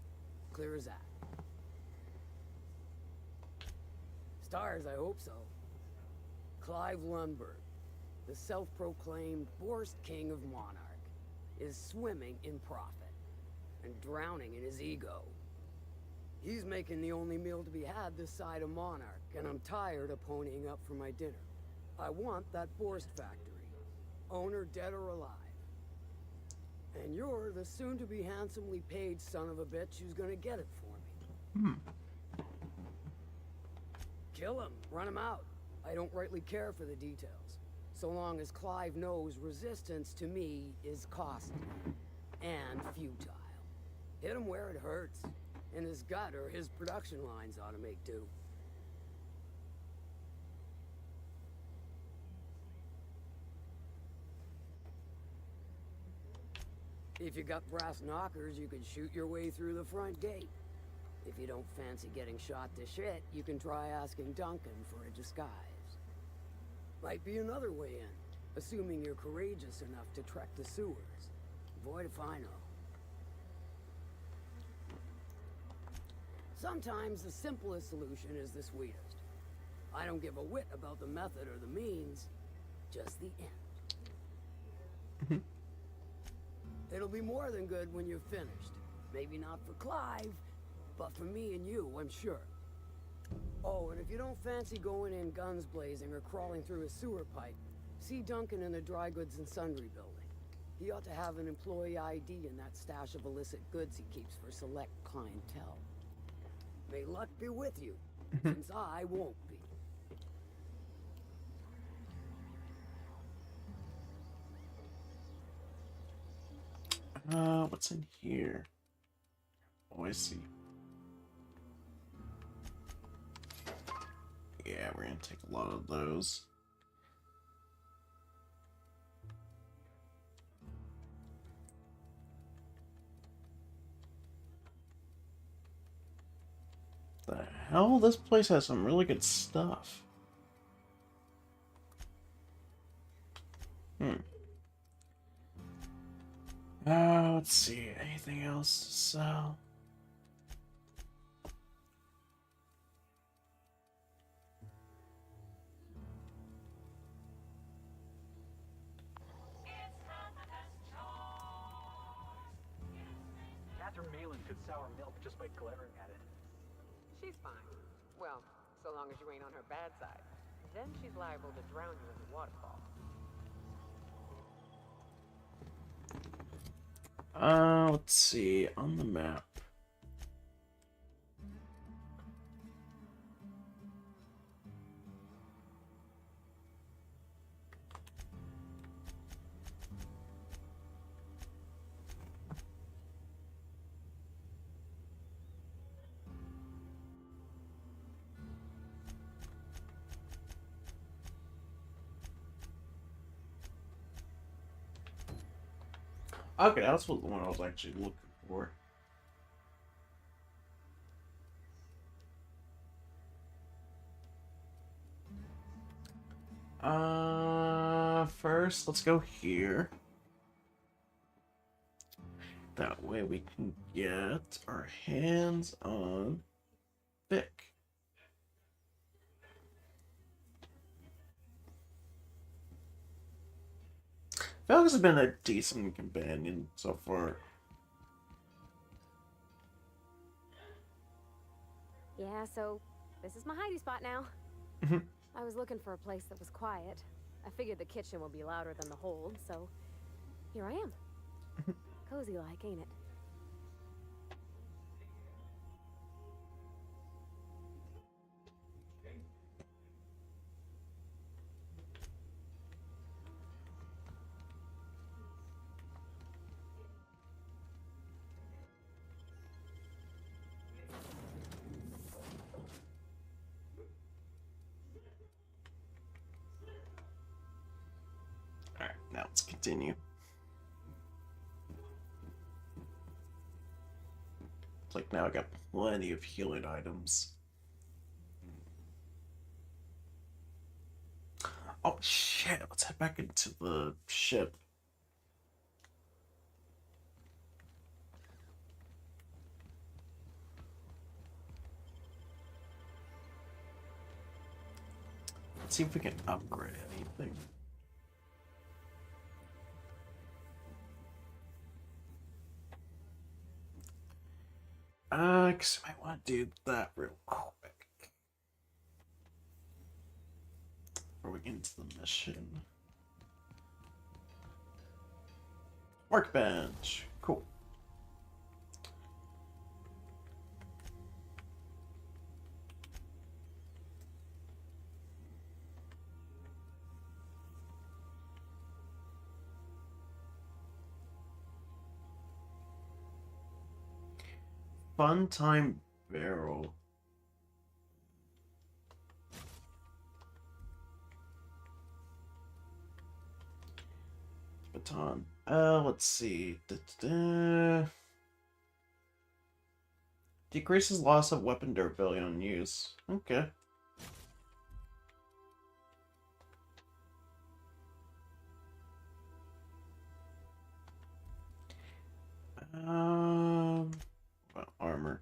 Clear as that. Stars, I hope so. Clive Lundberg, the self-proclaimed Borst King of Monarch, is swimming in profit and drowning in his ego. He's making the only meal to be had this side of Monarch, and I'm tired of ponying up for my dinner. I want that Borst factory, owner dead or alive. And you're the soon-to-be handsomely paid son of a bitch who's gonna get it for me. Kill him, run him out. I don't rightly care for the details. So long as Clive knows resistance to me is costly and futile. Hit him where it hurts. In his gut or his production lines ought to make do. If you got brass knockers, you can shoot your way through the front gate. If you don't fancy getting shot to shit, you can try asking Duncan for a disguise. Might be another way in, assuming you're courageous enough to trek the sewers. Boy, if I know. Sometimes the simplest solution is the sweetest. I don't give a whit about the method or the means, just the end. It'll be more than good when you're finished. Maybe not for Clive, but for me and you, I'm sure. Oh, and if you don't fancy going in guns blazing or crawling through a sewer pipe, see Duncan in the dry goods and sundry building. He ought to have an employee ID in that stash of illicit goods he keeps for select clientele. May luck be with you, since I won't be. What's in here? Oh, I see. Yeah, we're gonna take a lot of those. The hell? This place has some really good stuff. Let's see. Anything else to sell? Catherine Malin could sour milk just by glaring at it. She's fine. Well, so long as you ain't on her bad side. Then she's liable to drown you in the waterfall. Let's see. On the map. Okay, that's what the one I was actually looking for. First, let's go here. That way we can get our hands on Vic. Felix has been a decent companion so far. Yeah, so this is my hidey spot now. I was looking for a place that was quiet. I figured the kitchen would be louder than the hold, so here I am. Cozy like, ain't it? Alright, now let's continue. It's like now I got plenty of healing items. Oh shit, let's head back into the ship. Let's see if we can upgrade anything. Cause I might want to do that real quick. Before we get into the mission. Workbench. Cool. Fun time barrel. Baton. Let's see. Decreases loss of weapon durability on use. Okay. Well, armor.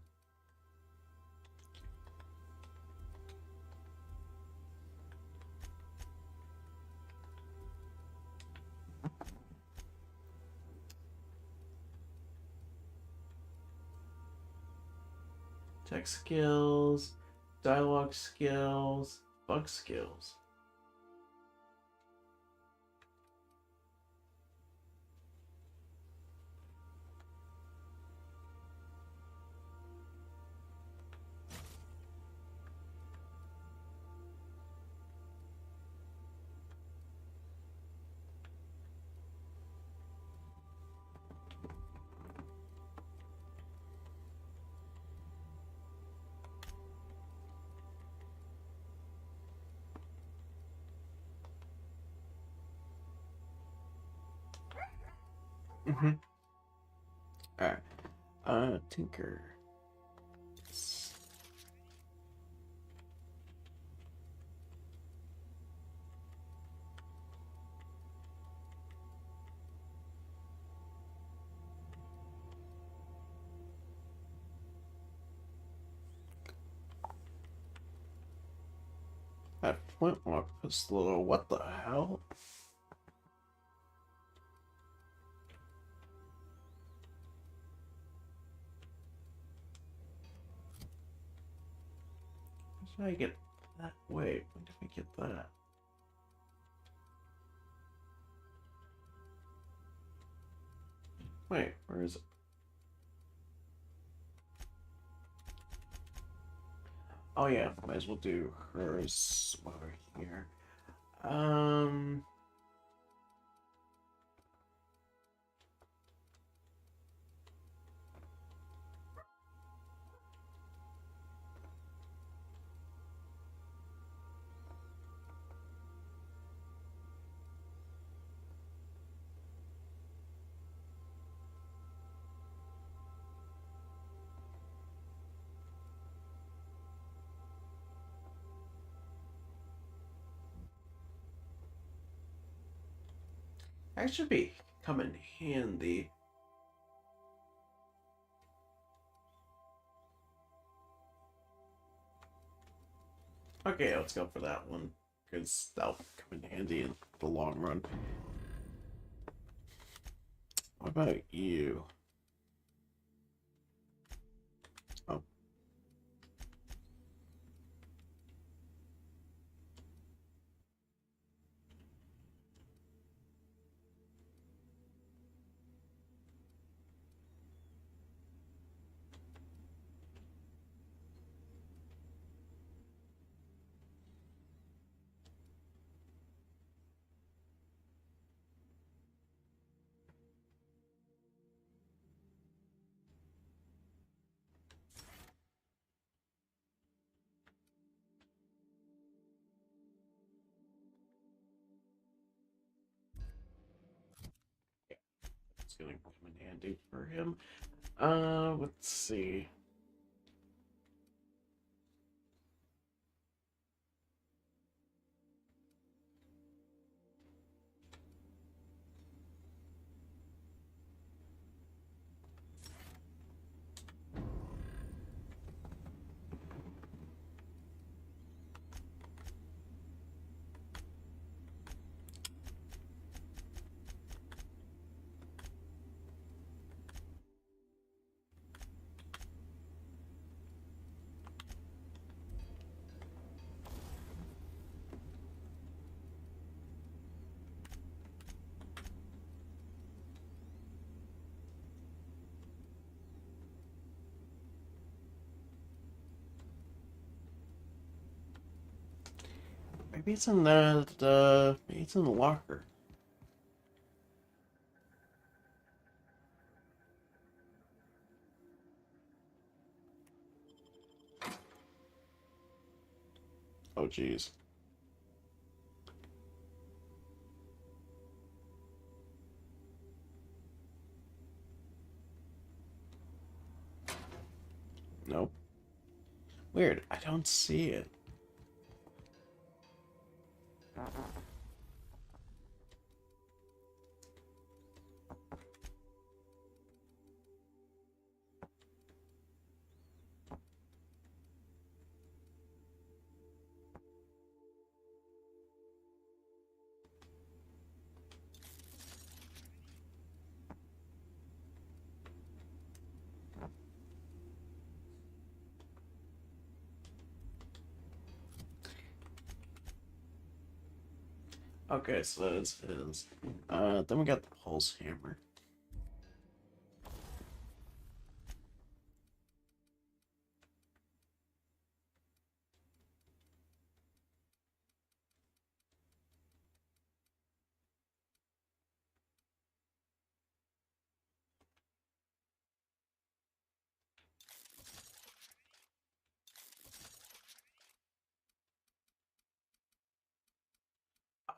Tech skills, dialogue skills, bug skills. Mm-hmm. Alright. Tinker. That flintlock pistol, what the hell? How did I get that? Wait, when did we get that? Wait, where is it? Oh yeah, might as well do hers over here. That should be come in handy. Okay, let's go for that one, because that'll come in handy in the long run. What about you? Oh. It's gonna come in handy for him. Let's see. Maybe it's in maybe it's in the locker. Oh, jeez. Nope. Weird. I don't see it. Okay, so that's his. Then we got the pulse hammer.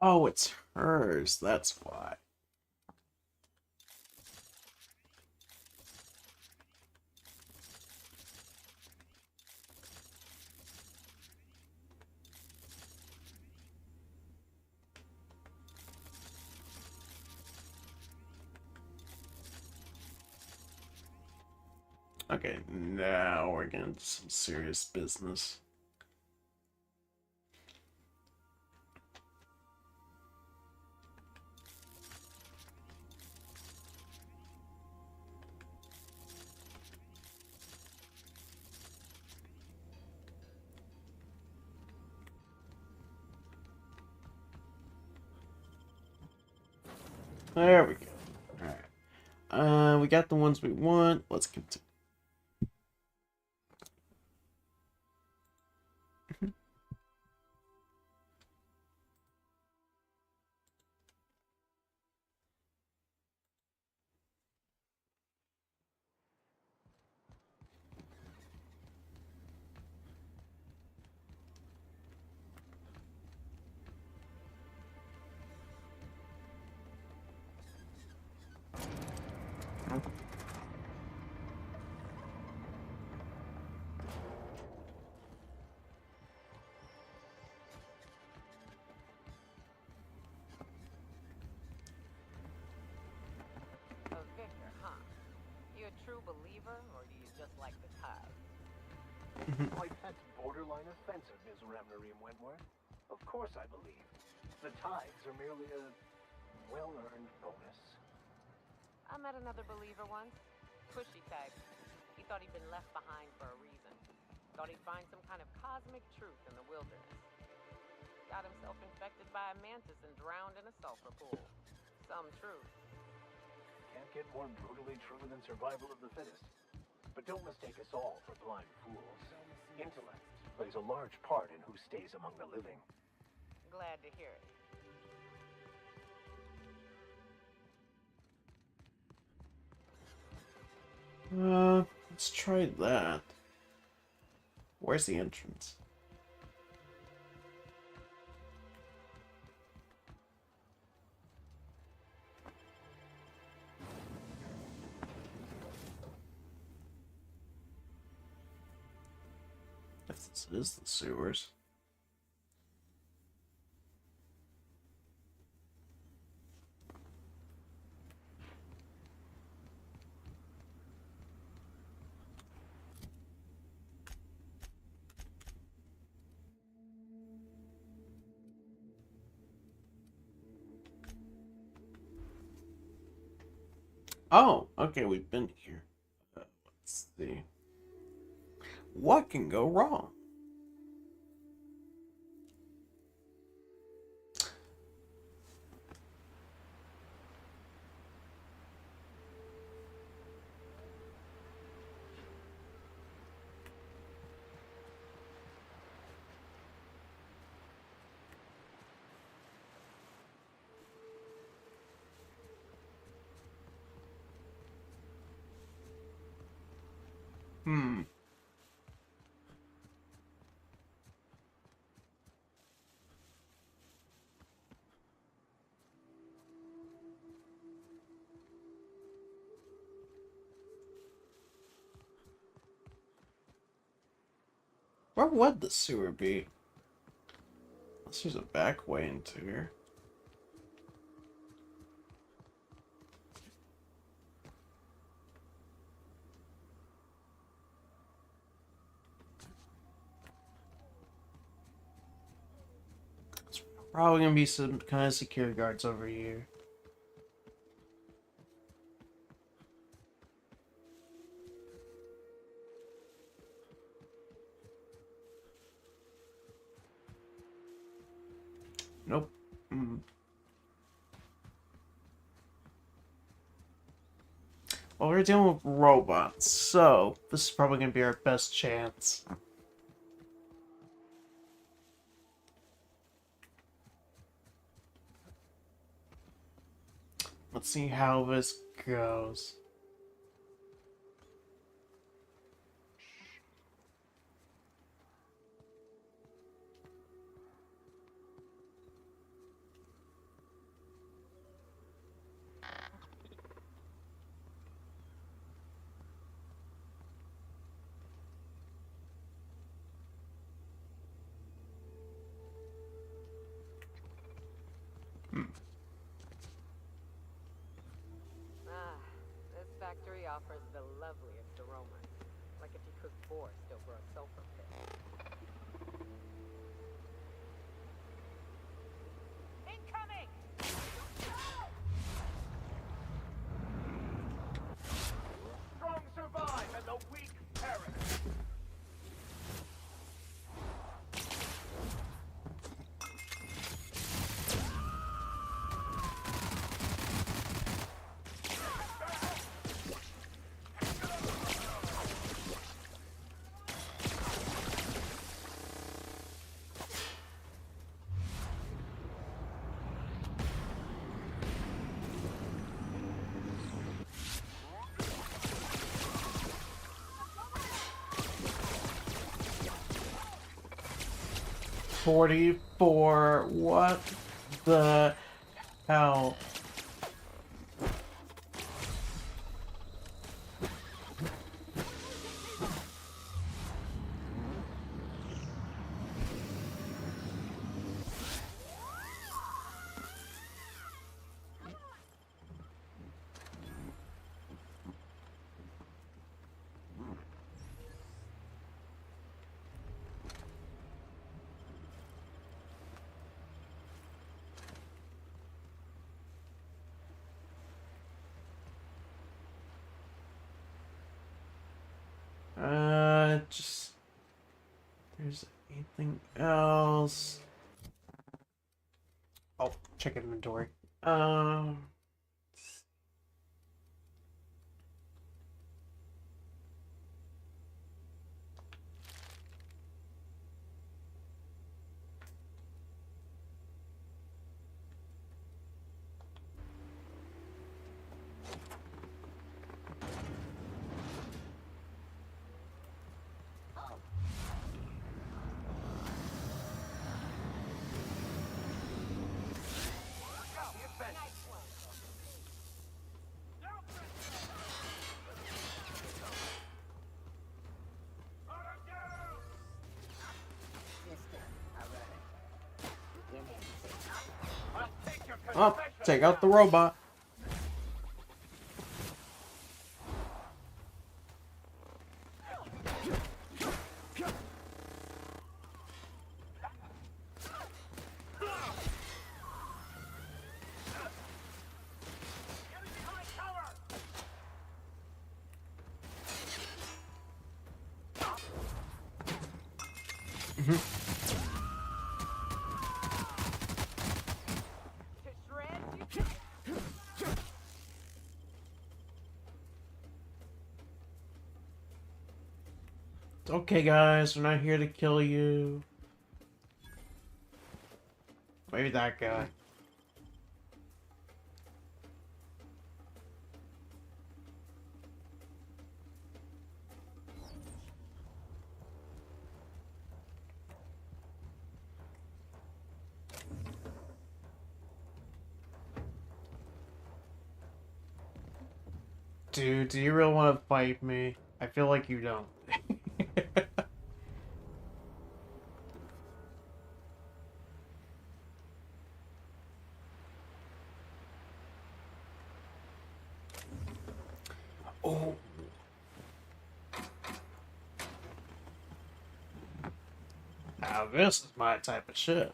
Oh, it's hers. That's why. Okay, now we're getting into some serious business. There we go. Alright. We got the ones we want. Let's continue. A vicar, huh? You a true believer, or do you just like the tide? Like, that's borderline offensive, Ms. Remnary Wentworth. Of course I believe. The tithes are merely a well-earned bonus. I met another believer once. Pushy type. He thought he'd been left behind for a reason. Thought he'd find some kind of cosmic truth in the wilderness. Got himself infected by a mantis and drowned in a sulfur pool. Some truth. Can't get more brutally true than survival of the fittest. But don't mistake us all for blind fools. Intellect plays a large part in who stays among the living. Glad to hear it. Let's try that. Where's the entrance? If this is the sewers. Oh, okay, we've been here. Let's see. What can go wrong? Hmm. Where would the sewer be? Unless there's a back way into here. There's probably gonna be some kind of security guards over here. Nope. Well, we're dealing with robots, so this is probably going to be our best chance. Let's see how this goes. This factory offers the loveliest aromas. Like if you cooked forest over a sulfur pit. Incoming! Strong survive and the weak perish. $44. What the hell? Just... There's anything else? Oh, check inventory. Oh, take out the robot. It's okay, guys. We're not here to kill you. Maybe that guy. Dude, do you really want to fight me? I feel like you don't. Now this is my type of shit.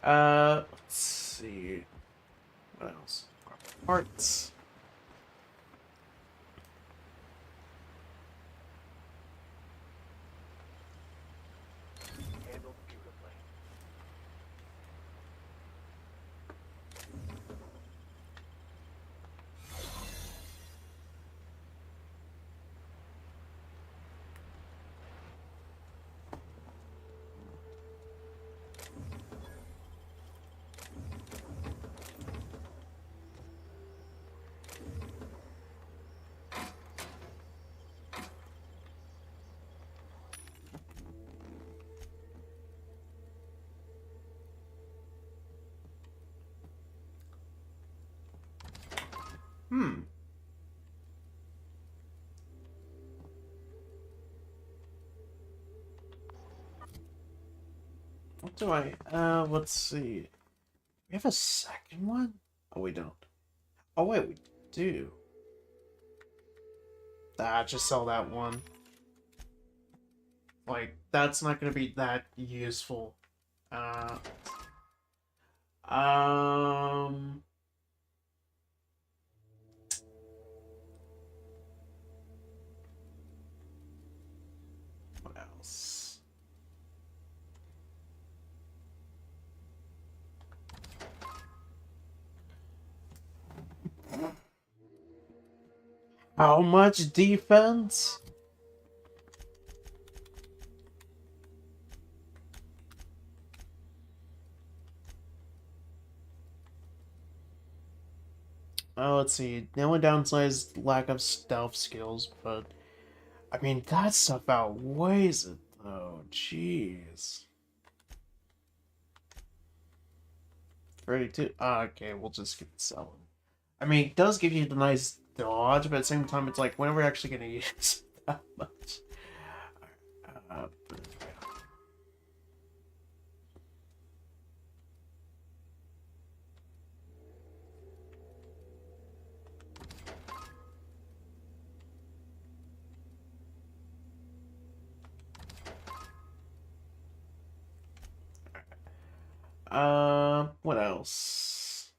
Let's see. What else? Parts. Handled beautifully. What do I, let's see. We have a second one? Oh, we don't. Oh, wait, we do. Ah, just sell that one. Like, that's not gonna be that useful. Um... What else? How much defense? Oh, let's see. The only downside is lack of stealth skills, but I mean, that stuff outweighs it, though. Jeez. 32. Okay, we'll just keep it selling. I mean, it does give you the nice dodge, but at the same time, it's like, when are we actually going to use that much? What else?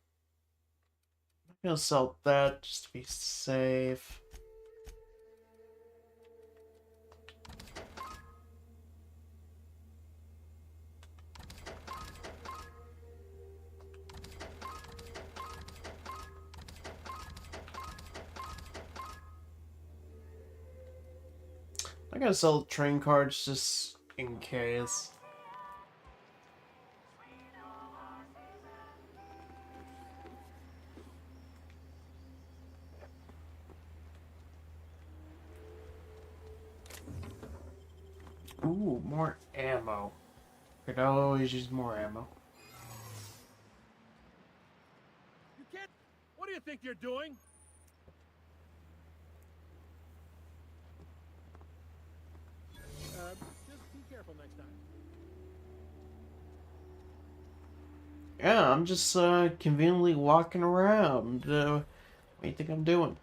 I'm gonna sell that just to be safe. I'm gonna sell train cards just in case. Ooh, more ammo. Could always use more ammo. You can't. What do you think you're doing? Just be careful next time. Yeah, I'm just conveniently walking around. What do you think I'm doing?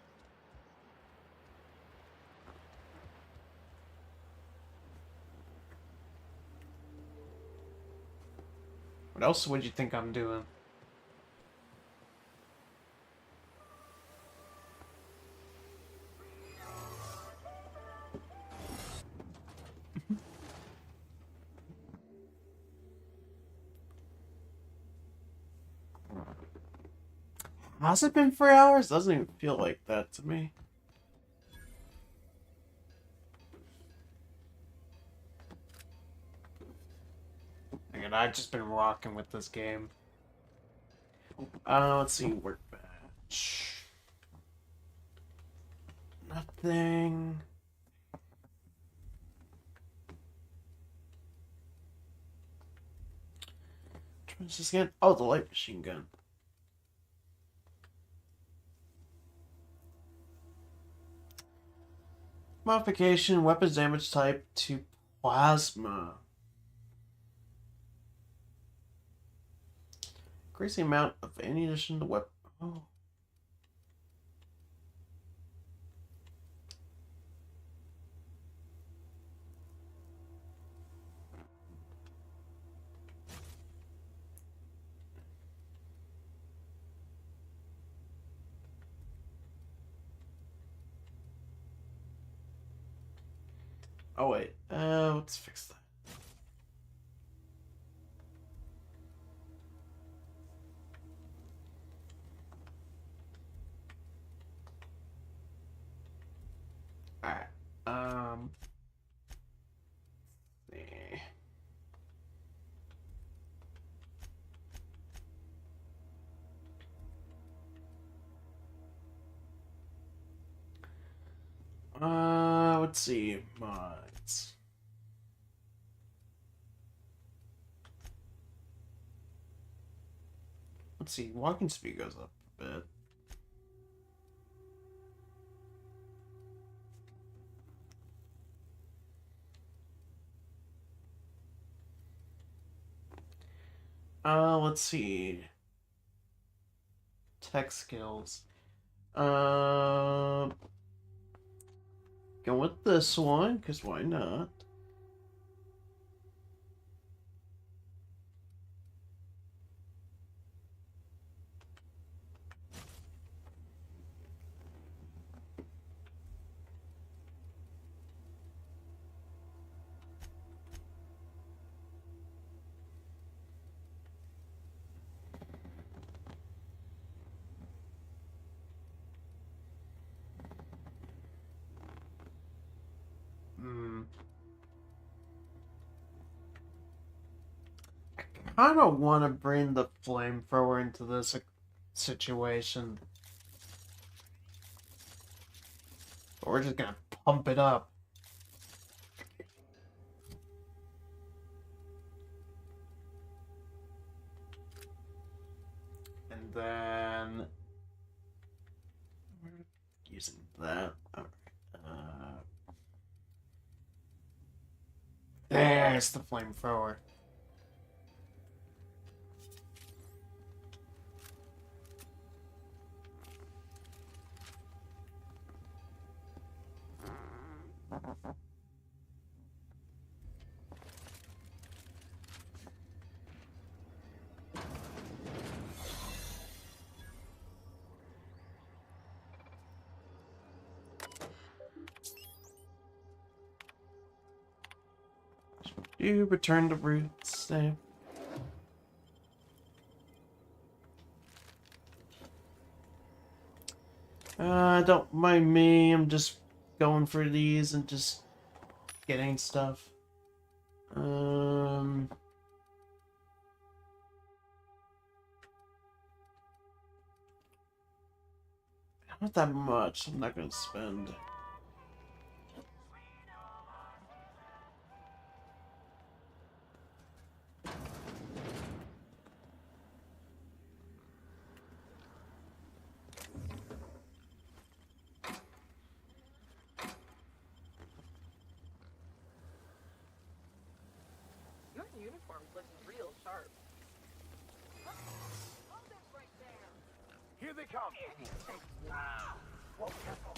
What else would you think I'm doing? Has it been 4 hours? Doesn't even feel like that to me. Again, I've just been rocking with this game. Let's see, workbench. Nothing. What's this again? Oh, the light machine gun. Modification, weapons damage type to plasma. Increase the amount of ammunition to weapon. Oh. Oh wait, let's fix that. Alright, see. Let's see, mods. Let's see, walking speed goes up a bit. Let's see. Tech skills. Go with this one, because why not? I kind of want to bring the flamethrower into this situation. But we're just gonna pump it up. And then... using that. Alright. There's the flamethrower. You return to roots there. Don't mind me, I'm just going for these and just getting stuff. Not that much, I'm not gonna spend. Your uniform looks real sharp. Here they come. Whoa, careful.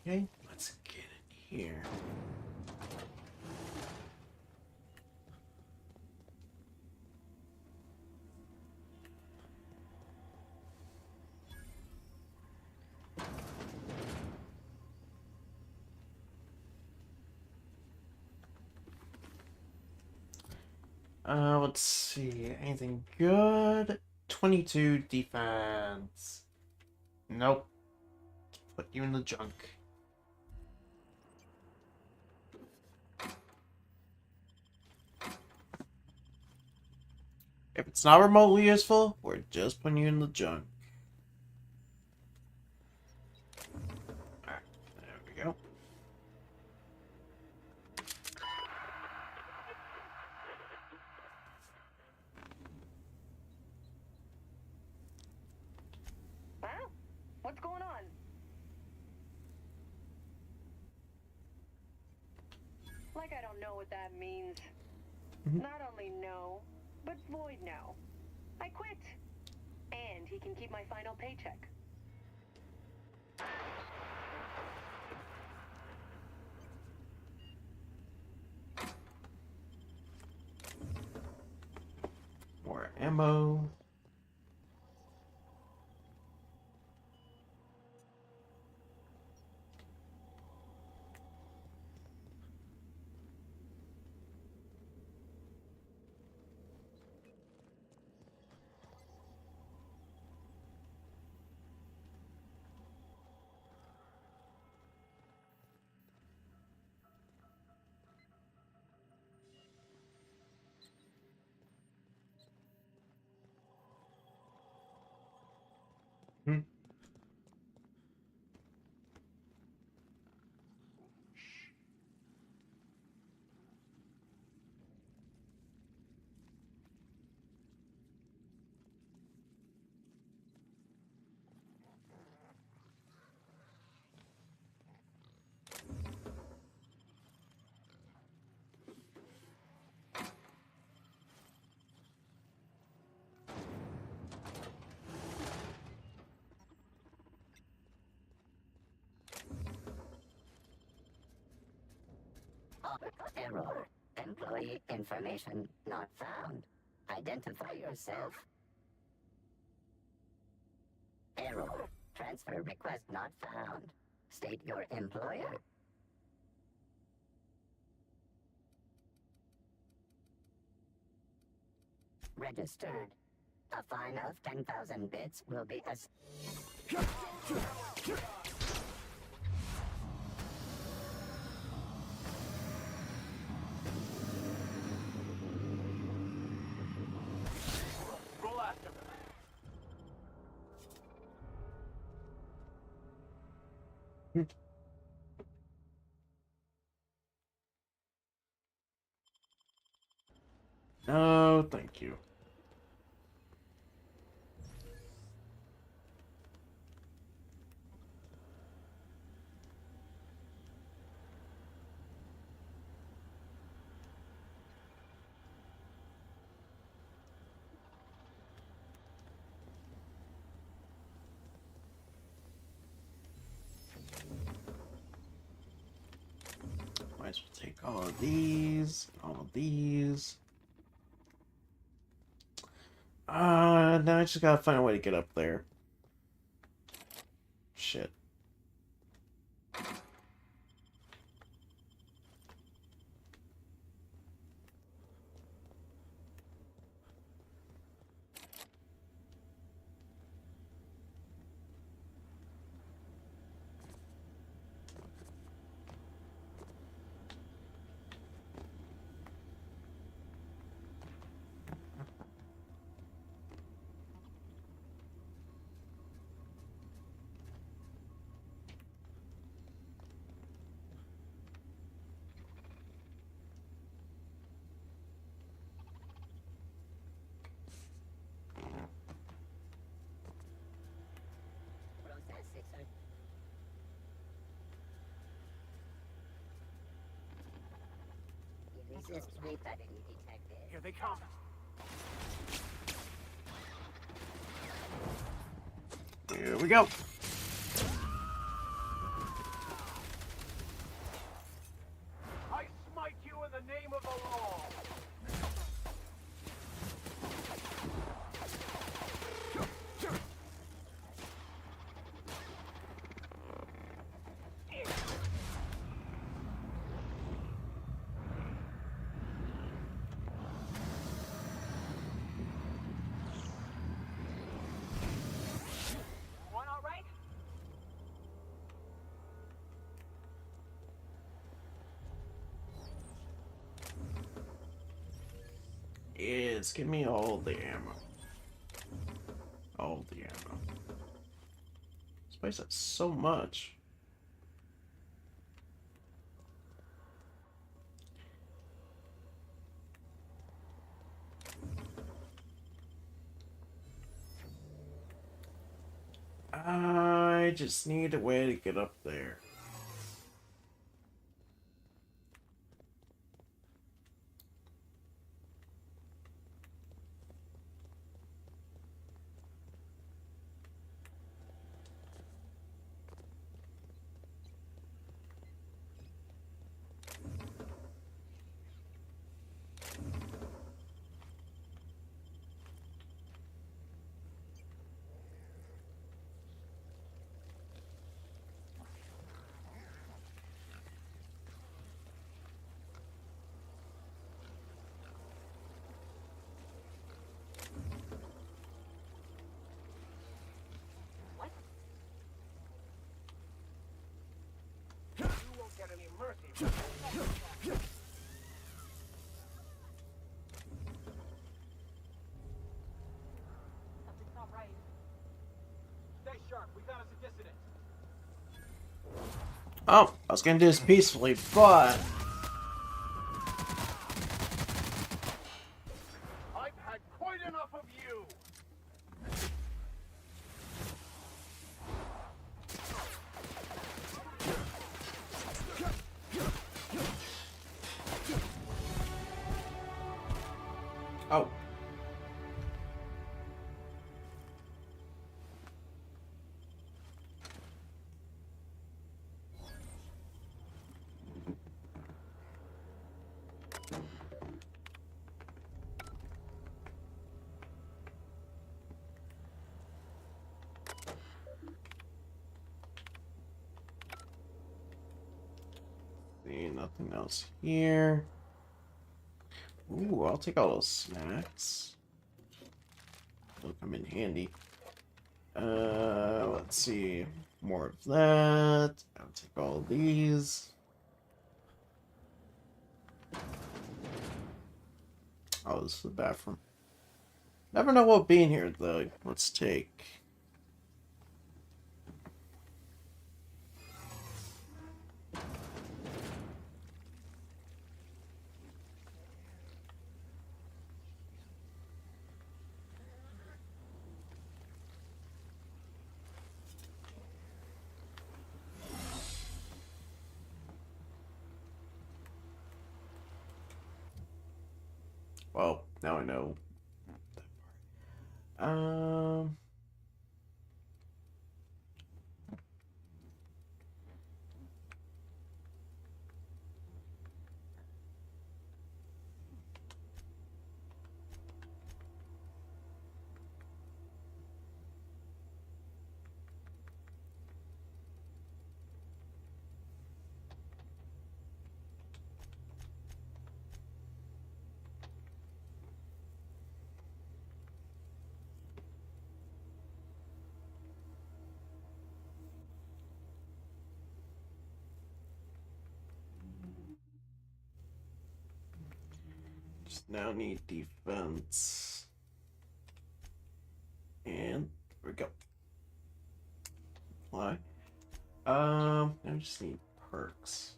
Okay, let's get in here. Let's see. Anything good? 22 defense. Nope. Put you in the junk. If it's not remotely useful, we're just putting you in the junk. Alright, there we go. Huh? What's going on? Like I don't know what that means. Not only no, but void no. I quit. And he can keep my final paycheck. More ammo. Error. Employee information not found. Identify yourself. Error. Transfer request not found. State your employer. Registered. A fine of 10,000 bits will be as... Roll after him. No, thank you. Might as well take all of these, all of these. Now I just gotta find a way to get up there. Shit. Resist rebutting detected. Here they come. Here we go. is. Give me all the ammo. All the ammo. This place has so much. I just need a way to get up there. Get any mercy from Something's not right. Stay sharp. We got us a dissident. Oh, I was gonna do this peacefully, but I've had quite enough of you. oh. See, nothing else here. Ooh, I'll take all those snacks. They'll come in handy. Let's see. More of that. I'll take all of these. Oh, this is the bathroom. Never know what'll be in here, though. Let's take. Well, now I know that part. Just now need defense. And there we go. Apply. I just need perks.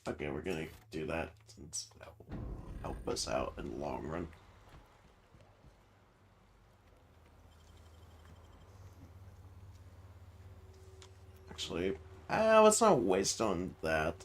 Okay, we're gonna do that since that will help us out in the long run. Actually, let's not waste on that.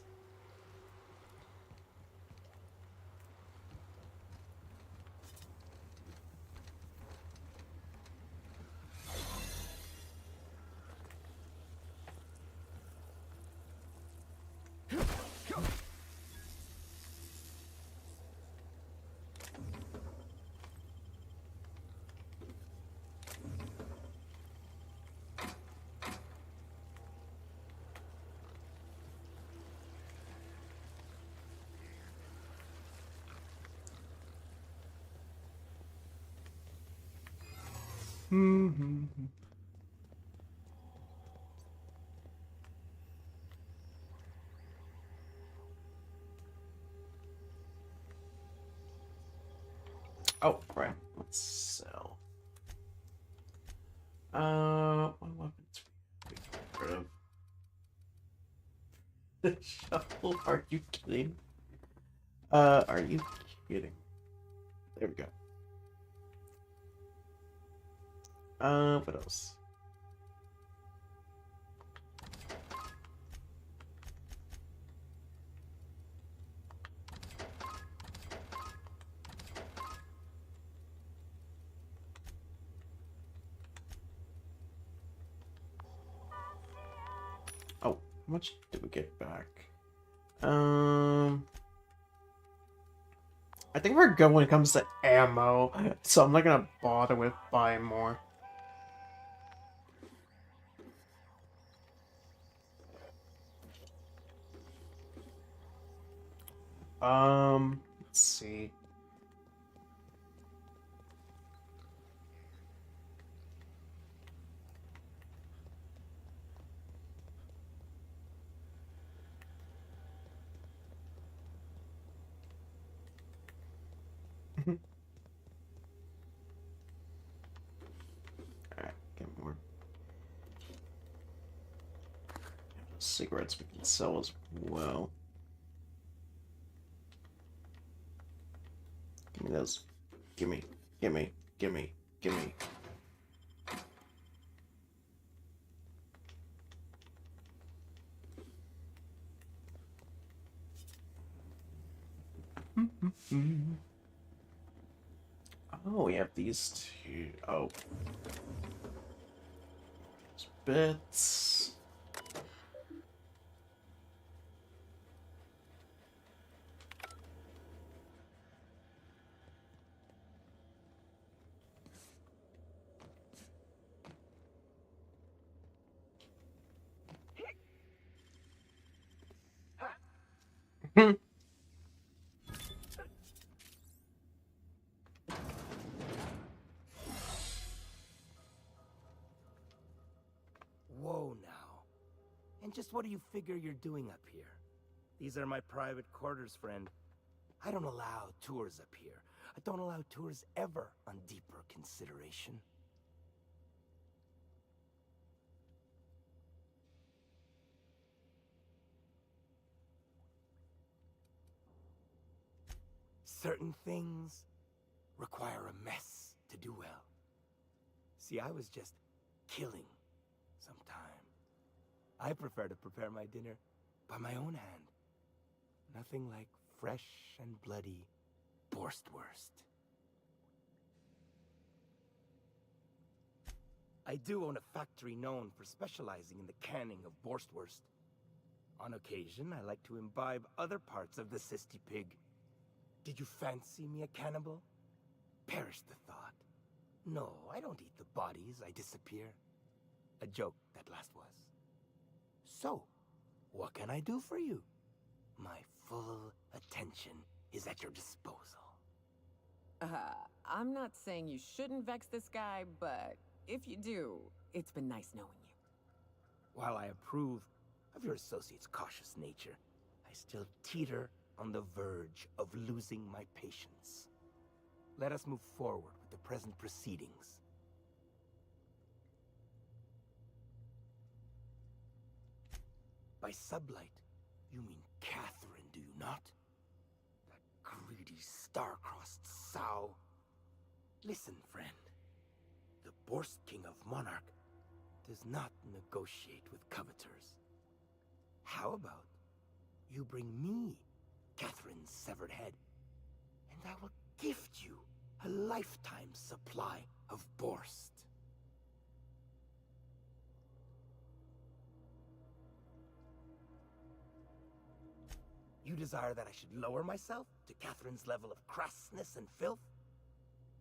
Oh, right. Let's sell. What weapons we get rid of? Shuffle? Are you kidding? Are you kidding? There we go. What else? Oh, how much did we get back? I think we're good when it comes to ammo, so I'm not gonna bother with buying more. Let's see. Alright, get more cigarettes we can sell as well. Give me those. Gimme, gimme, gimme, gimme. Oh, we have these two. Oh. There's bits. Whoa now. And just what do you figure you're doing up here? These are my private quarters, friend. I don't allow tours up here. I don't allow tours ever on deeper consideration. Certain things require a mess to do well. See, I was just killing some time. I prefer to prepare my dinner by my own hand. Nothing like fresh and bloody Borstwurst. I do own a factory known for specializing in the canning of Borstwurst. On occasion, I like to imbibe other parts of the cysty pig. Did you fancy me a cannibal? Perish the thought. No, I don't eat the bodies, I disappear. A joke, that last was. So, what can I do for you? My full attention is at your disposal. I'm not saying you shouldn't vex this guy, but if you do, it's been nice knowing you. While I approve of your associate's cautious nature, I still teeter on the verge of losing my patience. Let us move forward with the present proceedings. By sublight, you mean Catherine, do you not? That greedy, star-crossed sow. Listen, friend. The Borst King of Monarch does not negotiate with coveters. How about you bring me Catherine's severed head, and I will gift you a lifetime supply of Borst. You desire that I should lower myself to Catherine's level of crassness and filth?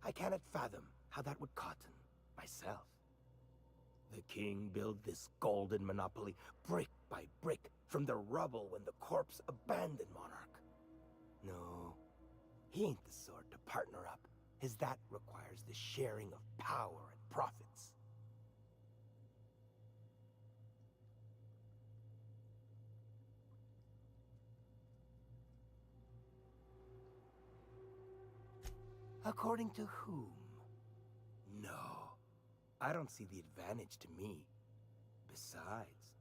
I cannot fathom how that would cotton myself. The king built this golden monopoly brick by brick from the rubble when the corpse abandoned Monarch. No, he ain't the sort to partner up, as that requires the sharing of power and profits. According to whom? No, I don't see the advantage to me. Besides,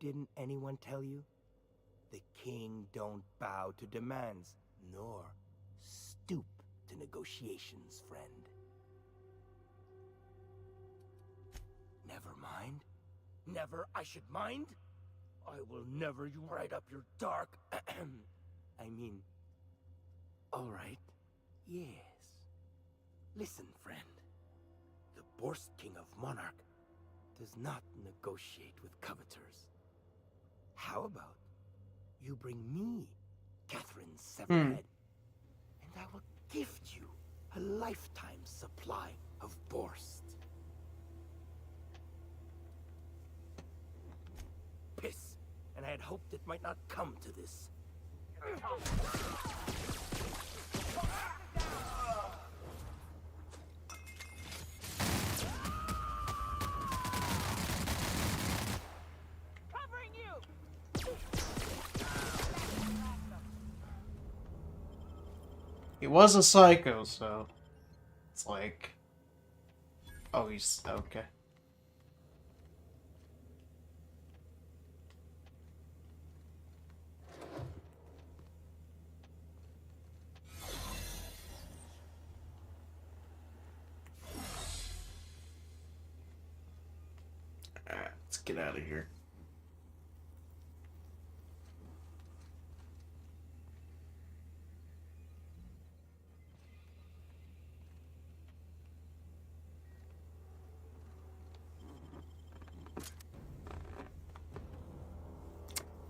didn't anyone tell you? The king don't bow to demands, nor stoop to negotiations, friend. Never mind. Never I should mind? I will never you write up your dark... I mean... Alright. Yes. Listen, friend. The Borst King of Monarch does not negotiate with coveters. How about you bring me Catherine's severed head, and I will gift you a lifetime supply of Borst. Piss, and I had hoped it might not come to this. Covering you! He was a psycho, so it's like, oh, he's okay. Alright, let's get out of here.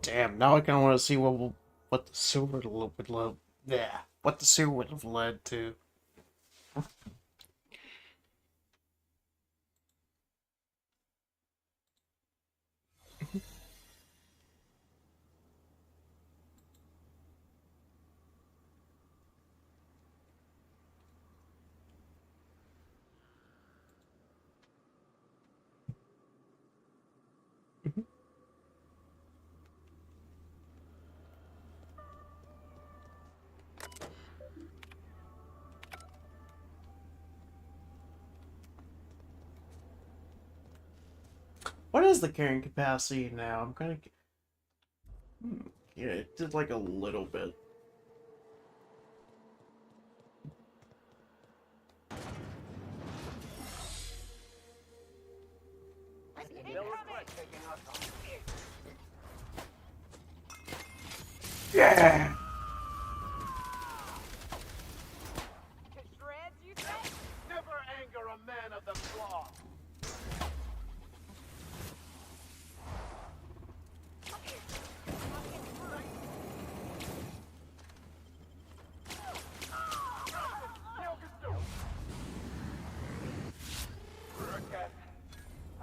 Damn, now I kind of want to see what the sewer would led. Yeah, what the sewer would have led to. What is the carrying capacity now? I'm kind of... Yeah, it did like a little bit. Yeah! Shreds, you say? Never anger a man of the claw.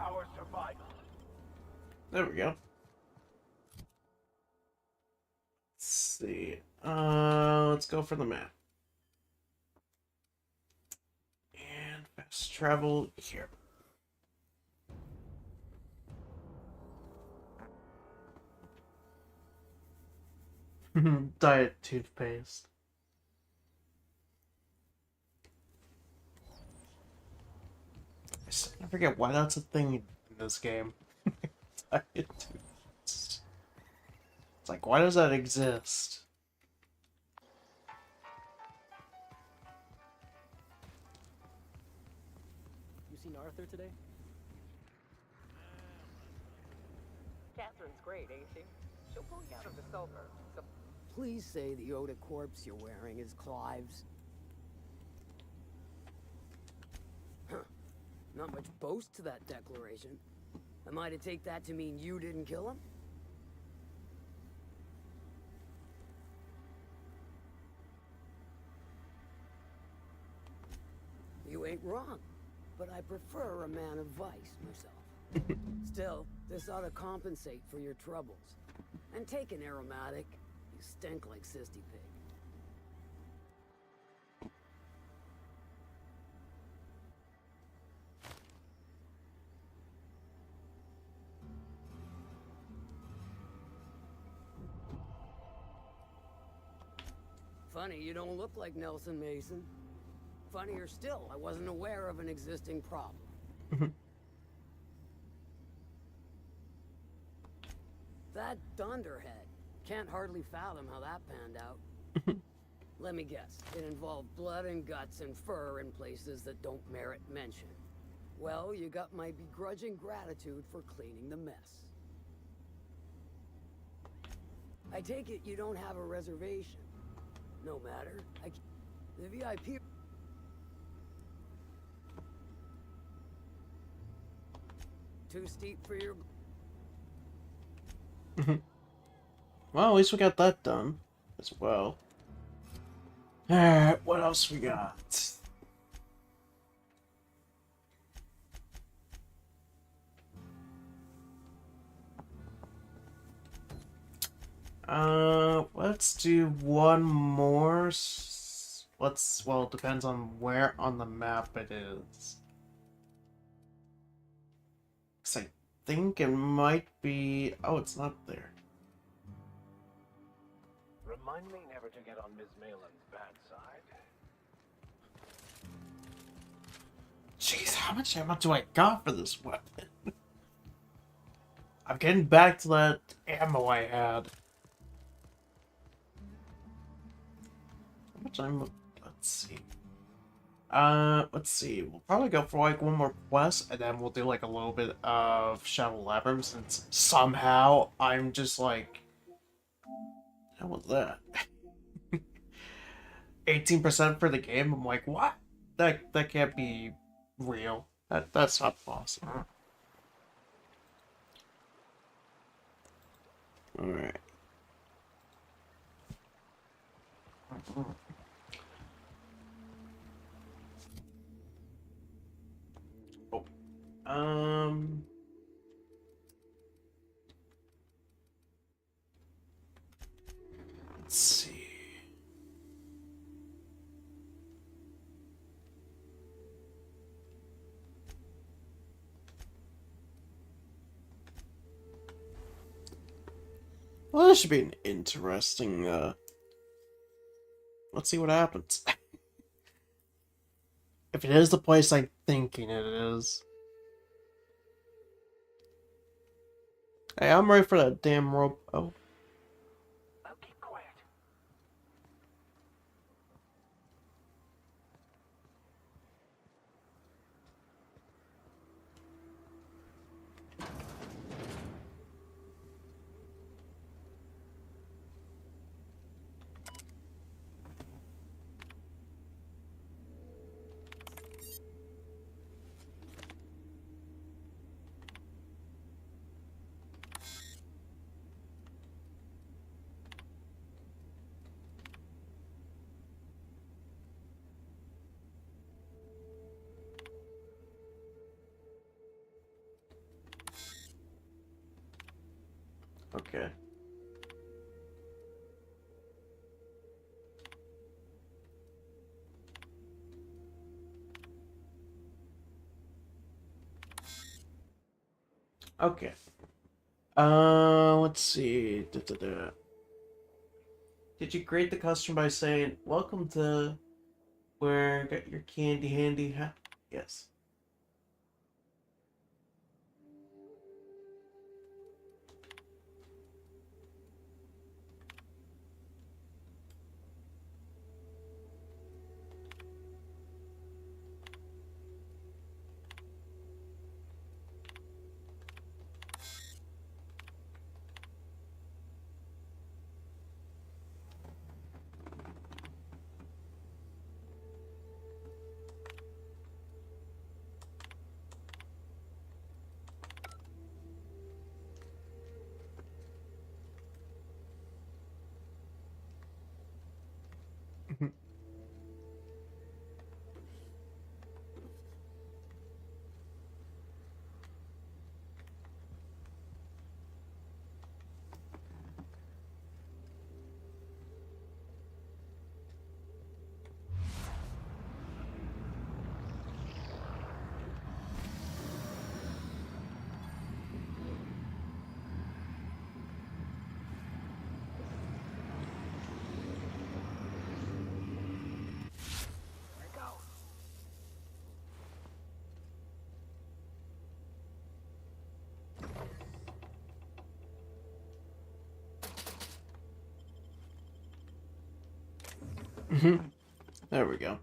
Our survival. There we go. Let's see. Let's go for the map. And fast travel here. Diet toothpaste. I forget why that's a thing in this game. Diet toothpaste. It's like, why does that exist? You seen Arthur today? Catherine's great, ain't she? She'll pull you out of the sulfur. So Please say the Yoda corpse you're wearing is Clive's. Huh. Not much boast to that declaration. Am I to take that to mean you didn't kill him? You ain't wrong, but I prefer a man of vice myself. Still, this ought to compensate for your troubles. And take an aromatic. You stink like Sisty Pig. Funny you don't look like Nelson Mason. Funnier still, I wasn't aware of an existing problem. That Dunderhead. Can't hardly fathom how that panned out. Let me guess. It involved blood and guts and fur in places that don't merit mention. Well, you got my begrudging gratitude for cleaning the mess. I take it you don't have a reservation. No matter. The VIP... Too steep for your... Well, at least we got that done as well. Alright, what else we got? Let's do one more. Well, it depends on where on the map it is. 'Cause I think it might be... Oh, it's not there. Remind me never to get on Ms. Malin's bad side. Jeez, how much ammo do I got for this weapon? I'm getting back to that ammo I had. How much ammo? Let's see. Let's see. We'll probably go for like one more quest, and then we'll do like a little bit of Shadow Labyrinth, since somehow I'm just like... How was that? 18% for the game? I'm like, what? That can't be real. That's not possible. Alright. Let's see. Well, this should be an interesting, let's see what happens. If it is the place I'm thinking it is. Hey, I'm ready for that damn rope. Oh. Okay. Okay. Let's see. Did you greet the customer by saying, "Welcome to where got your candy handy?" Huh? Yes. There we go.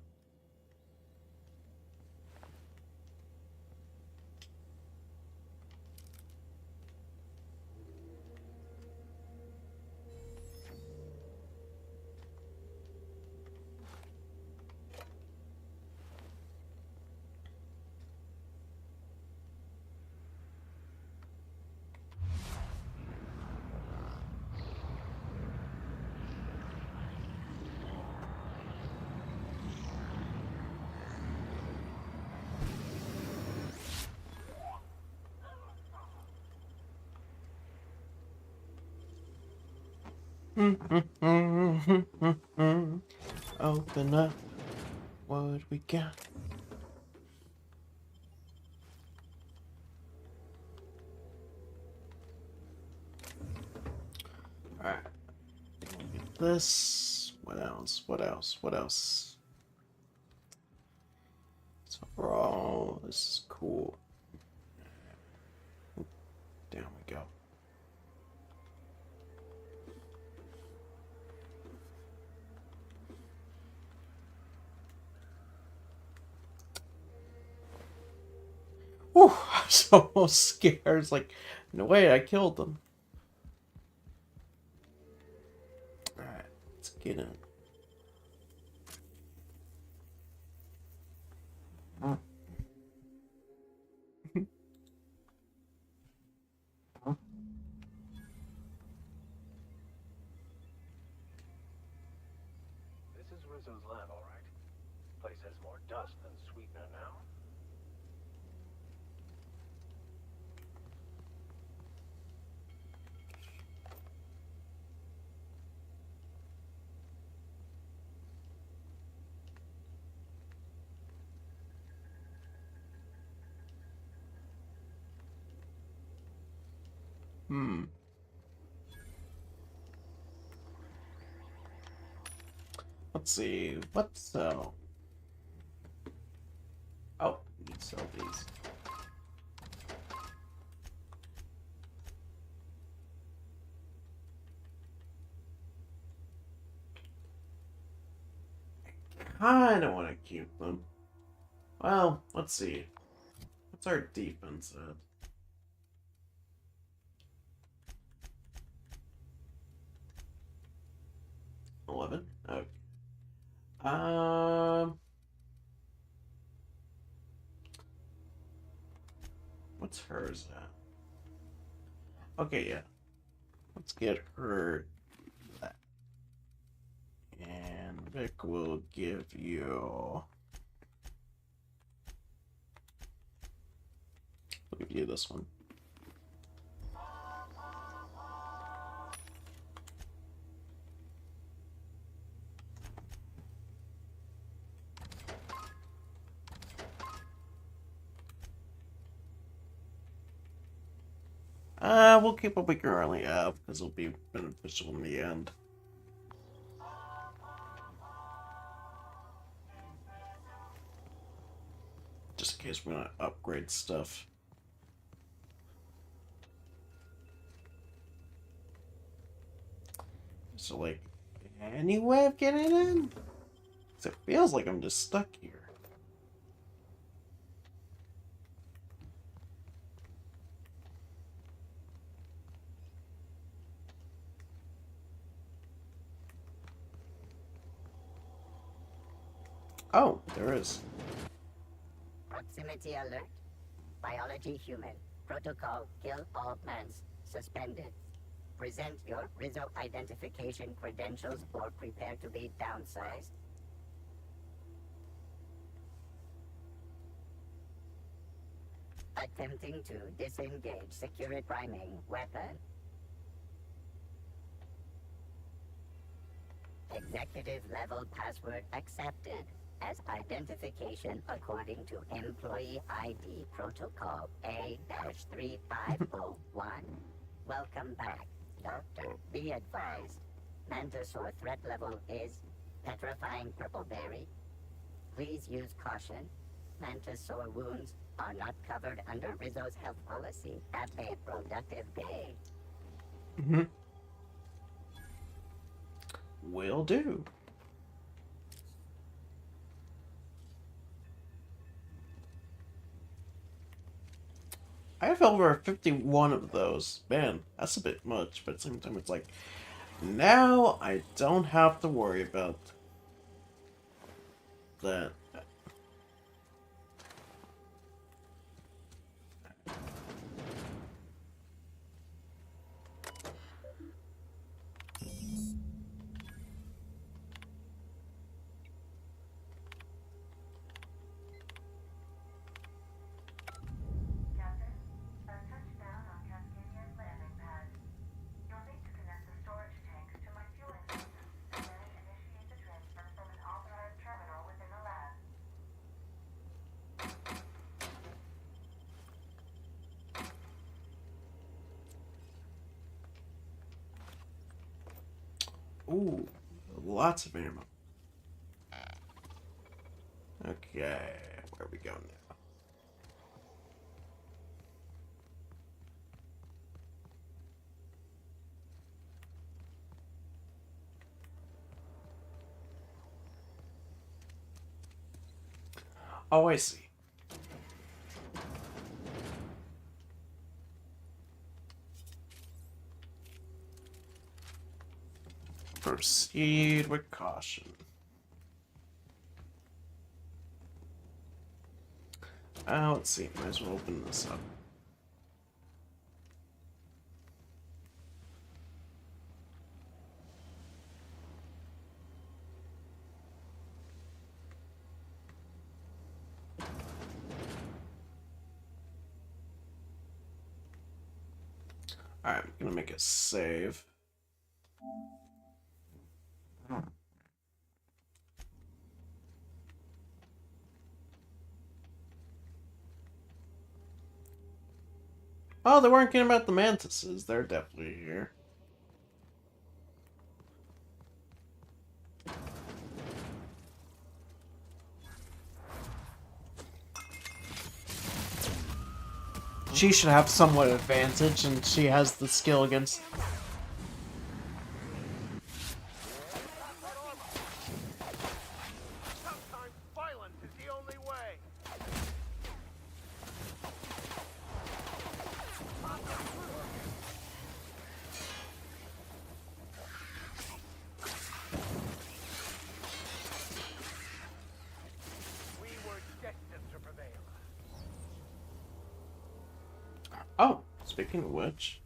Open up. What we got? Alright. Get this. What else? What else? What else? So overall, this is cool. Down we go. Whew, I was almost scared. It's like, no way, I killed them. Alright, let's get in. This is Rizzo's lab, all right. Place has more dust than sweetener now. Let's see, what sell? Oh, we can sell these. I kinda want to keep them. Well, let's see. What's our defense at? $11? Okay. What's hers at? Okay, yeah. Let's get her that. And Vic will give you... We'll give you this one. We'll keep what we currently have, because it'll be beneficial in the end. Just in case we want to upgrade stuff. So, like, any way of getting in? 'Cause it feels like I'm just stuck here. Oh, there is. Proximity alert. Biology human. Protocol kill all plants. Suspended. Present your Rizzo identification credentials or prepare to be downsized. Attempting to disengage secure priming weapon. Executive level password accepted as identification according to employee ID protocol A-3501. Welcome back, Doctor. Be advised. Mantisaur threat level is petrifying purple berry. Please use caution. Mantisaur wounds are not covered under Rizzo's health policy. Have a productive day. Will do. I have over 51 of those. Man, that's a bit much, but at the same time it's like, now I don't have to worry about that. Ooh, lots of ammo. Okay, where we go now? Oh, I see. Proceed with caution. Let's see. Might as well open this up. Alright, I'm gonna make a save. Oh, they weren't kidding about the mantises. They're definitely here. She should have somewhat advantage, and she has the skill against... Sometimes violence is the only way. We were destined to prevail. Oh, speaking of which...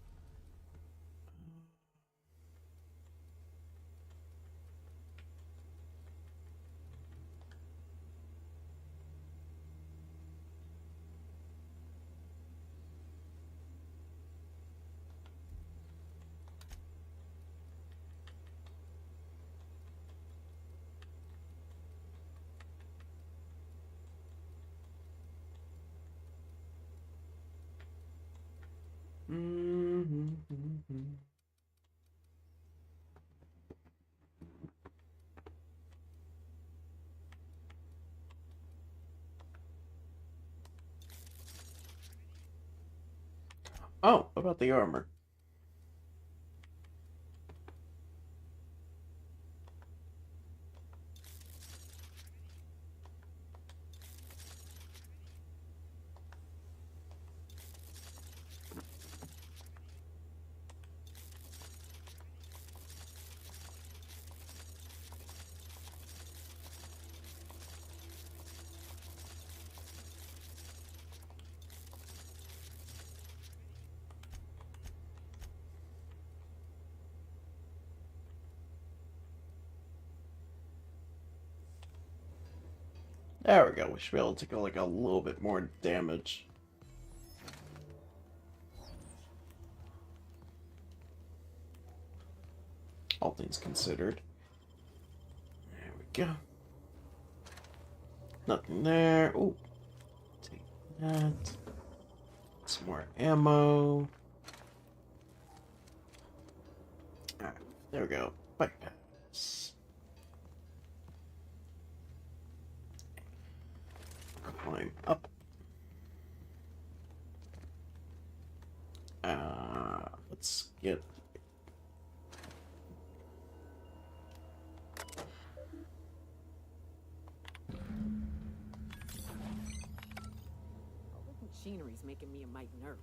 Oh, what about the armor? There we go. We should be able to take like a little bit more damage. All things considered. There we go. Nothing there. Ooh. Take that. Some more ammo. Alright, there we go. Bike pass. Climb up. Let's get... machinery's making me a mite nervous.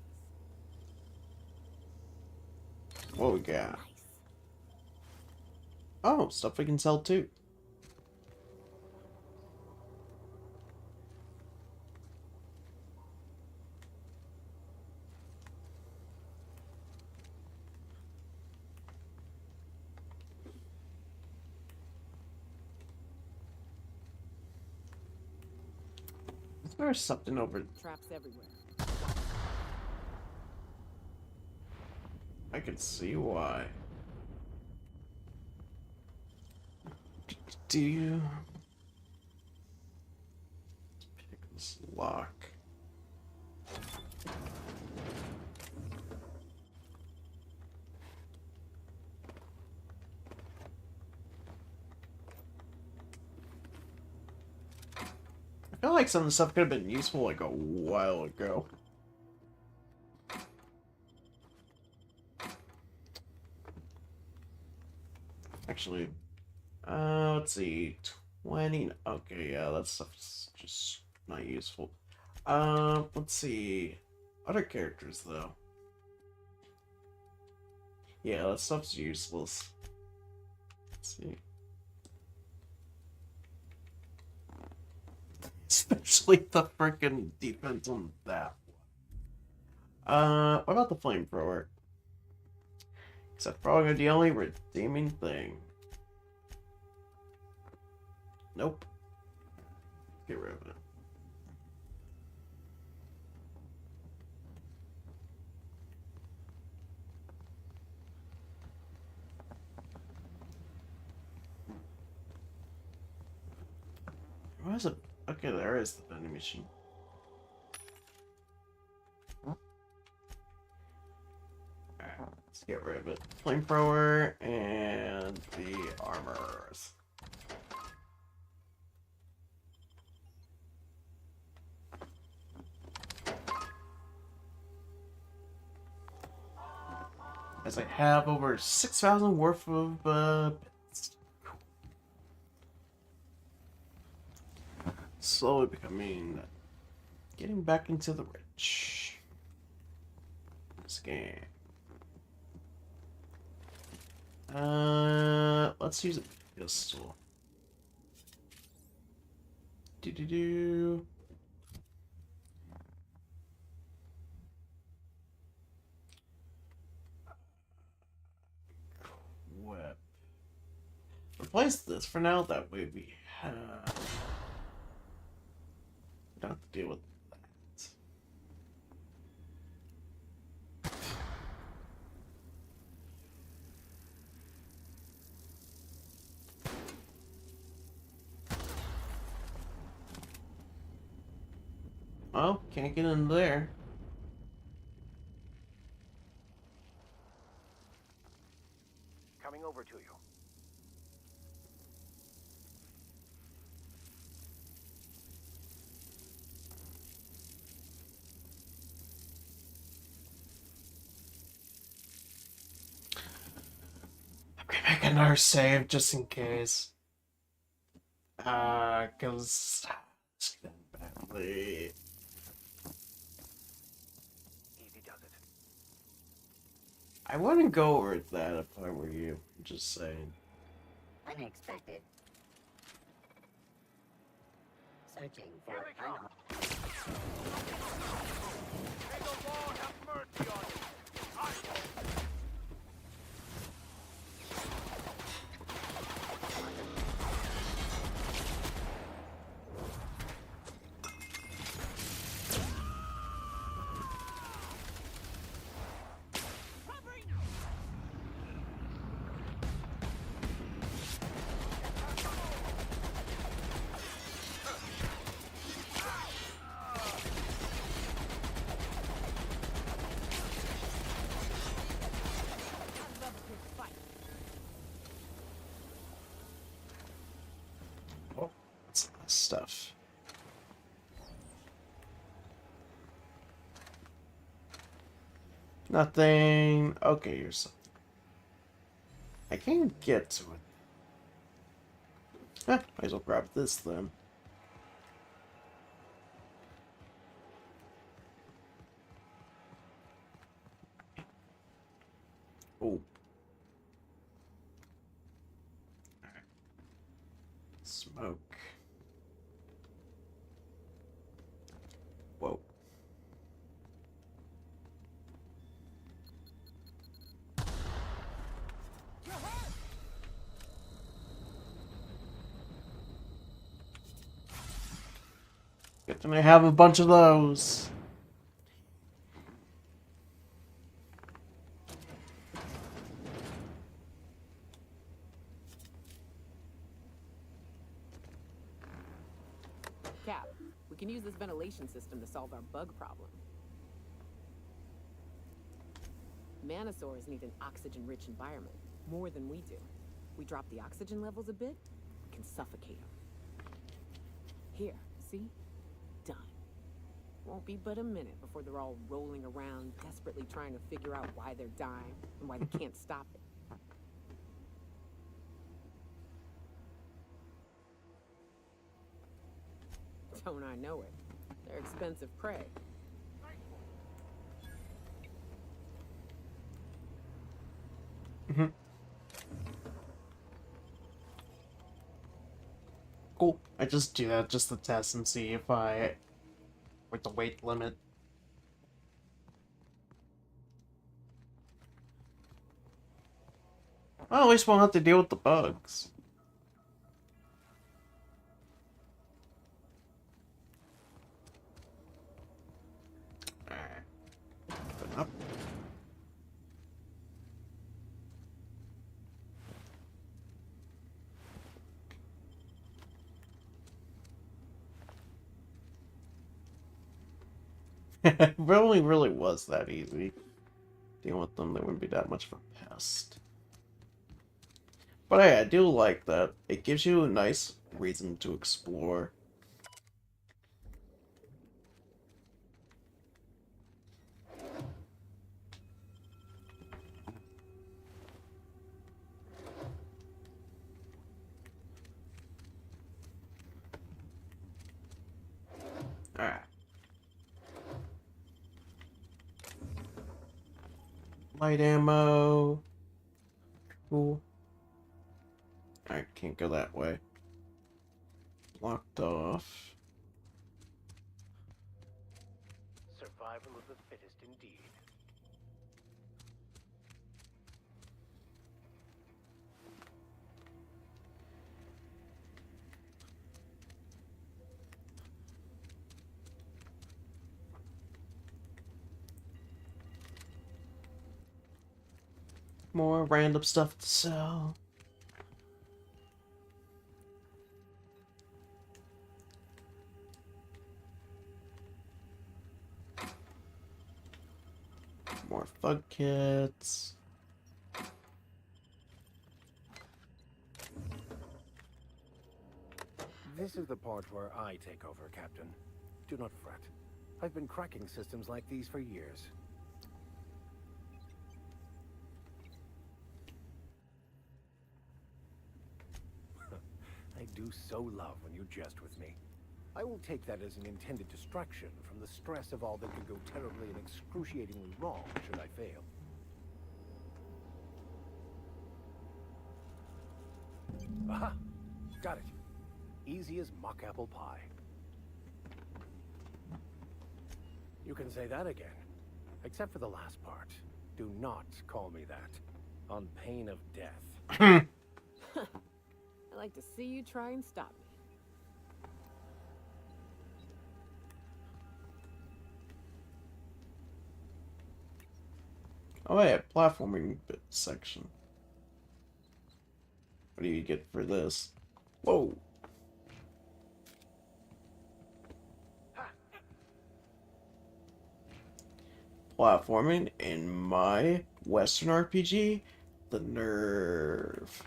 What we got? Oh, stuff we can sell too. There's something over. Traps everywhere. I can see why. Do you pick this lock? I feel like some of the stuff could have been useful like a while ago. Actually, let's see, 20. Okay, yeah, that stuff's just not useful. Let's see, other characters though. Yeah, that stuff's useless. Let's see. Especially the freaking defense on that one. What about the flamethrower? Is that probably the only redeeming thing? Nope. Get rid of it. What is it? Okay, there is the vending machine. Alright, let's get rid of it. Flamethrower and the armors. As I have over 6,000 worth of bits. Slowly becoming, getting back into the rich. This game. Let's use a pistol. Do. Whip. Replace this for now. That way we don't have to deal with that. Well, can't get in there. Coming over to you. Make another save just in case. Cause it's getting badly. Easy does it. I wouldn't go over that if I were you. I'm just saying. Unexpected. Searching for Here they come. May the Lord have mercy on you. I won't. Oh, what's this stuff? Nothing. Okay, here's something. I can't get to it. Might as well grab this then. Smoke. Whoa. Good thing I have a bunch of those. Cap, we can use this ventilation system to solve our bug problem. Manosaurs need an oxygen-rich environment, more than we do. We drop the oxygen levels a bit, we can suffocate them. Here, see? Done. Won't be but a minute before they're all rolling around, desperately trying to figure out why they're dying and why they can't stop it. Don't I know it? They're expensive prey. Cool. I just do that just to test and see if I with the weight limit. Well, at least we'll have to deal with the bugs. Alright. Open up. If it really was that easy. Dealing with them, they wouldn't be that much of a pest. But hey, I do like that. It gives you a nice reason to explore. Alright. Light ammo. Cool. I can't go that way. Blocked off. Survival of the fittest indeed. More random stuff to sell. More thug kits. This is the part where I take over, Captain. Do not fret. I've been cracking systems like these for years. I do so love when you jest with me. I will take that as an intended distraction from the stress of all that could go terribly and excruciatingly wrong should I fail. Aha! Got it. Easy as mock apple pie. You can say that again. Except for the last part. Do not call me that. On pain of death. I'd like to see you try and stop me. Oh yeah, platforming bit section. What do you get for this? Whoa! Platforming in my Western RPG? The nerve.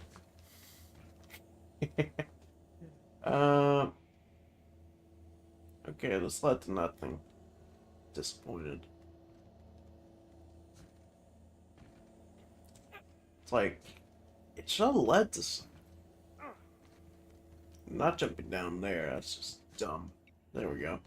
Okay, this led to nothing. Disappointed. It's like, it should have led to some. Not jumping down there, that's just dumb. There we go.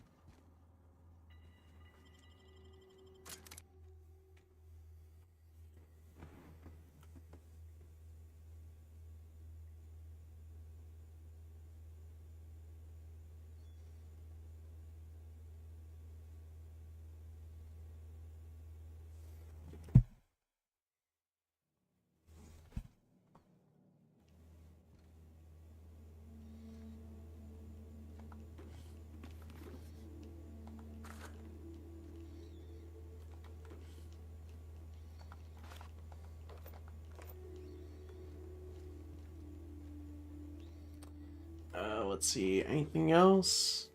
let's see. Anything else?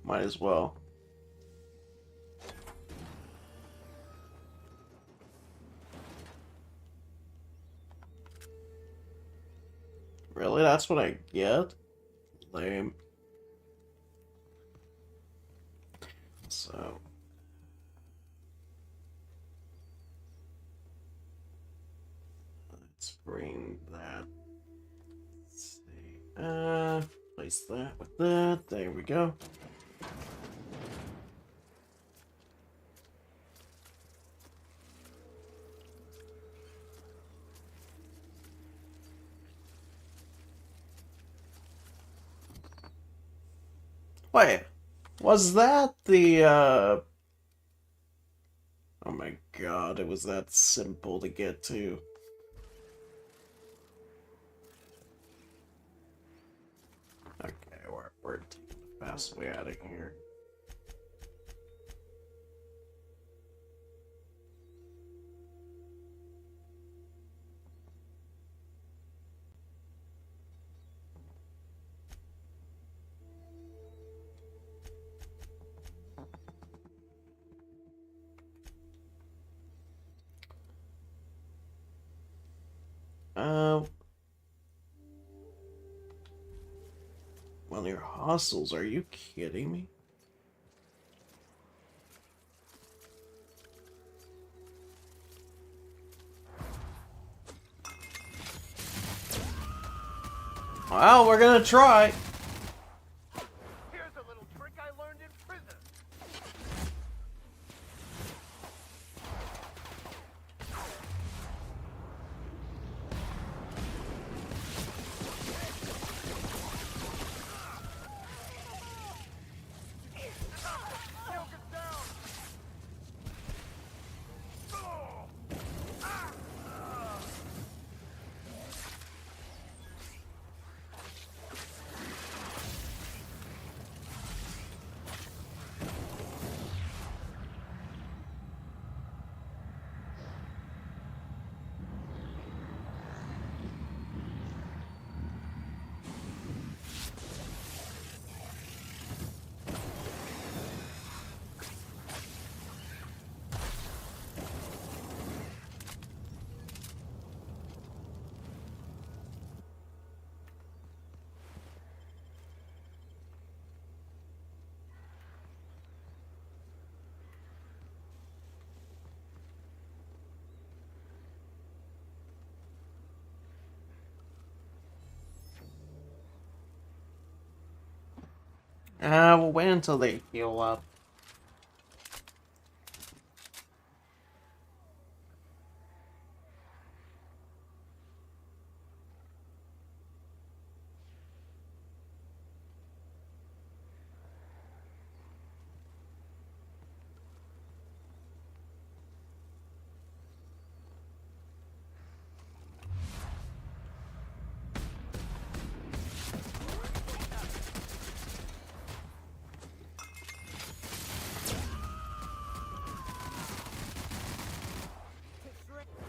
Might as well. Really? That's what I get? Lame. So... let's bring that... let's see... place that with that. There we go. Wait, was that the, oh my god, it was that simple to get to. Okay, we're taking the fast way out of here. One of your hostels, are you kidding me? Well, we're gonna try. Here's a little trick I learned in prison. We'll wait until they heal up.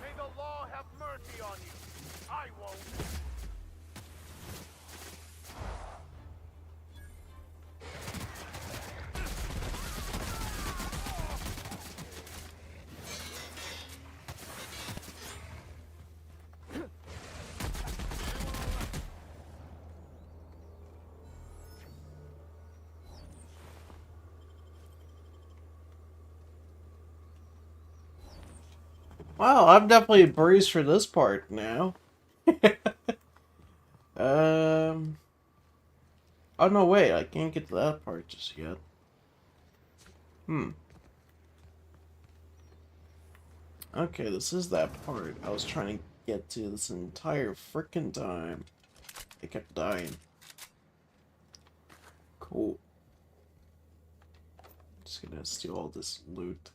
May the law have mercy on you. I won't. Wow, I'm definitely a breeze for this part now. Oh no, wait, I can't get to that part just yet. Okay, this is that part I was trying to get to this entire frickin' time. I kept dying. Cool. Just gonna steal all this loot.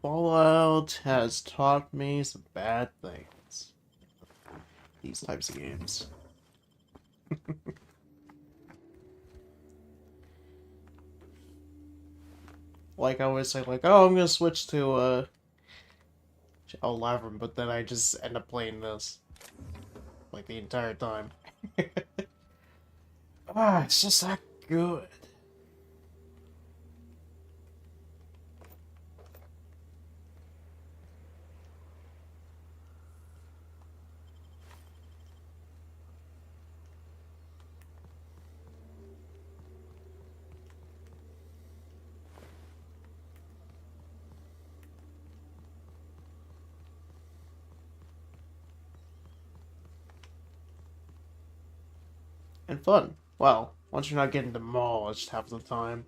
Fallout has taught me some bad things. These types of games. like I always say, like, oh, I'm gonna switch to Shadow Labyrinth, but then I just end up playing this like the entire time. Ah, it's just that good. And fun. Well, once you're not getting demolished half the time.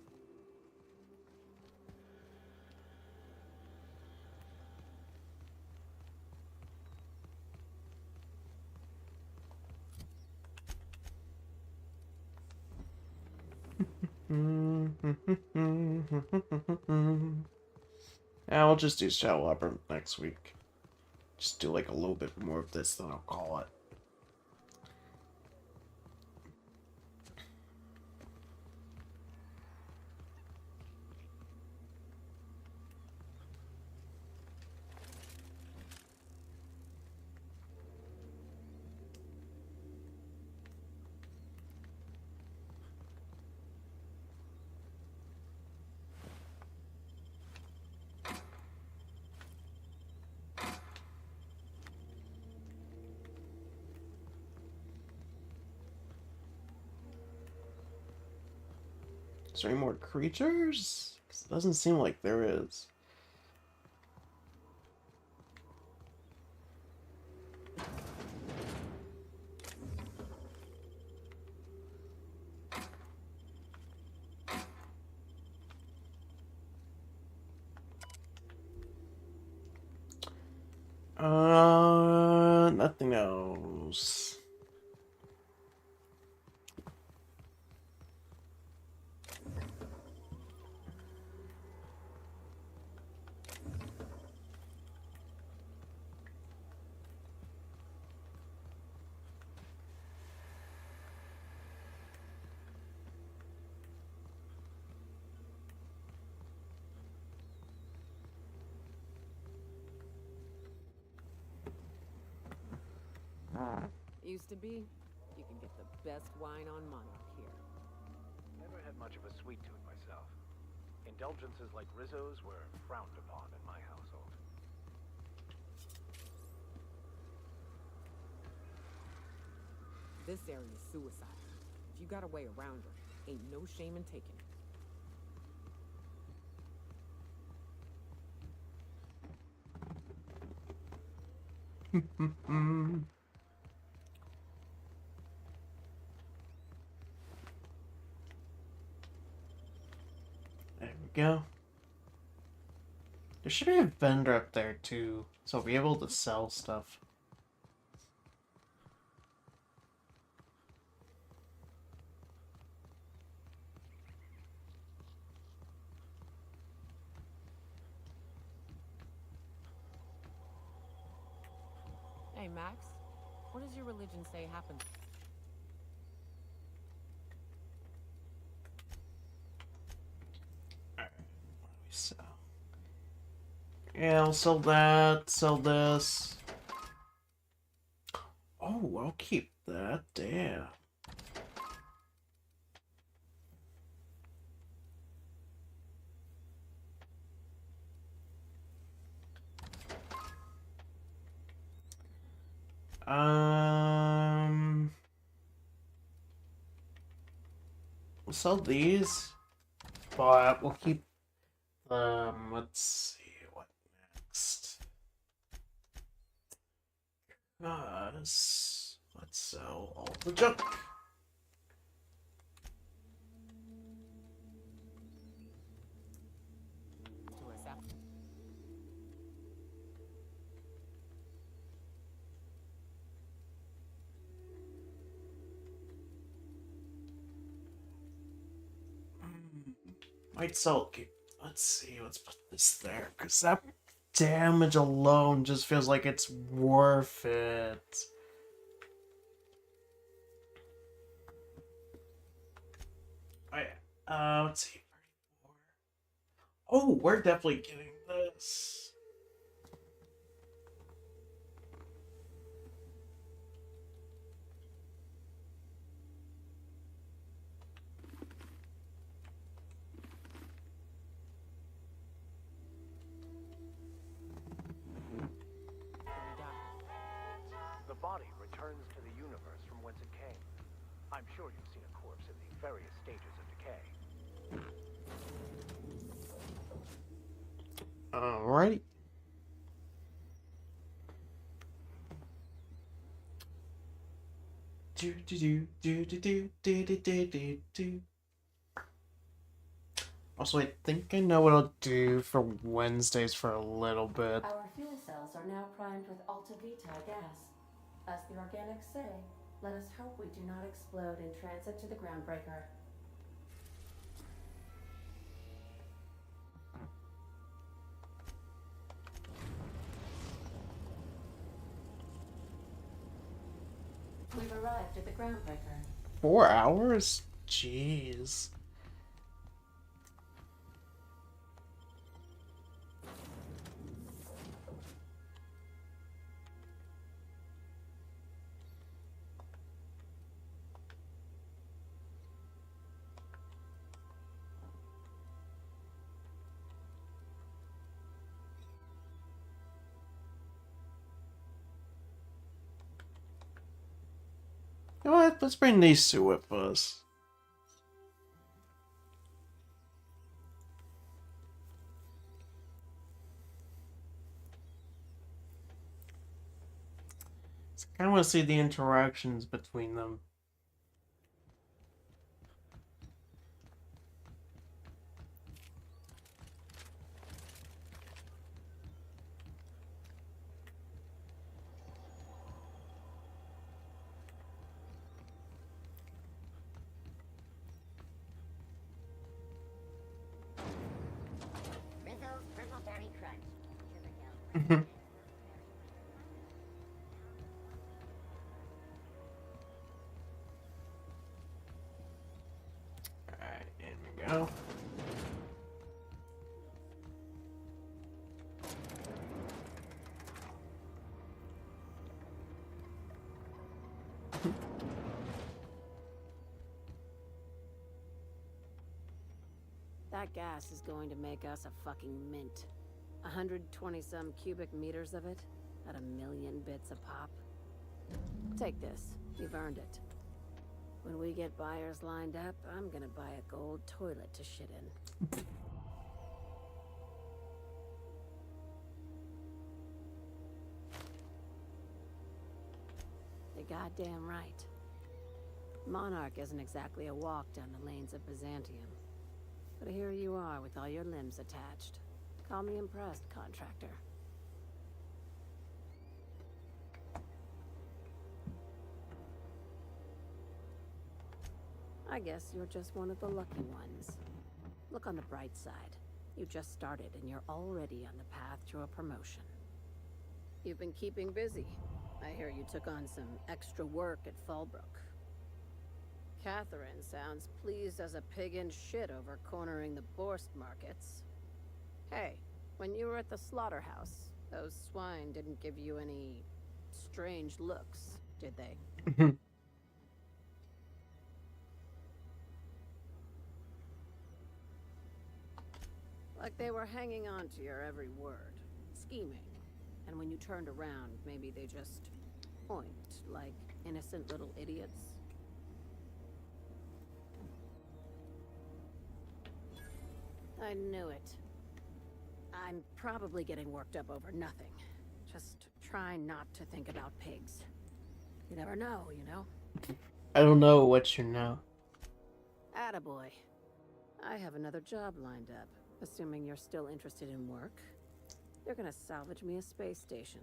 Yeah, I'll just do Shadow Labyrinth next week. Just do like a little bit more of this, then I'll call it. Is there any more creatures? 'Cause it doesn't seem like there is. Nothing else. Used to be, you can get the best wine on Monarch here. Never had much of a sweet tooth myself. Indulgences like Rizzo's were frowned upon in my household. This area is suicide. If you got a way around her, ain't no shame in taking it. There we go. There should be a vendor up there too, so I'll be able to sell stuff. Hey, Max, what does your religion say happens? So, yeah, I'll sell that, sell this. Oh, I'll keep that, damn. We'll sell these, but we'll keep let's see, what next? Let's sell all the junk. Might sell. Let's see. Let's put this there because that damage alone just feels like it's worth it. Let's see. Oh, we're definitely getting this. The body returns to the universe from whence it came. I'm sure you've seen a corpse in the various stages of decay. Alrighty. Also, I think I know what I'll do for Wednesdays for a little bit. Our fuel cells are now primed with Alta Vitae gas. As the organics say, let us hope we do not explode in transit to the groundbreaker. We've arrived at the groundbreaker. 4 hours? Jeez. You know what? Let's bring these two with us. I kind of want to see the interactions between them. Rizzle's Purple Berry Crunch. Mhm. Alright, in we go. That gas is going to make us a fucking mint. 120-some cubic meters of it, at 1,000,000 bits a pop. Take this. You've earned it. When we get buyers lined up, I'm gonna buy a gold toilet to shit in. You're goddamn right. Monarch isn't exactly a walk down the lanes of Byzantium. But here you are with all your limbs attached. Call me impressed, contractor. I guess you're just one of the lucky ones. Look on the bright side. You just started and you're already on the path to a promotion. You've been keeping busy. I hear you took on some extra work at Fallbrook. Catherine sounds pleased as a pig in shit over cornering the Borst markets. Hey, when you were at the slaughterhouse, those swine didn't give you any strange looks, did they? Like they were hanging on to your every word, scheming. And when you turned around, maybe they just point like innocent little idiots. I knew it. I'm probably getting worked up over nothing. Just try not to think about pigs. You never know, you know? I don't know what you know. Attaboy. I have another job lined up, assuming you're still interested in work. They're gonna salvage me a space station.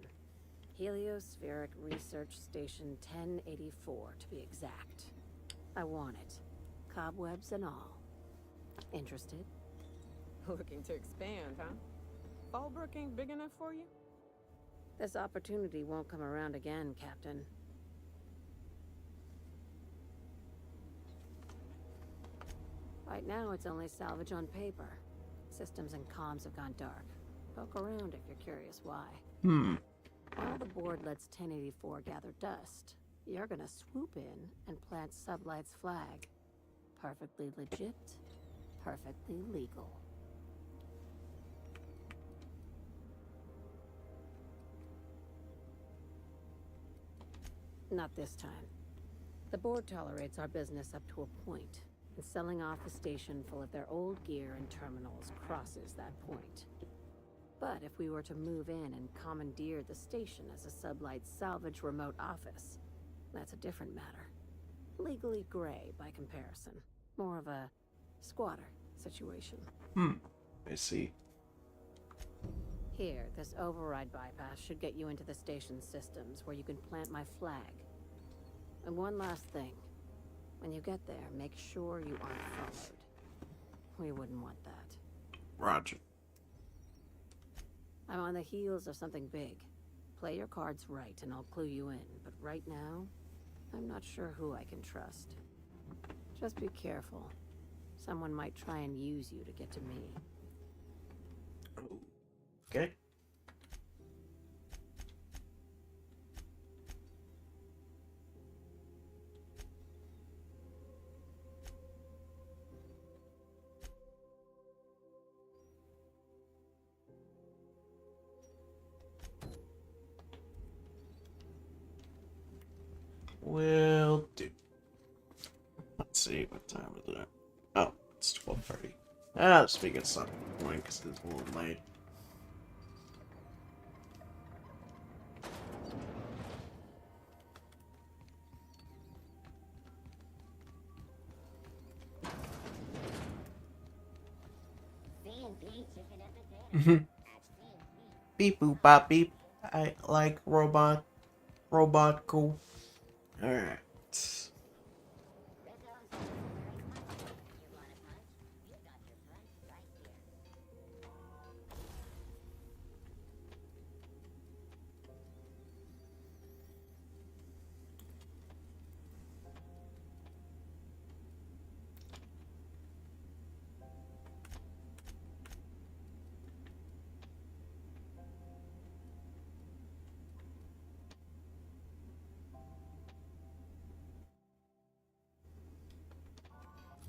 Heliospheric Research Station 1084, to be exact. I want it. Cobwebs and all. Interested? Looking to expand, huh? Fallbrook ain't big enough for you? This opportunity won't come around again, Captain. Right now, it's only salvage on paper. systems and comms have gone dark. Poke around if you're curious why. While the board lets 1084 gather dust, you're gonna swoop in and plant Sublight's flag. Perfectly legit, perfectly legal. Not this time. The board tolerates our business up to a point, and selling off a station full of their old gear and terminals crosses that point. But if we were to move in and commandeer the station as a Sublight salvage remote office, that's a different matter. Legally gray by comparison. More of a squatter situation. I see. Here, this override bypass should get you into the station's systems where you can plant my flag. And one last thing. When you get there, make sure you aren't followed. We wouldn't want that. Roger. I'm on the heels of something big. Play your cards right and I'll clue you in. But right now, I'm not sure who I can trust. Just be careful. Someone might try and use you to get to me. Okay. Will do. Let's see, what time is it? Oh, it's 12:30. Let's speak at some point because it's a little late. Beep boop bop beep. I like robot. Robot cool. Alright.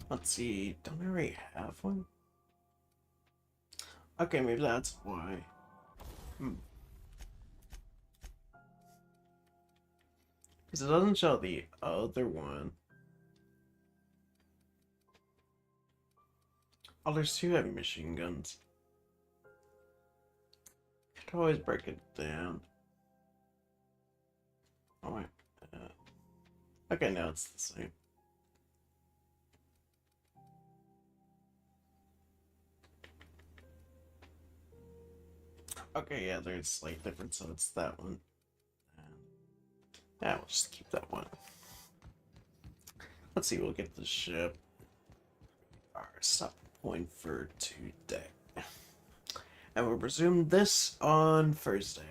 Let's see, don't I already have one? Okay, maybe that's why. Because it doesn't show the other one. Oh, there's 2 heavy machine guns. Could always break it down. Oh, wait. Okay, now it's the same. Okay, yeah, there's a slight difference, so it's that one. Yeah, we'll just keep that one. Let's see, we'll get the ship. Our stop point for today. And we'll resume this on Thursday.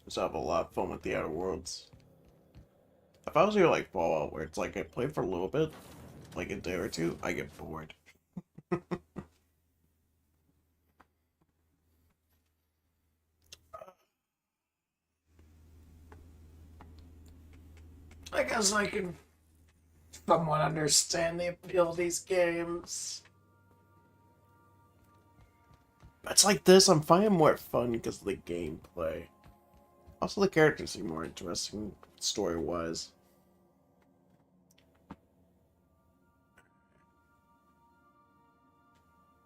So I have a lot of fun with the Outer Worlds. If I was here like Fallout, where it's like I play for a little bit, like a day or two, I get bored. I guess I can somewhat understand the appeal of these games. But it's like this, I'm finding more fun because of the gameplay. Also, the characters seem more interesting story-wise.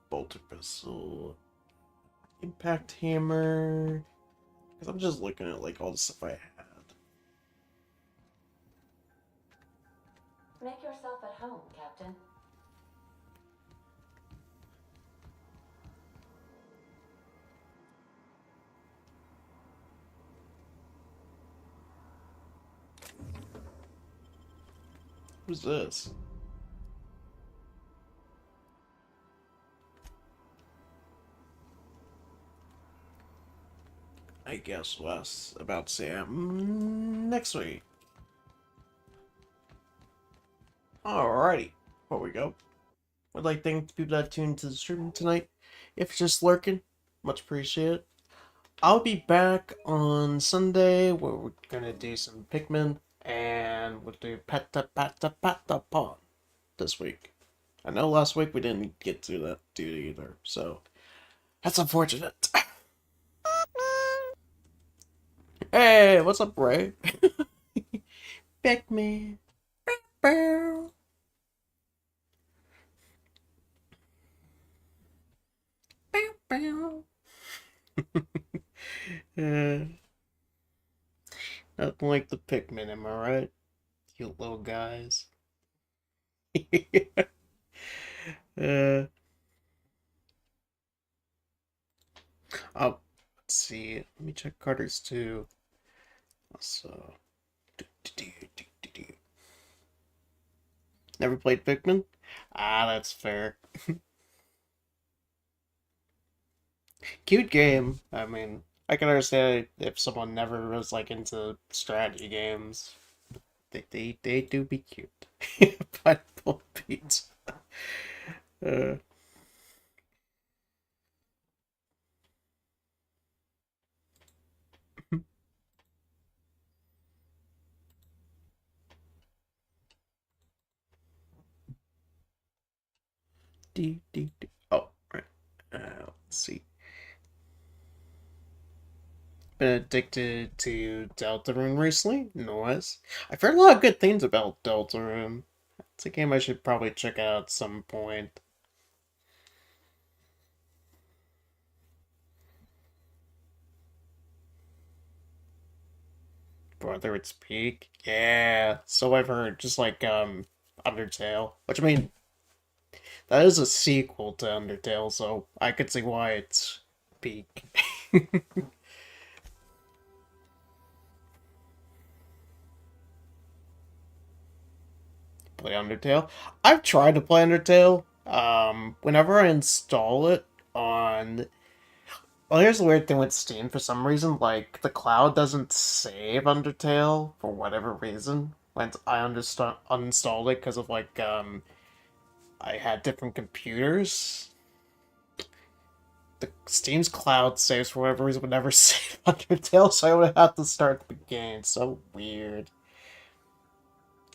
Bolter pistol, impact hammer. Because I'm just looking at like all the stuff I had. Make yourself at home, Captain. Who's this? I guess Wes about to say next week. Alrighty, before we go, would like to thank the people that tuned into the stream tonight. If you're just lurking, much appreciated. I'll be back on Sunday where we're gonna do some Pikmin and we'll do Patapon this week. I know last week we didn't get to that dude either, so that's unfortunate. Hey, what's up, Ray? Pikmin. Bow. Bow. Nothing like the Pikmin, am I right? You little guys. uh, oh, let's see. Let me check Carter's too. So, never played Pikmin? Ah, that's fair. Cute game. I mean, I can understand if someone never was like into strategy games. They do be cute. Pineapple pizza. Uh, Oh, right. Let's see. Been addicted to Deltarune recently? Nice. I've heard a lot of good things about Deltarune. It's a game I should probably check out at some point. Brother, its peak? Yeah, so I've heard. Just like, Undertale. Which, I mean, that is a sequel to Undertale, so I could see why it's peak. Play Undertale? I've tried to play Undertale. Whenever I install it on... Well, here's the weird thing with Steam. For some reason, like, the cloud doesn't save Undertale for whatever reason. When I uninstalled it because of, like, I had different computers. The Steam's cloud saves for whatever reason would never save Undertale, so I would have to start the game. So weird.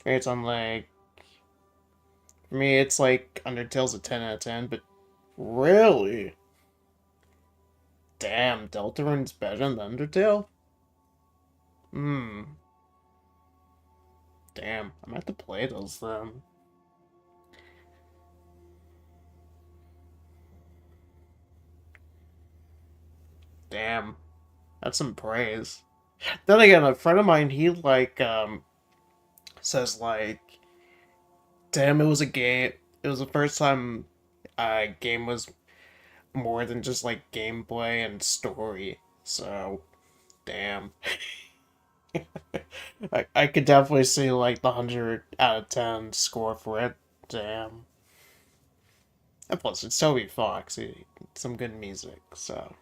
It's on, like... For me, it's like Undertale's a 10 out of 10, but really? Damn, Deltarune's better than Undertale? Hmm. Damn, I'm gonna have to play those then. Damn. That's some praise. Then again, a friend of mine, he like, says like, damn, it was a game. It was the first time a game was more than just like gameplay and story. So, damn. I could definitely see like the 100 out of 10 score for it. Damn. And plus, it's Toby Fox. Some good music, so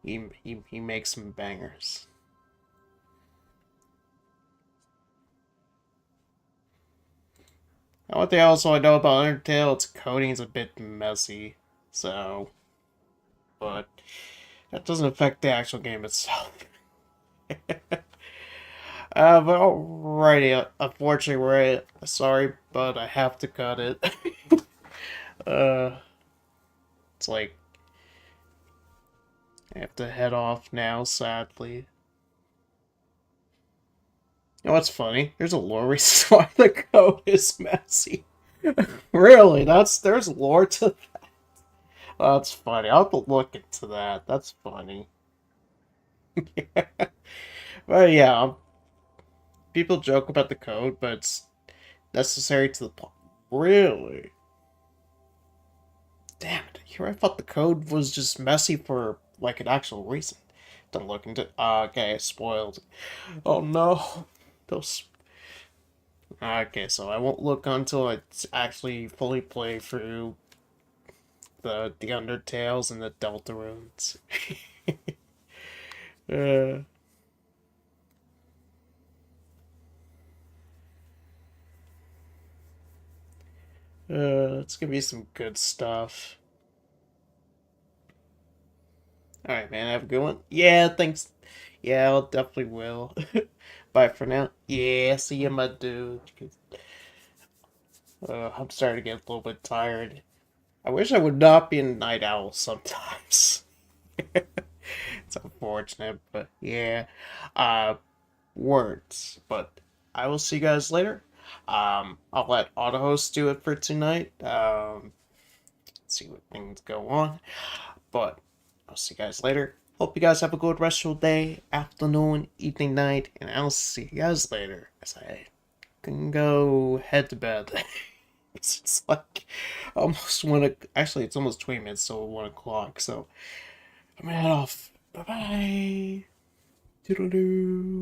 he makes some bangers. And one thing also I know about Undertale, its coding is a bit messy, so, but that doesn't affect the actual game itself. But alrighty, unfortunately, sorry, but I have to cut it. It's like, I have to head off now, sadly. You know what's funny? There's a lore reason why the code is messy. Really? There's lore to that? That's funny. I'll have to look into that. That's funny. But yeah, people joke about the code, but it's necessary to the plot. Really? Damn it. Here I thought the code was just messy for, like, an actual reason. Don't look into... okay, spoiled. Oh no. Those... Okay, so I won't look until I actually fully play through the Undertales and the Deltarunes. It's gonna be some good stuff. Alright, man, have a good one. Yeah, thanks. Yeah, I'll definitely will. Bye for now. Yeah, see you, my dude. I'm starting to get a little bit tired. I wish I would not be a night owl sometimes. It's unfortunate, but yeah. Words. But I will see you guys later. I'll let AutoHost do it for tonight. See what things go on. But I'll see you guys later. Hope you guys have a good restful day, afternoon, evening, night, and I'll see you guys later as I can go head to bed. It's like almost actually it's almost 20 minutes till 1 o'clock, so I'm gonna head off. Bye bye. Toodaloo.